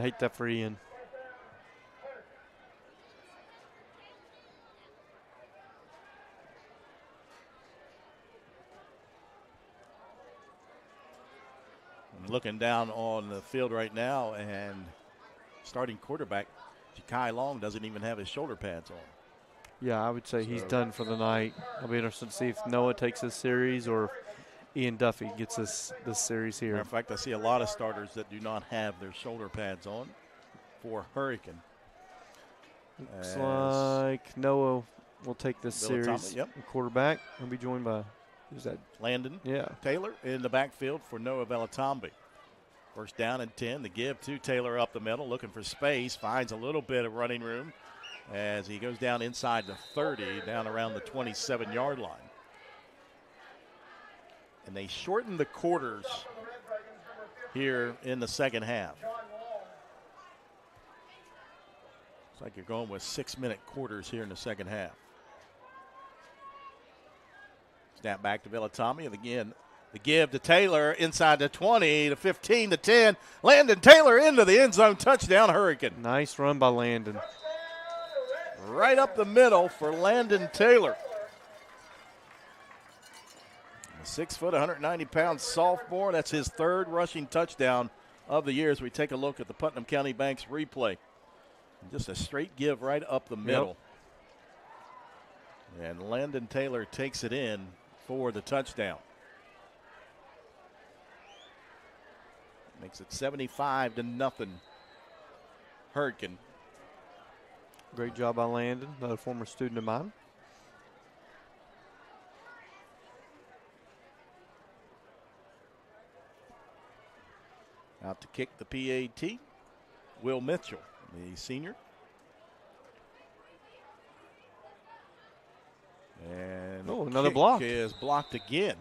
hate that for Ian. I'm looking down on the field right now, and starting quarterback Ja'Kai Long doesn't even have his shoulder pads on. Yeah, I would say he's done for the night. I'll be interested to see if Noah takes this series or if Ian Duffy gets this series here. Matter of fact, I see a lot of starters that do not have their shoulder pads on for Hurricane. Looks like Noah will take this series. Thomas, yep. Quarterback. He'll be joined by, who's that? Landon Taylor in the backfield for Noah Velatambi. First down and 10. The give to Taylor up the middle, looking for space. Finds a little bit of running room as he goes down inside the 30, down around the 27-yard line. And they shorten the quarters here in the second half. Looks like you're going with 6-minute quarters here in the second half. Snap back to Velatambi, and again, the give to Taylor inside the 20, the 15, the 10. Landon Taylor into the end zone, touchdown Hurricane. Nice run by Landon. Right up the middle for Landon Taylor. A 6-foot, 190-pound sophomore. That's his third rushing touchdown of the year as we take a look at the Putnam County Banks replay. Just a straight give right up the middle. Yep. And Landon Taylor takes it in for the touchdown. Makes it 75-0. Hurricane. Great job by Landon, another former student of mine. Out to kick the PAT, Will Mitchell, the senior. And another block is blocked again.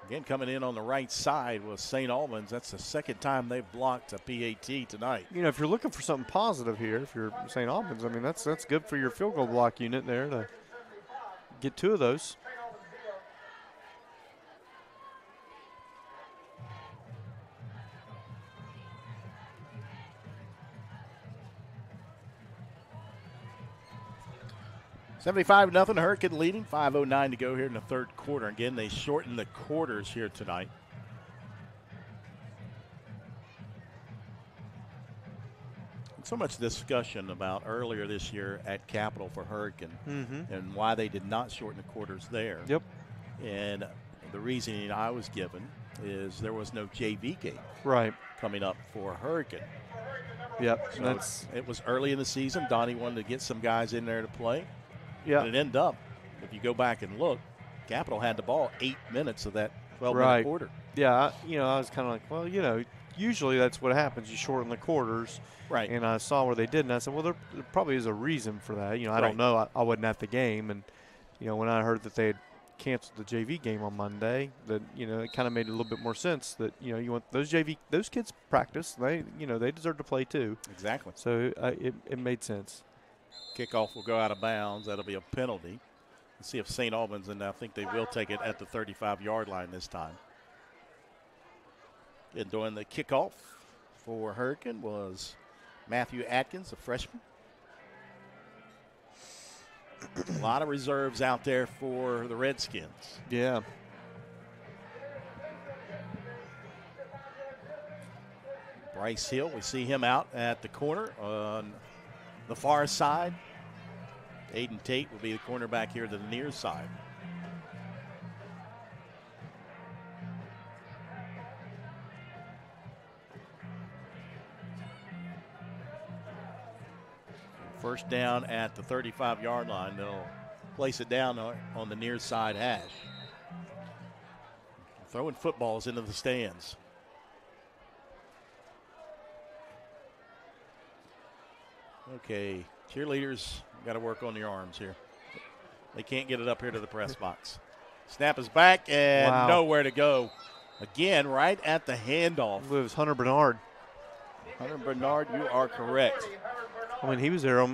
Again, coming in on the right side was St. Albans. That's the second time they've blocked a PAT tonight. You know, if you're looking for something positive here, if you're St. Albans, I mean, that's good for your field goal block unit there to get 2 of those. 75-0, Hurricane leading. 5:09 to go here in the third quarter. Again, they shortened the quarters here tonight. So much discussion about earlier this year at Capitol for Hurricane and why they did not shorten the quarters there. Yep. And the reasoning I was given is there was no JV game coming up for Hurricane. Yep. So it was early in the season. Donnie wanted to get some guys in there to play. Yeah. And it ended up, if you go back and look, Capitol had the ball 8 minutes of that 12-minute quarter. Yeah, I was kind of like, well, usually that's what happens. You shorten the quarters. Right. And I saw where they did, and I said, well, there probably is a reason for that. I don't know. I wasn't at the game. And, when I heard that they had canceled the JV game on Monday, that, it kind of made a little bit more sense that, you want those kids practice. They deserve to play too. Exactly. So it made sense. Kickoff will go out of bounds. That'll be a penalty. Let's see if St. Albans, and I think they will take it at the 35-yard line this time. And doing the kickoff for Hurricane was Matthew Atkins, a freshman. A lot of reserves out there for the Redskins. Yeah. Bryce Hill, we see him out at the corner on the far side. Aiden Tate will be the cornerback here to the near side. First down at the 35-yard line. They'll place it down on the near side hash. Throwing footballs into the stands. Okay, cheerleaders got to work on your arms here. They can't get it up here to the press box. Snap is back and nowhere to go. Again, right at the handoff. It was Hunter Bernard. Hunter Bernard, you are correct. I mean, he was there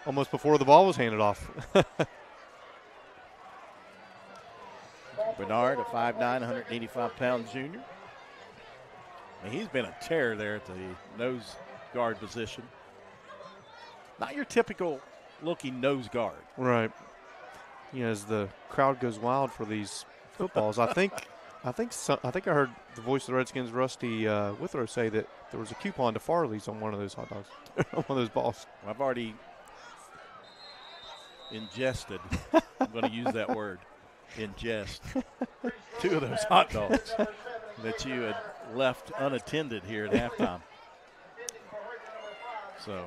almost before the ball was handed off. Bernard, a 5'9", 185-pound junior. I mean, he's been a terror there at the nose guard position. Not your typical looking nose guard. Right. As the crowd goes wild for these footballs, I think I heard the voice of the Redskins, Rusty Withrow, say that there was a coupon to Farley's on one of those hot dogs, on one of those balls. Well, I've already ingested. I'm going to use that word, ingest. 2 of those hot dogs that you had left unattended here at halftime. So.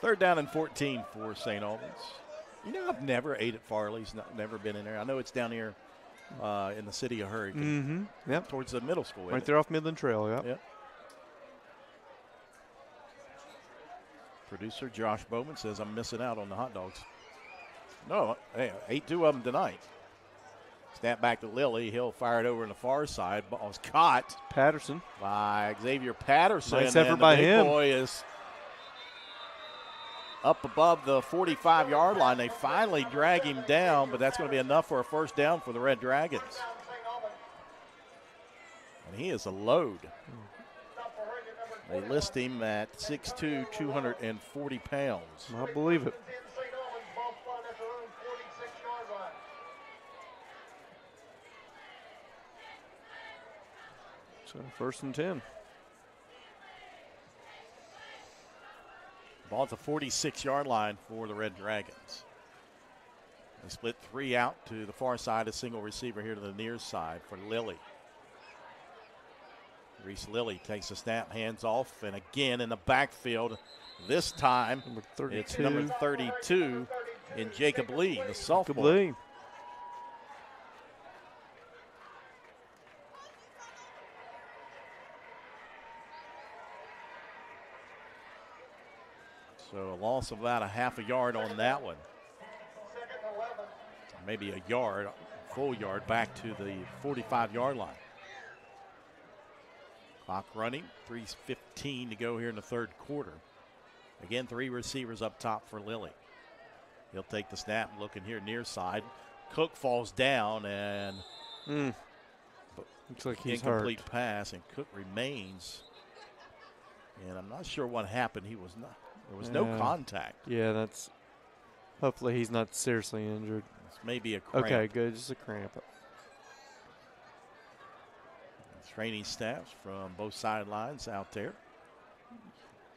Third down and 14 for St. Albans. I've never ate at Farley's, never been in there. I know it's down here in the city of Hurricane. Mm-hmm. Yep. Towards the middle school. Right there off Midland Trail, Yep. Producer Josh Bowman says I'm missing out on the hot dogs. No, hey, ate 2 of them tonight. Snap back to Lilly. He'll fire it over on the far side. Ball's caught. Patterson. By Xavier Patterson. Nice effort by him. The big boy is up above the 45-yard line. They finally drag him down, but that's going to be enough for a first down for the Red Dragons. And he is a load. They list him at 6'2", 240 pounds. I believe it. So 1st and 10. Ball at the 46-yard line for the Red Dragons. They split 3 out to the far side, a single receiver here to the near side for Lilly. Reese Lilly takes a snap, hands off, and again in the backfield. This time, it's number 32 in Jacob Lee, the sophomore. Jacob Lee. So a loss of about a half a yard on that one. Maybe a yard, full yard back to the 45-yard line. Clock running, 3:15 to go here in the third quarter. Again, 3 receivers up top for Lilly. He'll take the snap, looking here near side. Cook falls down and looks like he's incomplete hurt. pass, and Cook remains And I'm not sure what happened. There was no contact. Yeah, that's. Hopefully he's not seriously injured. It's maybe a cramp. Okay, good. Just a cramp. Training staffs from both sidelines out there.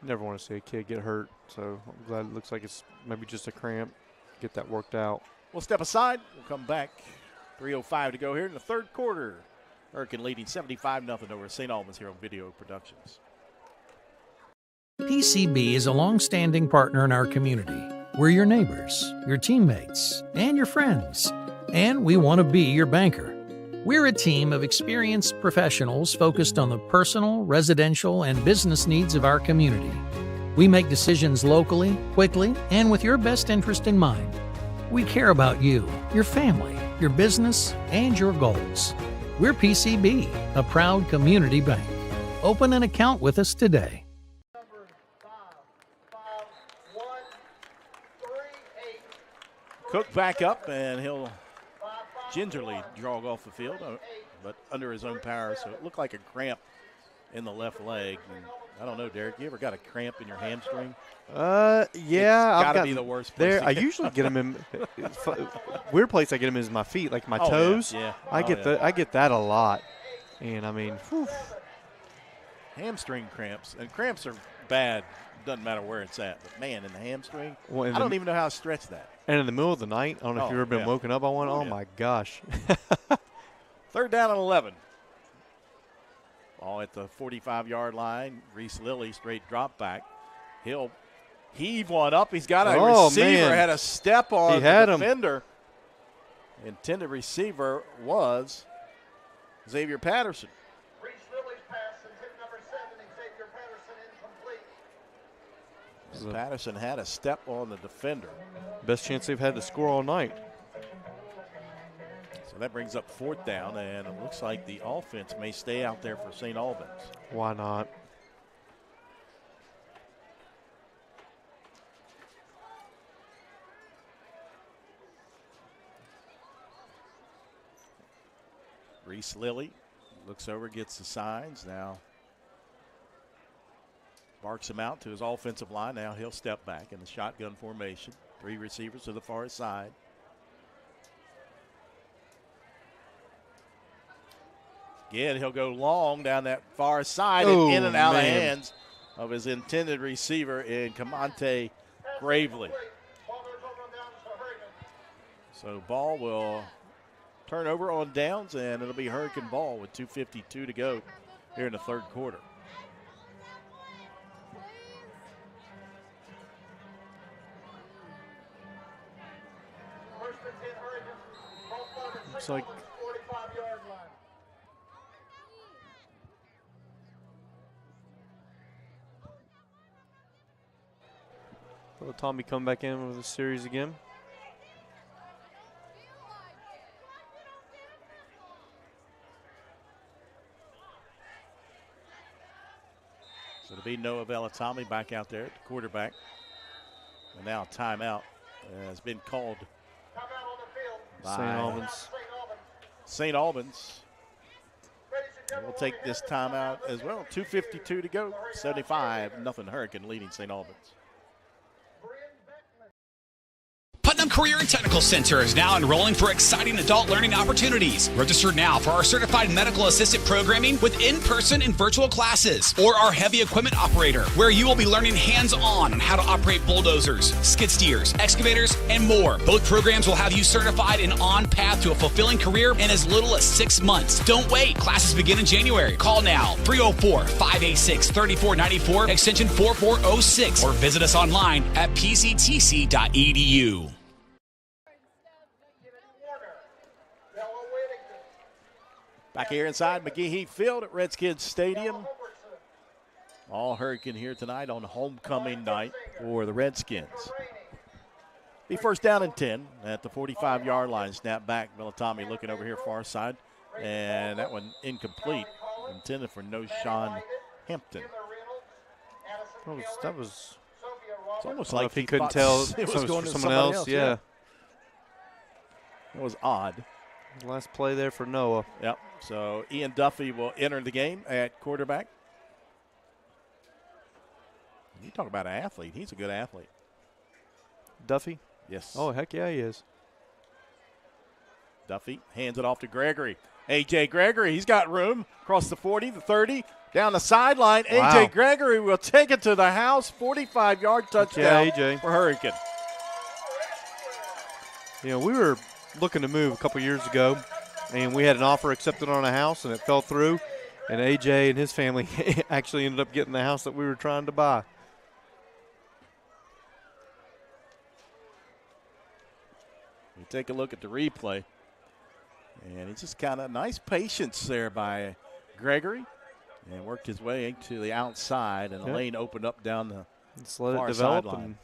Never want to see a kid get hurt, so I'm glad it looks like it's maybe just a cramp. Get that worked out. We'll step aside. We'll come back. 3:05 to go here in the third quarter. Hurricane leading 75-0 over St. Albans here on Video Productions. PCB is a long-standing partner in our community. We're your neighbors, your teammates, and your friends. And we want to be your banker. We're a team of experienced professionals focused on the personal, residential, and business needs of our community. We make decisions locally, quickly, and with your best interest in mind. We care about you, your family, your business, and your goals. We're PCB, a proud community bank. Open an account with us today. Number 55138. Cook back up, and he'll gingerly jog off the field, but under his own power. So it looked like a cramp in the left leg. And I don't know, Derek, you ever got a cramp in your hamstring? Yeah, it's gotta be the worst place there. to I get. usually get them in. Weird place I get them is my feet, like my toes. Yeah. I get that a lot, and I mean, whew. Hamstring cramps, and cramps are bad. Doesn't matter where it's at, but man, in the hamstring, Well, I don't even know how to stretch that. And in the middle of the night, I don't know if you've ever been woken up on one. Oh, yeah. my gosh. Third down and 11. Ball at the 45-yard line. Reese Lilly, straight drop back. He'll heave one up. He's got a receiver, man. had a step on He had the him. defender. Intended receiver was Xavier Patterson. Reese Lilly's pass and hit number 7, Xavier Patterson, incomplete. Patterson had a step on the defender. Best chance they've had to score all night. So that brings up fourth down, and it looks like the offense may stay out there for St. Albans. Why not? Reese Lilly looks over, gets the signs. Now barks him out to his offensive line. Now he'll step back in the shotgun formation. 3 receivers to the far side. Again, he'll go long down that far side and in and out of hands of his intended receiver in Camonte Gravely. So ball will turn over on downs, and it'll be Hurricane ball with 2:52 to go here in the third quarter. First and 10 Hurricane. Ball spotted at Looks like 45-yard line. will Tommy come back in with a series again? So it'll be Noah Velatami back out there at the quarterback. And now timeout has been called Timeout on the field. by St. Albans. St. Albans. Ladies and gentlemen, We'll take this timeout as well. 2:52 to go. 75-0 Hurricane leading St. Albans. Putnam Career and Technical Center is now enrolling for exciting adult learning opportunities. Register now for our certified medical assistant programming with in-person and virtual classes, or our heavy equipment operator, where you will be learning hands-on on how to operate bulldozers, skid steers, excavators, and more. Both programs will have you certified and on path to a fulfilling career in as little as 6 months. Don't wait. Classes begin in January. Call now, 304-586-3494, extension 4406, or visit us online at pctc.edu. Back here inside McGehee Field at Redskins Stadium. All Hurricane here tonight on homecoming night for the Redskins. Be first down and 10 at the 45-yard line. Snap back. Velatami looking over here far side. And that one incomplete. Intended for Noshawn Hampton. That was It's almost I don't know like if he couldn't tell it was going to someone somebody else. Yeah. It was odd. Last play there for Noah. Yep. So Ian Duffy will enter the game at quarterback. You talk about an athlete. He's a good athlete. Duffy? Yes. Oh, heck yeah, he is. Duffy hands it off to Gregory. A.J. Gregory, he's got room. Across the 40, the 30, down the sideline. Wow. A.J. Gregory will take it to the house. 45-yard touchdown A.J. for Hurricane. You know, we were looking to move a couple years ago, and we had an offer accepted on a house, and it fell through. And A.J. and his family actually ended up getting the house that we were trying to buy. We take a look at the replay. And it's just kind of nice patience there by Gregory. And worked his way to the outside, and the lane opened up down the Just let far it develop sideline.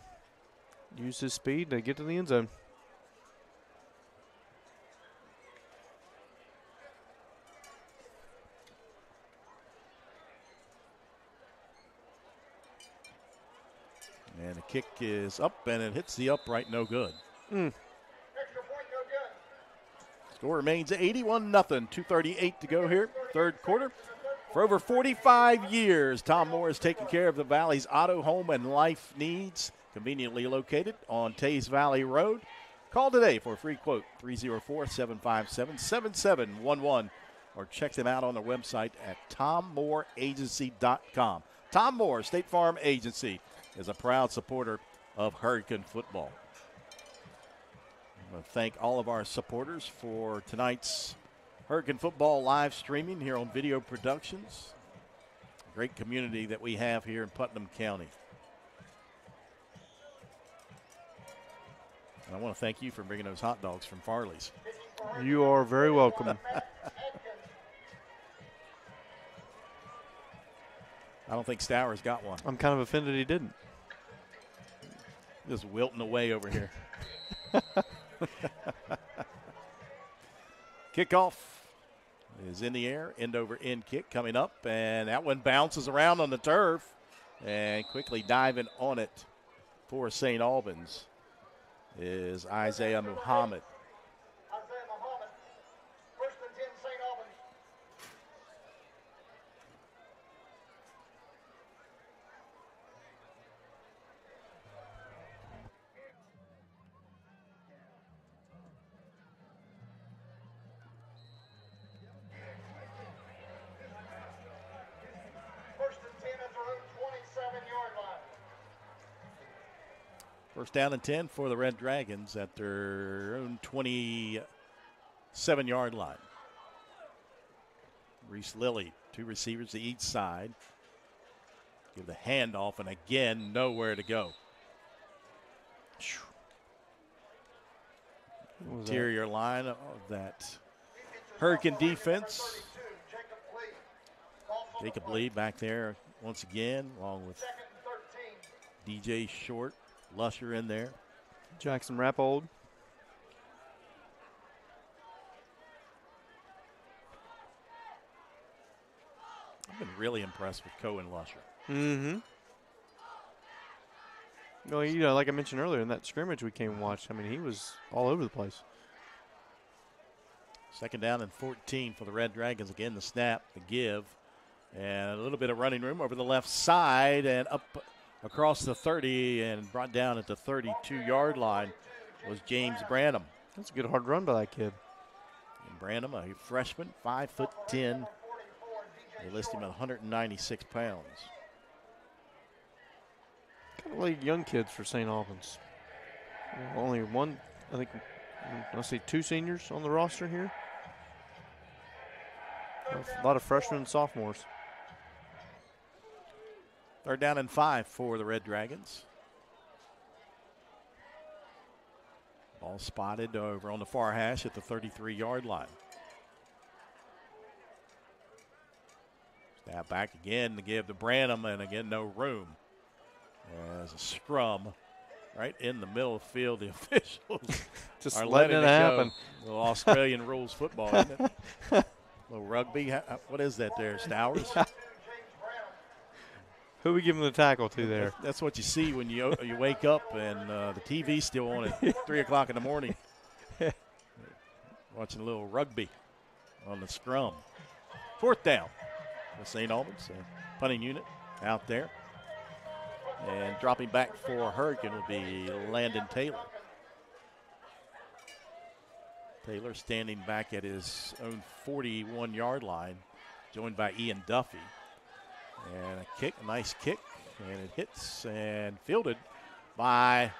and use his speed to get to the end zone. And the kick is up, and it hits the upright, no good. Score remains 81-0, 2:38 to go here, third quarter. For over 45 years, Tom Moore has taken care of the Valley's auto, home, and life needs, conveniently located on Tays Valley Road. Call today for a free quote, 304-757-7711, or check them out on their website at tommooreagency.com. Tom Moore, State Farm Agency, is a proud supporter of Hurricane football. I want to thank all of our supporters for tonight's Hurricane football live streaming here on Video Productions. Great community that we have here in Putnam County. And I want to thank you for bringing those hot dogs from Farley's. You are very welcome. I don't think Stowers got one. I'm kind of offended he didn't. Just wilting away over here. Kickoff is in the air, end over end kick coming up, and that one bounces around on the turf, and quickly diving on it for St. Albans is Isaiah Muhammad. Isaiah Muhammad, first and 10, St. Albans. First and 10 at their own 27-yard line. First down and 10 for the Red Dragons at their own 27-yard line. Reese Lilly, two receivers to each side. Give the handoff, and again, nowhere to go. Interior line of that Hurricane defense. Jacob Lee back there once again, along with DJ Short, Lusher in there. Jackson Rappold. I've been really impressed with Cohen Lusher. Mm-hmm. Well, you know, like I mentioned earlier, in that scrimmage we came and watched, I mean, he was all over the place. Second down and 14 for the Red Dragons. Again, the snap, the give, and a little bit of running room over the left side and up across the 30 and brought down at the 32-yard line was James Branham. That's a good hard run by that kid. And Branham, a freshman, 5'10". They list him at 196 pounds. Kind of like young kids for St. Albans. Only one, I think, I see two seniors on the roster here. A lot of freshmen and sophomores. Third down and 5 for the Red Dragons. Ball spotted over on the far hash at the 33-yard line. Snap back again to give to Branham, and again, no room. As a scrum right in the middle of the field, the officials Just are letting it happen. Go. Little Australian rules football, isn't it? Little rugby. What is that there, Stowers? Who we giving the tackle to there? That's what you see when you wake up and the TV's still on at 3 o'clock in the morning. Watching a little rugby on the scrum. Fourth down for St. Albans. Punting unit out there. And dropping back for Hurricane will be Landon Taylor. Taylor standing back at his own 41-yard line, joined by Ian Duffy. And a kick, a nice kick, and it hits and fielded by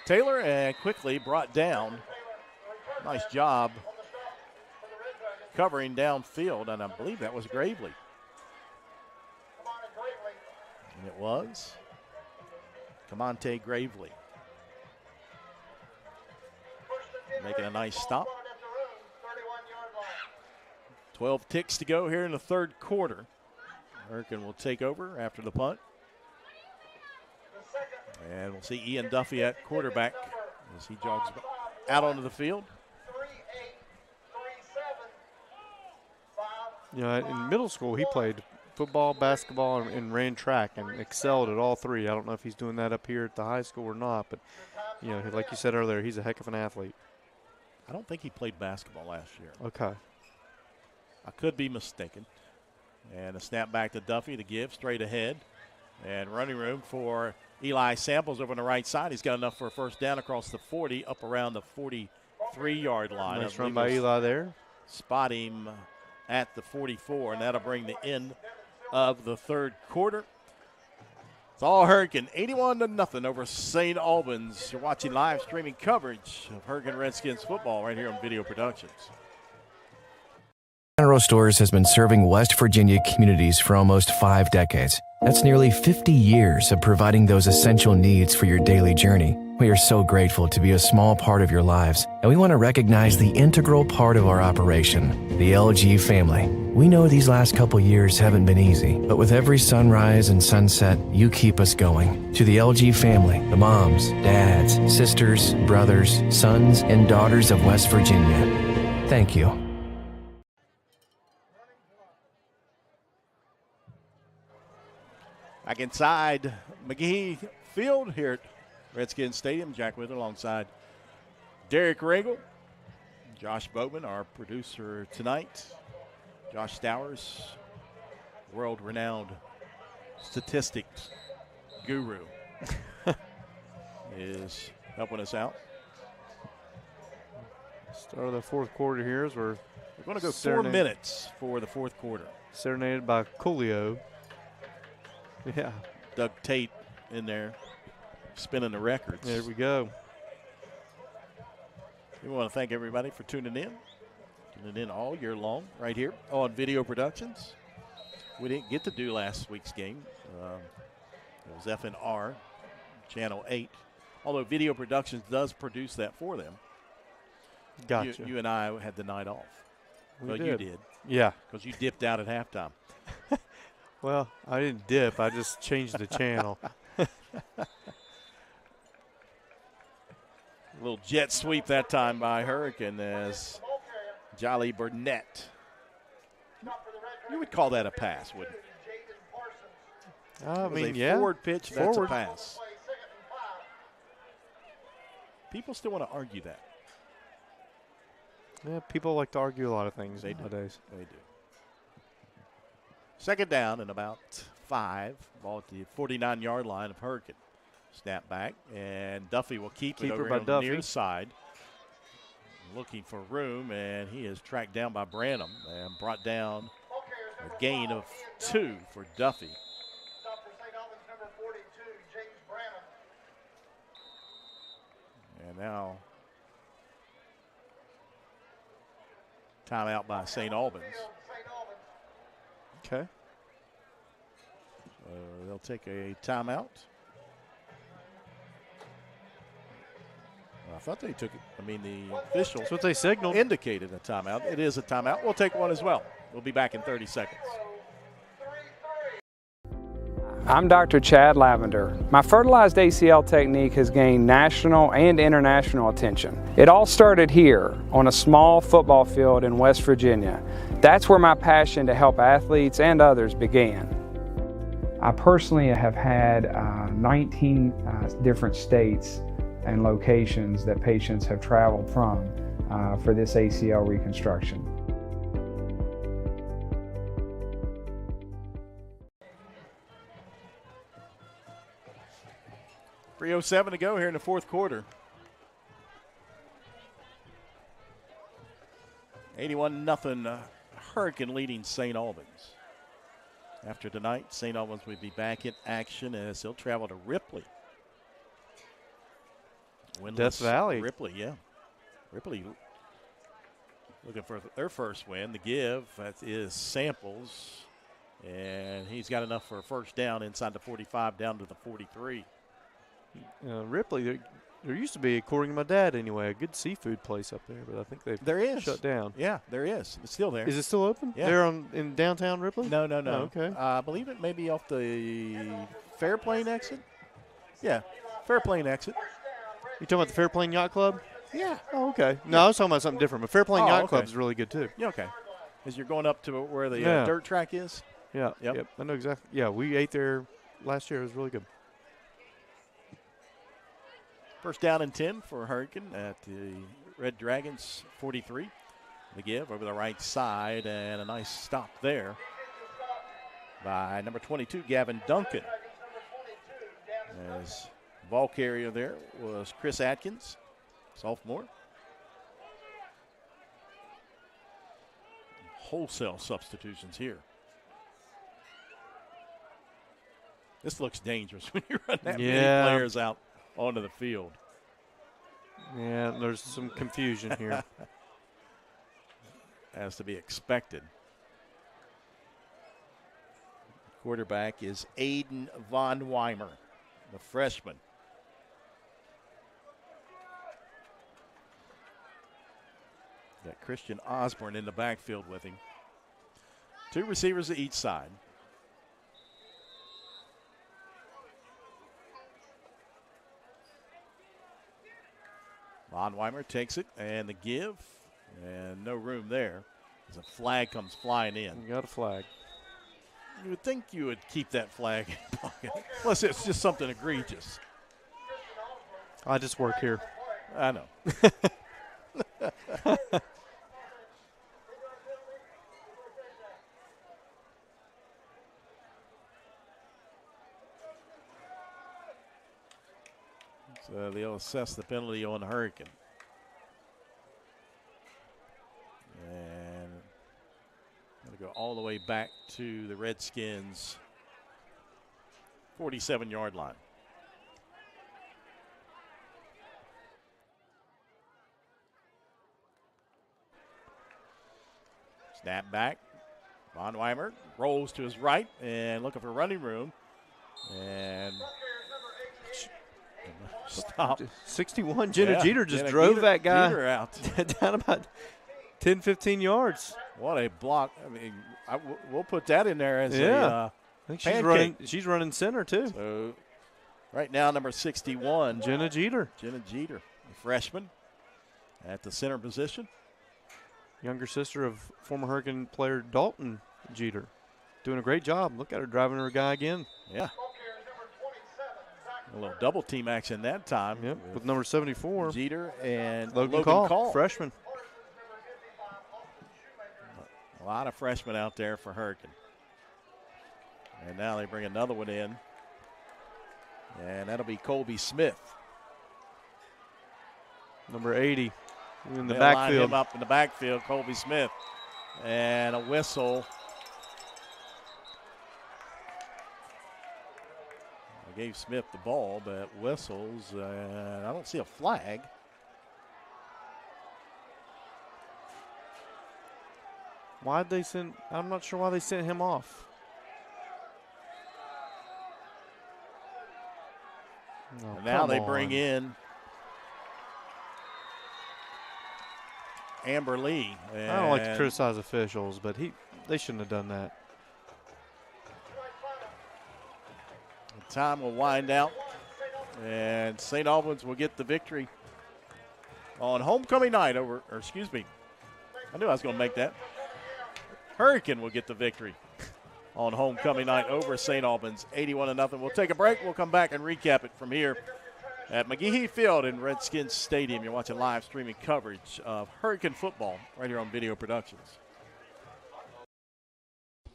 Taylor and quickly brought down. Nice job covering downfield, and I believe that was Gravely. And it was Camonte Gravely making a nice stop. 12 ticks to go here in the third quarter. Hurricane will take over after the punt. And we'll see Ian Duffy at quarterback as he jogs out onto the field. You know, in middle school, he played football, basketball, and ran track and excelled at all three. I don't know if he's doing that up here at the high school or not, but, you know, like you said earlier, he's a heck of an athlete. I don't think he played basketball last year. Okay. I could be mistaken. And a snap back to Duffy to give straight ahead. And running room for Eli Samples over on the right side. He's got enough for a first down across the 40, up around the 43-yard line. Nice run by Eli there. Spot him at the 44, and that'll bring the end of the third quarter. It's all Hurricane, 81-0 over St. Albans. You're watching live streaming coverage of Hurricane Redskins football right here on Video Productions. General Stores has been serving West Virginia communities for almost 5 decades. That's nearly 50 years of providing those essential needs for your daily journey. We are so grateful to be a small part of your lives, and we want to recognize the integral part of our operation, the LG family. We know these last couple years haven't been easy, but with every sunrise and sunset, you keep us going. To the LG family, the moms, dads, sisters, brothers, sons, and daughters of West Virginia, thank you. Back inside McGehee Field here at Redskins Stadium. Jack Wither alongside Derek Regal, Josh Boatman, our producer tonight. Josh Stowers, world-renowned statistics guru, is helping us out. Start of the fourth quarter here as we're going to go 4 minutes for the fourth quarter. Serenaded by Coolio. Yeah. Doug Tate in there spinning the records. There we go. We want to thank everybody for tuning in all year long right here on Video Productions. We didn't get to do last week's game. It was FNR, Channel 8, although Video Productions does produce that for them. Gotcha. You and I had the night off. We did. You did. Yeah. Because you dipped out at halftime. Well, I didn't dip. I just changed the channel. A little jet sweep that time by Hurricane as Jolly Burnett. You would call that a pass, wouldn't you? I mean, a yeah. forward pitch, that's Forward. a pass. People still want to argue that. Yeah, people like to argue a lot of things nowadays. They do. Second down and about 5. Ball at the 49-yard line of Hurricane. Snap back, and Duffy will keep it over on the near side. Looking for room, and he is tracked down by Branham and brought down a gain of 2 for Duffy. And now timeout by St. Albans. Okay. They'll take a timeout. I thought they took it. I mean, the officials That's what they signaled. indicated a timeout. It is a timeout. We'll take one as well. We'll be back in 30 seconds. I'm Dr. Chad Lavender. My fertilized ACL technique has gained national and international attention. It all started here on a small football field in West Virginia. That's where my passion to help athletes and others began. I personally have had 19 different states and locations that patients have traveled from for this ACL reconstruction. 3:07 to go here in the fourth quarter. 81-0 Hurricane leading St. Albans. After tonight, St. Albans will be back in action as they'll travel to Ripley. Death Valley. Ripley, yeah. Ripley looking for their first win. The give, that is Samples. And he's got enough for a first down inside the 45 down to the 43. Ripley, there used to be, according to my dad anyway, a good seafood place up there, but I think they've shut down. Yeah, there is. It's still there. Is it still open? Yeah. They're in downtown Ripley? No. Oh, okay. I believe it may be off the Fairplane exit. Yeah, Fairplane exit. You talking about the Fairplane Yacht Club? Yeah. Oh, okay. No, I was talking about something different, but Fairplane Yacht Club is really good too. Yeah, okay. As you're going up to where the dirt track is? Yeah. Yep. I know exactly. Yeah, we ate there last year. It was really good. First down and 10 for Hurricane at the Red Dragons 43. The give over the right side, and a nice stop there by number 22, Gavin Duncan. As ball carrier there was Chris Atkins, sophomore. Wholesale substitutions here. This looks dangerous when you run that many players out onto the field. Yeah, there's some confusion here. As to be expected. Quarterback is Aiden Von Weimer, the freshman. Got Christian Osborne in the backfield with him. Two receivers at each side. Von Weimer takes it, and the give, and no room there as a flag comes flying in. You got a flag. You would think you would keep that flag in your pocket, unless it's just something egregious. I just work here. I know. So they'll assess the penalty on Hurricane. And going to go all the way back to the Redskins' 47-yard line. Snap back. Von Weimer rolls to his right and looking for running room. And stop. 61. Jenna Jeter just drove that guy out down about 10, 15 yards. What a block. I mean, we'll put that in there as I think she's running center, too. So right now, number 61. Jenna Jeter, the freshman at the center position. Younger sister of former Hurricane player Dalton Jeter. Doing a great job. Look at her driving her guy again. Yeah. A little double team action that time. Yep, with number 74. Jeter and Logan Call, freshman. A lot of freshmen out there for Hurricane. And now they bring another one in. And that'll be Colby Smith. Number 80 in the They'll backfield. Line him up in the backfield, Colby Smith. And a whistle. I gave Smith the ball, but whistles. I don't see a flag. Why'd they send? I'm not sure why they sent him off. And now they bring in Amber Lee. I don't like to criticize officials, but they shouldn't have done that. The time will wind out, and St. Albans will get the victory on homecoming night over, or excuse me, I knew I was going to make that. Hurricane will get the victory on homecoming night over St. Albans, 81-0. We'll take a break. We'll come back and recap it from here at McGehee Field in Redskins Stadium. You're watching live streaming coverage of Hurricane football right here on Video Productions.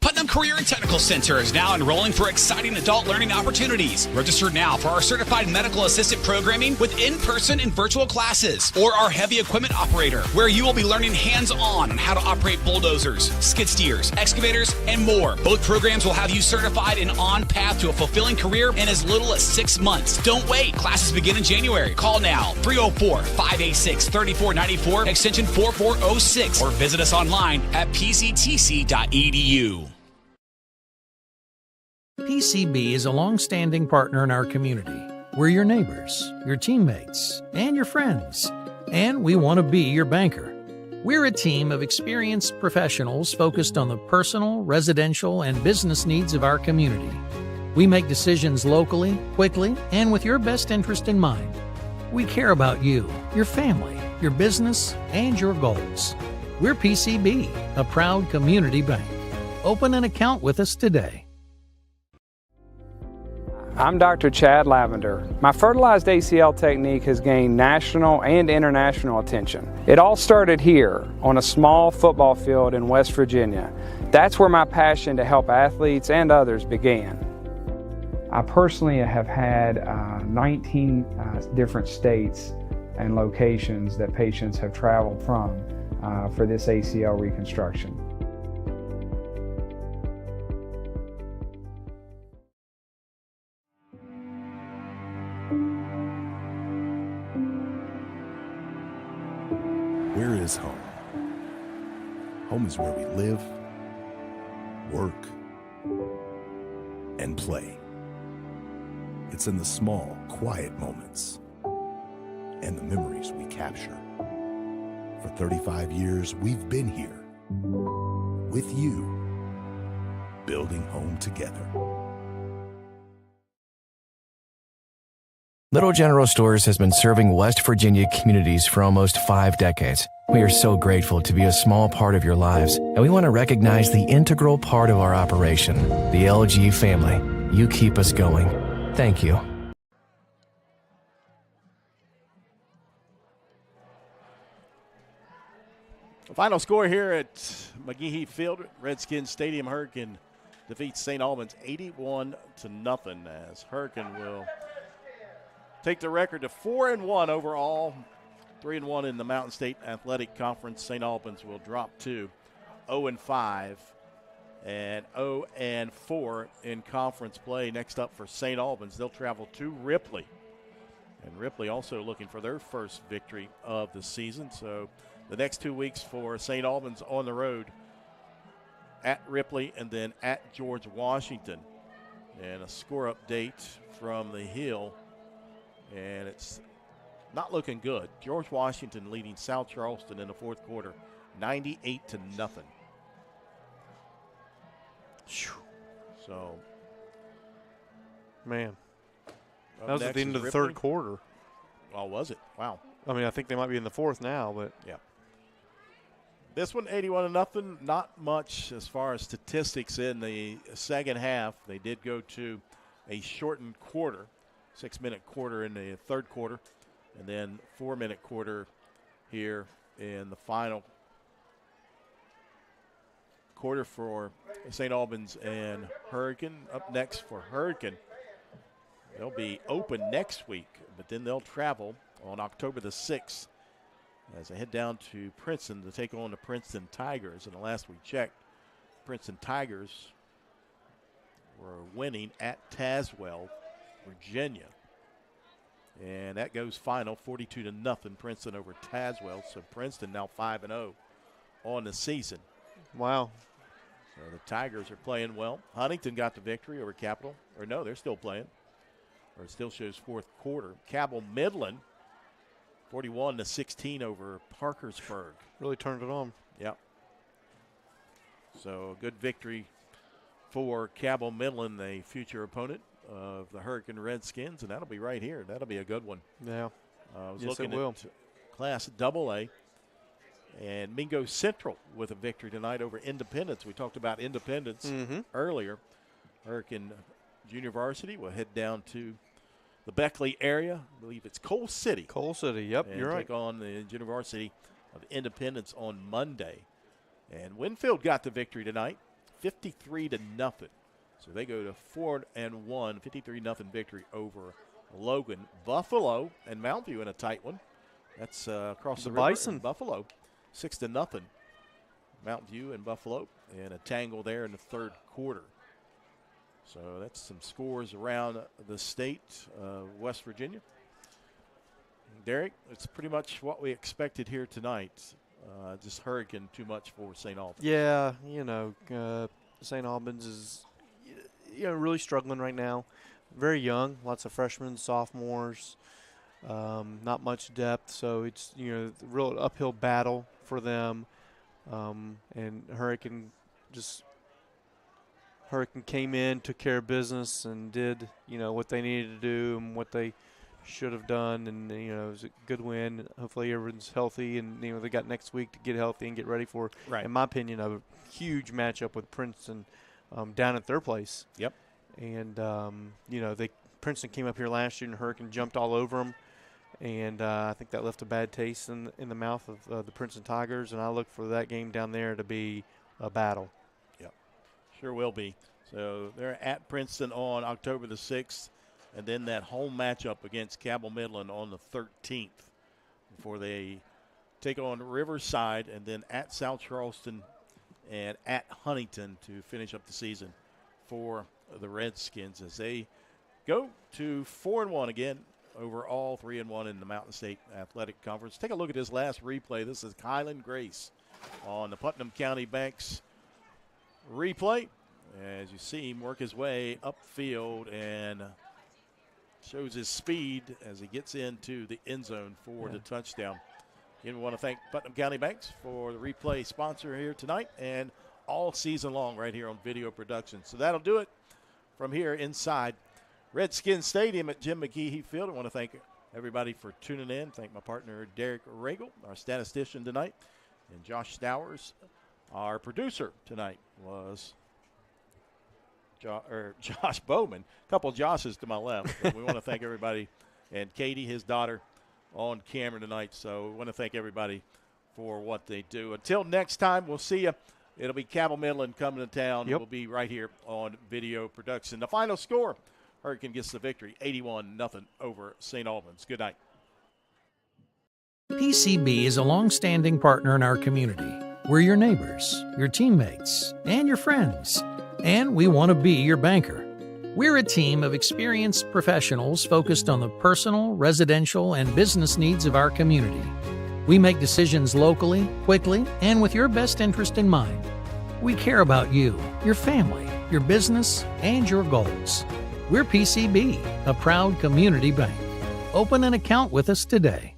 PUTNAM Career and Technical Center is now enrolling for exciting adult learning opportunities. Register now for our certified medical assistant programming with in-person and virtual classes, or our heavy equipment operator, where you will be learning hands-on on how to operate bulldozers, skid steers, excavators, and more. Both programs will have you certified and on path to a fulfilling career in as little as 6 months. Don't wait. Classes begin in January. Call now, 304-586-3494, extension 4406, or visit us online at pctc.edu. PCB is a long-standing partner in our community. We're your neighbors, your teammates, and your friends. And we want to be your banker. We're a team of experienced professionals focused on the personal, residential, and business needs of our community. We make decisions locally, quickly, and with your best interest in mind. We care about you, your family, your business, and your goals. We're PCB, a proud community bank. Open an account with us today. I'm Dr. Chad Lavender. My fertilized ACL technique has gained national and international attention. It all started here on a small football field in West Virginia. That's where my passion to help athletes and others began. I personally have had 19 different states and locations that patients have traveled from for this ACL reconstruction. Where is home? Home is where we live, work, and play. It's in the small, quiet moments and the memories we capture. For 35 years, we've been here with you, building home together. Little General Stores has been serving West Virginia communities for almost 5 decades. We are so grateful to be a small part of your lives, and we want to recognize the integral part of our operation, the LG family. You keep us going. Thank you. The final score here at McGehee Field, Redskins Stadium. Hurricane defeats St. Albans 81-0 as Hurricane will take the record to 4-1 overall, 3-1 in the Mountain State Athletic Conference. St. Albans will drop to 0-5 and 0-4 in conference play. Next up for St. Albans, they'll travel to Ripley. And Ripley also looking for their first victory of the season. So the next 2 weeks for St. Albans on the road at Ripley and then at George Washington. And a score update from the Hill. And it's not looking good. George Washington leading South Charleston in the fourth quarter, 98-0. So, man, that was at the end of the third quarter. Oh, was it? Wow. I mean, I think they might be in the fourth now, but yeah. This one, 81-0. Not much as far as statistics in the second half. They did go to a shortened quarter. 6-minute quarter in the third quarter, and then 4-minute quarter here in the final quarter for St. Albans and Hurricane. Up next for Hurricane, they'll be open next week, but then they'll travel on October the 6th as they head down to Princeton to take on the Princeton Tigers. And the last we checked, Princeton Tigers were winning at Tazewell, Virginia. And that goes final 42-0 Princeton over Tazewell. So Princeton now 5-0 on the season. Wow. So the Tigers are playing well. Huntington got the victory over Capital. Or no, they're still playing. Or it still shows fourth quarter. Cabell Midland 41-16 over Parkersburg. Really turned it on. Yep. So a good victory for Cabell Midland, the future opponent of the Hurricane Redskins, and that'll be right here. That'll be a good one. Yeah. I was looking at Class AA, and Mingo Central with a victory tonight over Independence. We talked about Independence earlier. Hurricane Junior Varsity will head down to the Beckley area. I believe it's Coal City. Coal City, yep, and you're right. Take on the Junior Varsity of Independence on Monday. And Winfield got the victory tonight, 53-0. So they go to 4-1, 53-0 victory over Logan. Buffalo and Mountain View in a tight one. That's across the river Bison. in Buffalo, 6-0. Mountain View and Buffalo in a tangle there in the third quarter. So that's some scores around the state of West Virginia. Derek, it's pretty much what we expected here tonight. Just Hurricane too much for St. Albans. Yeah, St. Albans is really struggling right now. Very young, lots of freshmen, sophomores, not much depth. So it's a real uphill battle for them. And Hurricane came in, took care of business, and did what they needed to do and what they should have done, and it was a good win. Hopefully everyone's healthy, and they got next week to get healthy and get ready for, in my opinion, a huge matchup with Princeton down at their place. Yep. And Princeton came up here last year, and Hurricane jumped all over them, and I think that left a bad taste in the mouth of the Princeton Tigers, and I look for that game down there to be a battle. Yep, sure will be. So they're at Princeton on October the 6th. And then that home matchup against Cabell Midland on the 13th before they take on Riverside, and then at South Charleston and at Huntington to finish up the season for the Redskins as they go to 4-1 again overall, 3-1 in the Mountain State Athletic Conference. Take a look at this last replay. This is Kylan Grace on the Putnam County Banks replay. As you see him work his way upfield and shows his speed as he gets into the end zone for the touchdown. Again, we want to thank Putnam County Banks for the replay sponsor here tonight and all season long right here on Video Production. So that'll do it from here inside Redskins Stadium at Jim McGehee Field. I want to thank everybody for tuning in. Thank my partner Derek Regal, our statistician tonight, and Josh Stowers. Our producer tonight was Josh Bowman. A couple Joshes to my left. But we want to thank everybody, and Katie, his daughter, on camera tonight. So we want to thank everybody for what they do. Until next time, we'll see you. It'll be Cabell Midland coming to town. Yep. We'll be right here on Video Production. The final score, Hurricane gets the victory, 81-0 over St. Albans. Good night. PCB is a long-standing partner in our community. We're your neighbors, your teammates, and your friends. And we want to be your banker. We're a team of experienced professionals focused on the personal, residential, and business needs of our community. We make decisions locally, quickly, and with your best interest in mind. We care about you, your family, your business, and your goals. We're PCB, a proud community bank. Open an account with us today.